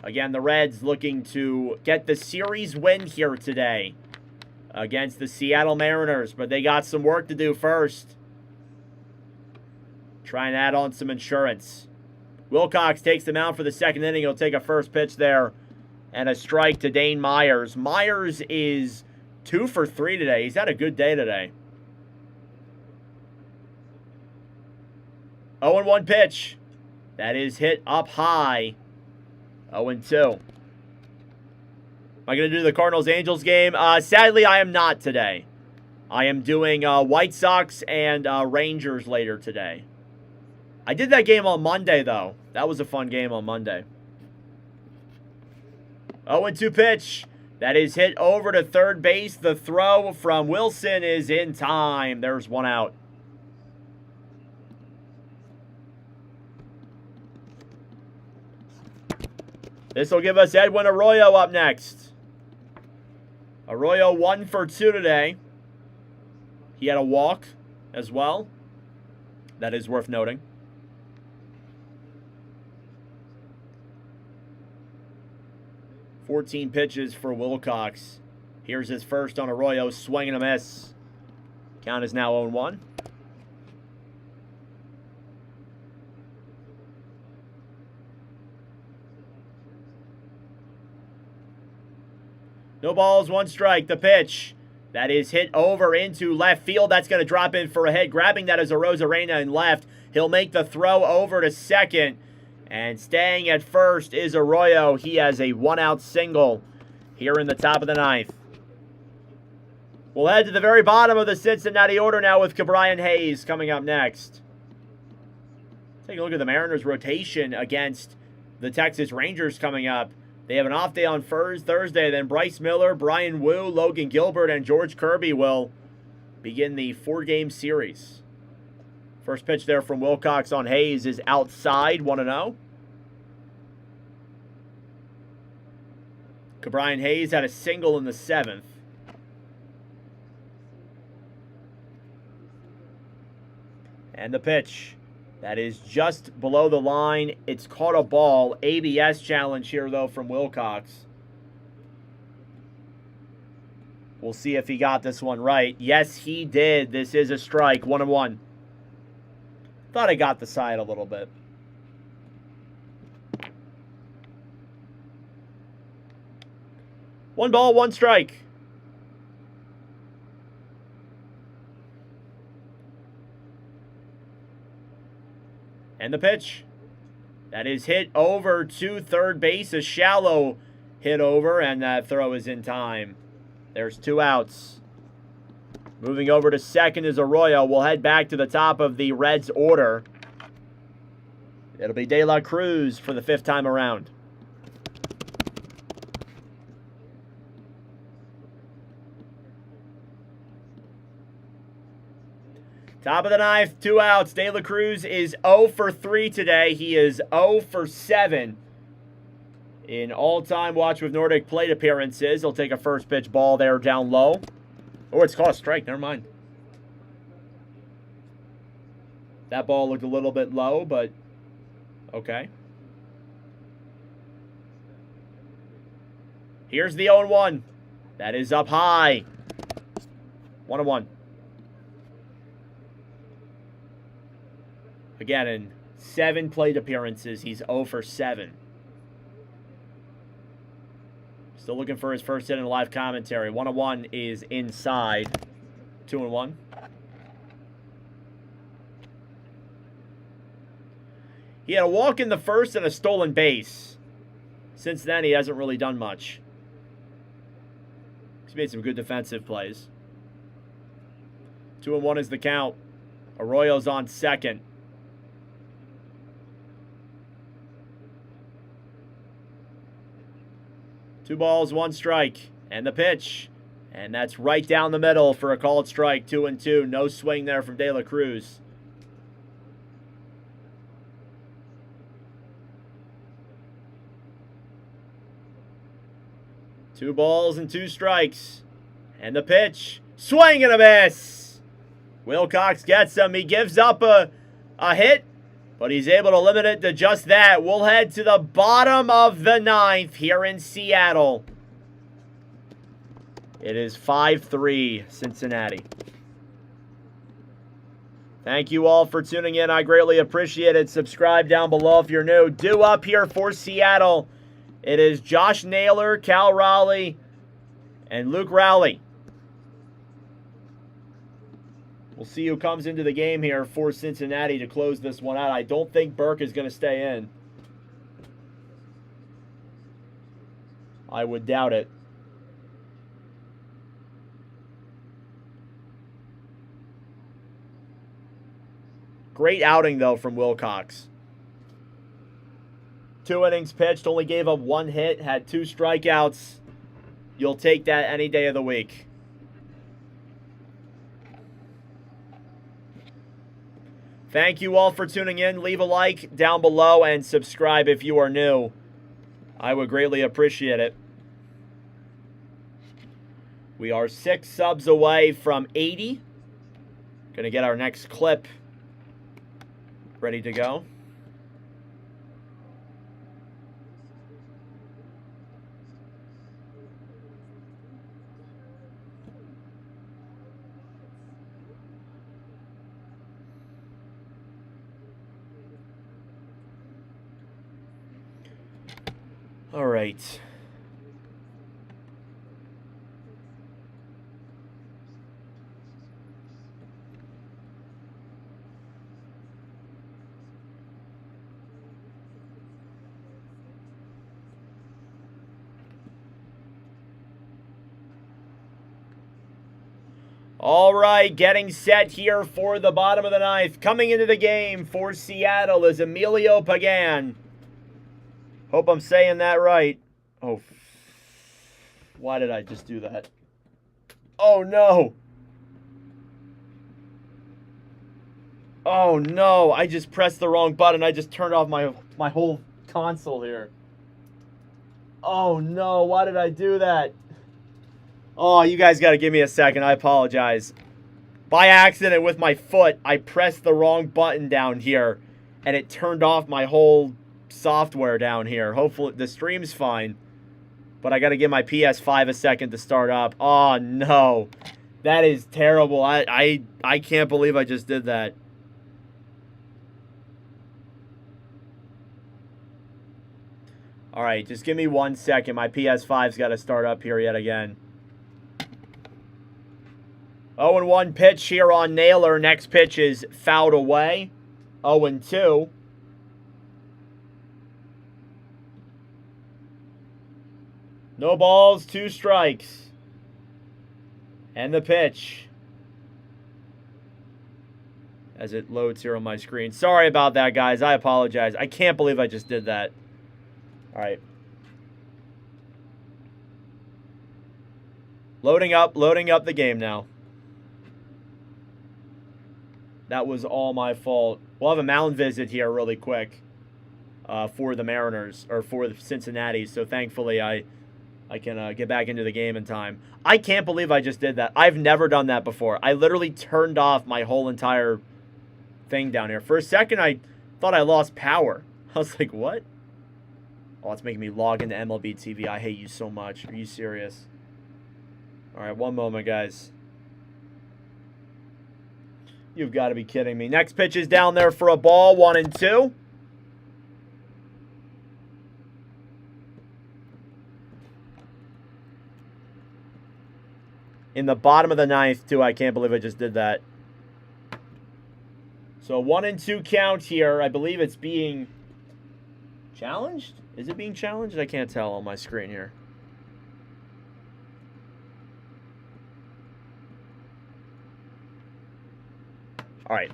Again, the Reds looking to get the series win here today against the Seattle Mariners, but they got some work to do first. Try and add on some insurance. Wilcox takes them out for the second inning. He'll take a first pitch there and a strike to Dane Myers. Myers is 2 for 3 today. He's had a good day today. 0-1 pitch. That is hit up high. 0-2. Am I going to do the Cardinals-Angels game? Sadly, I am not today. I am doing White Sox and Rangers later today. I did that game on Monday, though. That was a fun game on Monday. 0-2 pitch. That is hit over to third base. The throw from Wilson is in time. There's one out. This will give us Edwin Arroyo up next. Arroyo 1 for 2 today. He had a walk as well. That is worth noting. "14 pitches for Wilcox. Here's his first on Arroyo. Swing and a miss. Count is now 0-1. No balls, 1 strike. The pitch. That is hit over into left field. That's going to drop in for a hit. Grabbing that is Arozarena in left. He'll make the throw over to second. And staying at first is Arroyo. He has a 1-out single here in the top of the 9th. We'll head to the very bottom of the Cincinnati order now with Ke'Bryan Hayes coming up next. Take a look at the Mariners' rotation against the Texas Rangers coming up. They have an off day on Thursday. Then Bryce Miller, Brian Wu, Logan Gilbert, and George Kirby will begin the 4-game series. First pitch there from Wilcox on Hayes is outside, 1-0. Ke'Bryan Hayes had a single in the 7th. And the pitch. That is just below the line. It's caught a ball. ABS challenge here, though, from Wilcox. We'll see if he got this one right. Yes, he did. This is a strike. 1-1. Thought I got the side a little bit. One ball, 1 strike. And the pitch. That is hit over to third base. A shallow hit over, and that throw is in time. There's 2 outs. Moving over to second is Arroyo. We'll head back to the top of the Reds order. It'll be De La Cruz for the 5th time around. Top of the 9th, 2 outs. De La Cruz is 0 for 3 today. He is 0 for 7 in all-time Watch with Nordic plate appearances. He'll take a first pitch ball there down low. Oh, it's called a strike. Never mind. That ball looked a little bit low, but okay. Here's the 0-1. That is up high. 1-1. Again, in 7 plate appearances, he's 0 for 7. Still looking for his first hit in live commentary. 1-1 is inside. 2-1. He had a walk in the first and a stolen base. Since then, he hasn't really done much. He's made some good defensive plays. 2-1 is the count. Arroyo's on second. Two balls, 1 strike. And the pitch. And that's right down the middle for a called strike. 2-2. No swing there from De La Cruz. Two balls and 2 strikes. And the pitch. Swing and a miss. Wilcox gets him. He gives up a hit, but he's able to limit it to just that. We'll head to the bottom of the 9th here in Seattle. It is 5-3 Cincinnati. Thank you all for tuning in. I greatly appreciate it. Subscribe down below if you're new. Due up here for Seattle. It is Josh Naylor, Cal Raleigh, and Luke Rowley. We'll see who comes into the game here for Cincinnati to close this one out. I don't think Burke is going to stay in. I would doubt it. Great outing, though, from Wilcox. 2 innings pitched, only gave up 1 hit, had 2 strikeouts. You'll take that any day of the week. Thank you all for tuning in. Leave a like down below and subscribe if you are new. I would greatly appreciate it. We are 6 subs away from 80. Gonna get our next clip ready to go. All right. All right, getting set here for the bottom of the 9th. Coming into the game for Seattle is Emilio Pagan. Hope I'm saying that right. Oh, why did I just do that? Oh, no. Oh, no. I just pressed the wrong button. I just turned off my whole console here. Oh, no. Why did I do that? Oh, you guys got to give me a second. I apologize. By accident with my foot, I pressed the wrong button down here, and it turned off my whole software down here. Hopefully, the stream's fine, but I got to give my PS5 a second to start up. Oh, no. That is terrible. I can't believe I just did that. All right, just give me 1 second. My PS5's got to start up here yet again. 0-1 pitch here on Naylor. Next pitch is fouled away. 0-2. No balls, 2 strikes. And the pitch. As it loads here on my screen. Sorry about that, guys. I apologize. I can't believe I just did that. All right. Loading up the game now. That was all my fault. We'll have a mound visit here really quick for the Mariners, or for the Cincinnati. So thankfully I can get back into the game in time. I can't believe I just did that. I've never done that before. I literally turned off my whole entire thing down here. For a second, I thought I lost power. I was like, what? Oh, it's making me log into MLB TV. I hate you so much. Are you serious? All right, one moment, guys. You've got to be kidding me. Next pitch is down there for a ball. 1-2. In the bottom of the 9th, too. I can't believe I just did that. So 1-2 count here. I believe it's being challenged? Is it being challenged? I can't tell on my screen here. All right.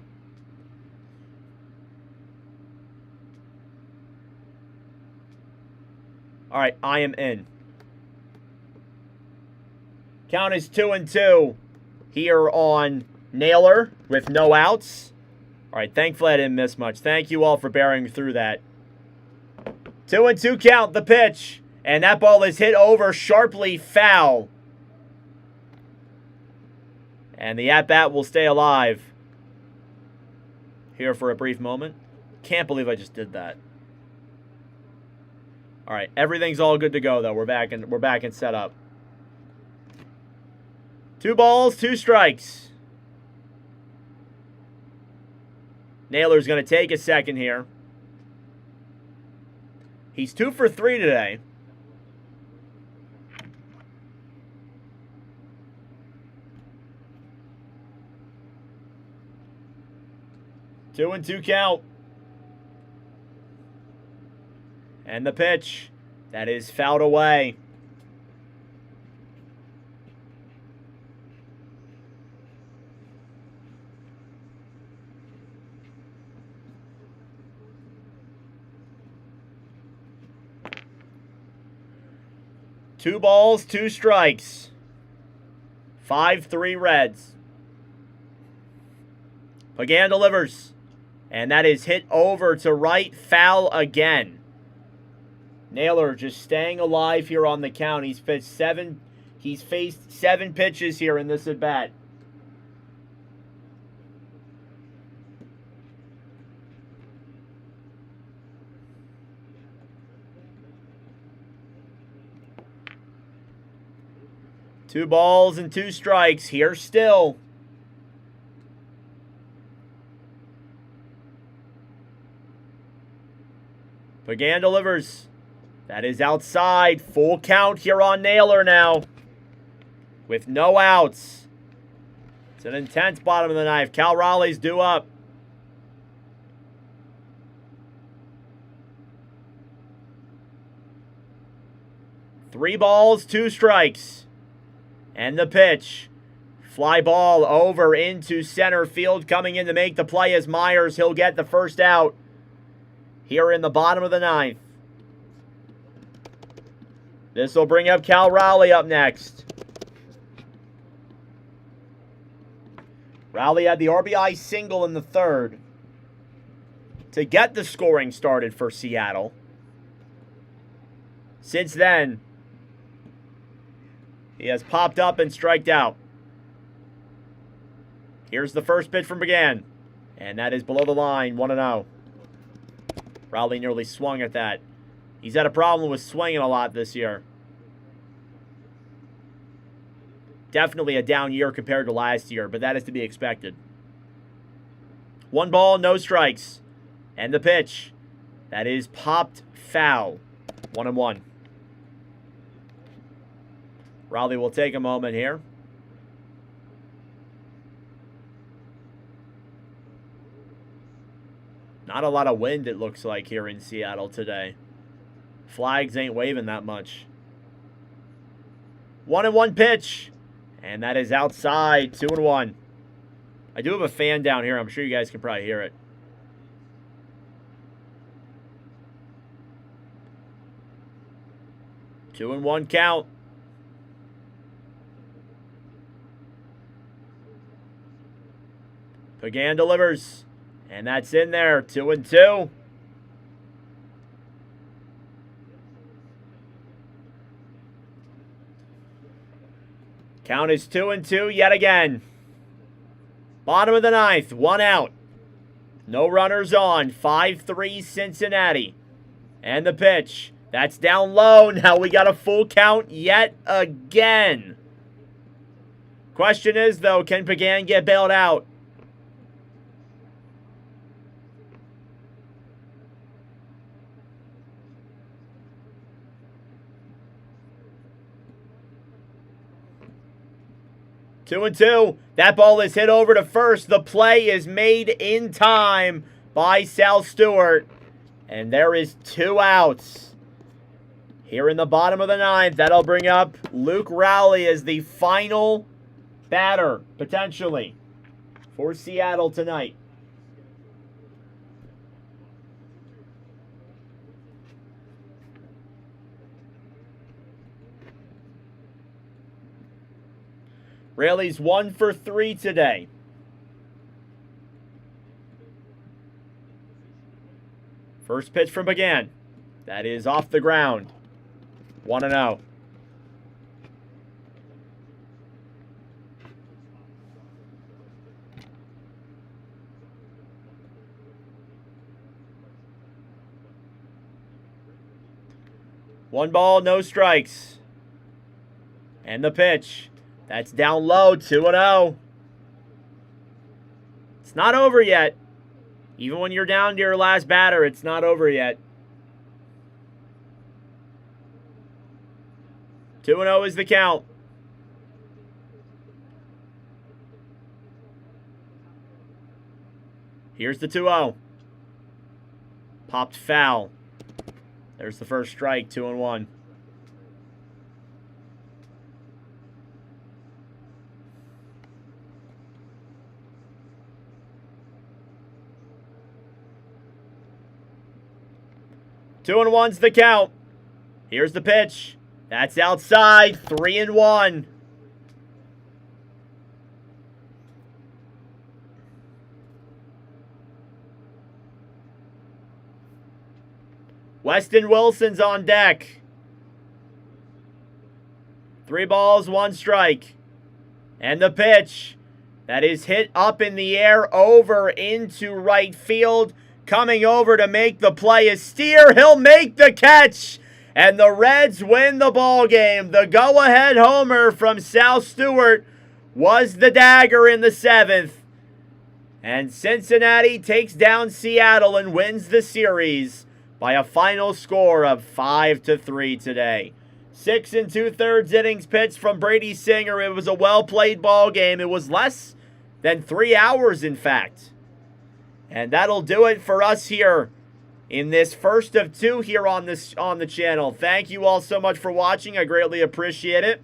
All right, I am in. Count is 2-2 here on Naylor with no outs. All right, thankfully I didn't miss much. Thank you all for bearing through that. 2-2 count, the pitch. And that ball is hit over sharply foul. And the at-bat will stay alive here for a brief moment. Can't believe I just did that. All right, everything's all good to go though. We're back and set up. 2 balls, 2 strikes. Naylor's going to take a second here. He's 2 for 3 today. Two and 2 count. And the pitch. That is fouled away. Two balls, 2 strikes. 5-3 Reds. Pagan delivers. And that is hit over to right, foul again. Naylor just staying alive here on the count. He's faced 7 pitches here in this at-bat. Two balls and 2 strikes here still. Pagan delivers. That is outside. Full count here on Naylor now. With no outs. It's an intense bottom of the ninth. Cal Raleigh's due up. Three balls, 2 strikes. And the pitch. Fly ball over into center field. Coming in to make the play is Myers. He'll get the first out here in the bottom of the ninth. This will bring up Cal Raleigh up next. Raleigh had the RBI single in the third to get the scoring started for Seattle. Since then, he has popped up and striked out. Here's the first pitch from Pagan. And that is below the line, 1-0. Raleigh nearly swung at that. He's had a problem with swinging a lot this year. Definitely a down year compared to last year, but that is to be expected. 1 ball, no strikes. And the pitch. That is popped foul. 1-1. Raleigh will take a moment here. Not a lot of wind, it looks like, here in Seattle today. Flags ain't waving that much. 1-1 pitch. And that is outside. 2-1. I do have a fan down here. I'm sure you guys can probably hear it. Two and 1 count. Pagan delivers. And that's in there. 2-2. Count is 2-2 yet again. Bottom of the ninth. 1 out. No runners on. 5-3 Cincinnati. And the pitch. That's down low. Now we got a full count yet again. Question is, though, can Pagan get bailed out? Two and 2. That ball is hit over to first. The play is made in time by Sal Stewart. And there is 2 outs. Here in the bottom of the ninth, that'll bring up Luke Rowley as the final batter, potentially, for Seattle tonight. Raley's 1 for 3 today. First pitch from Pagan. That is off the ground. 1-0. One ball, no strikes. And the pitch. That's down low, 2-0. It's not over yet. Even when you're down to your last batter, it's not over yet. 2-0 is the count. Here's the 2-0. Popped foul. There's the first strike, 2-1. Two and one's the count. Here's the pitch. That's outside. 3-1. Weston Wilson's on deck. 3 balls, 1 strike. And the pitch that is hit up in the air over into right field. Coming over to make the play is Steer. He'll make the catch. And the Reds win the ball game. The go-ahead homer from Sal Stewart was the dagger in the 7th. And Cincinnati takes down Seattle and wins the series by a final score of 5-3 today. 6 2/3 innings pitched from Brady Singer. It was a well-played ball game. It was less than 3 hours, in fact. And that'll do it for us here in this first of 2 here on the channel. Thank you all so much for watching. I greatly appreciate it.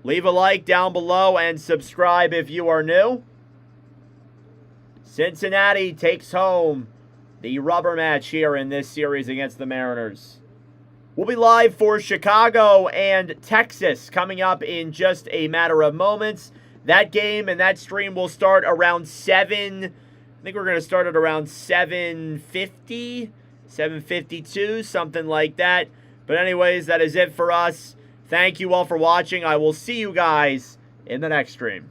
Leave a like down below and subscribe if you are new. Cincinnati takes home the rubber match here in this series against the Mariners. We'll be live for Chicago and Texas coming up in just a matter of moments. That game and that stream will start around 7. I think we're going to start at around 7:50, 7:52, something like that. But anyways, that is it for us. Thank you all for watching. I will see you guys in the next stream.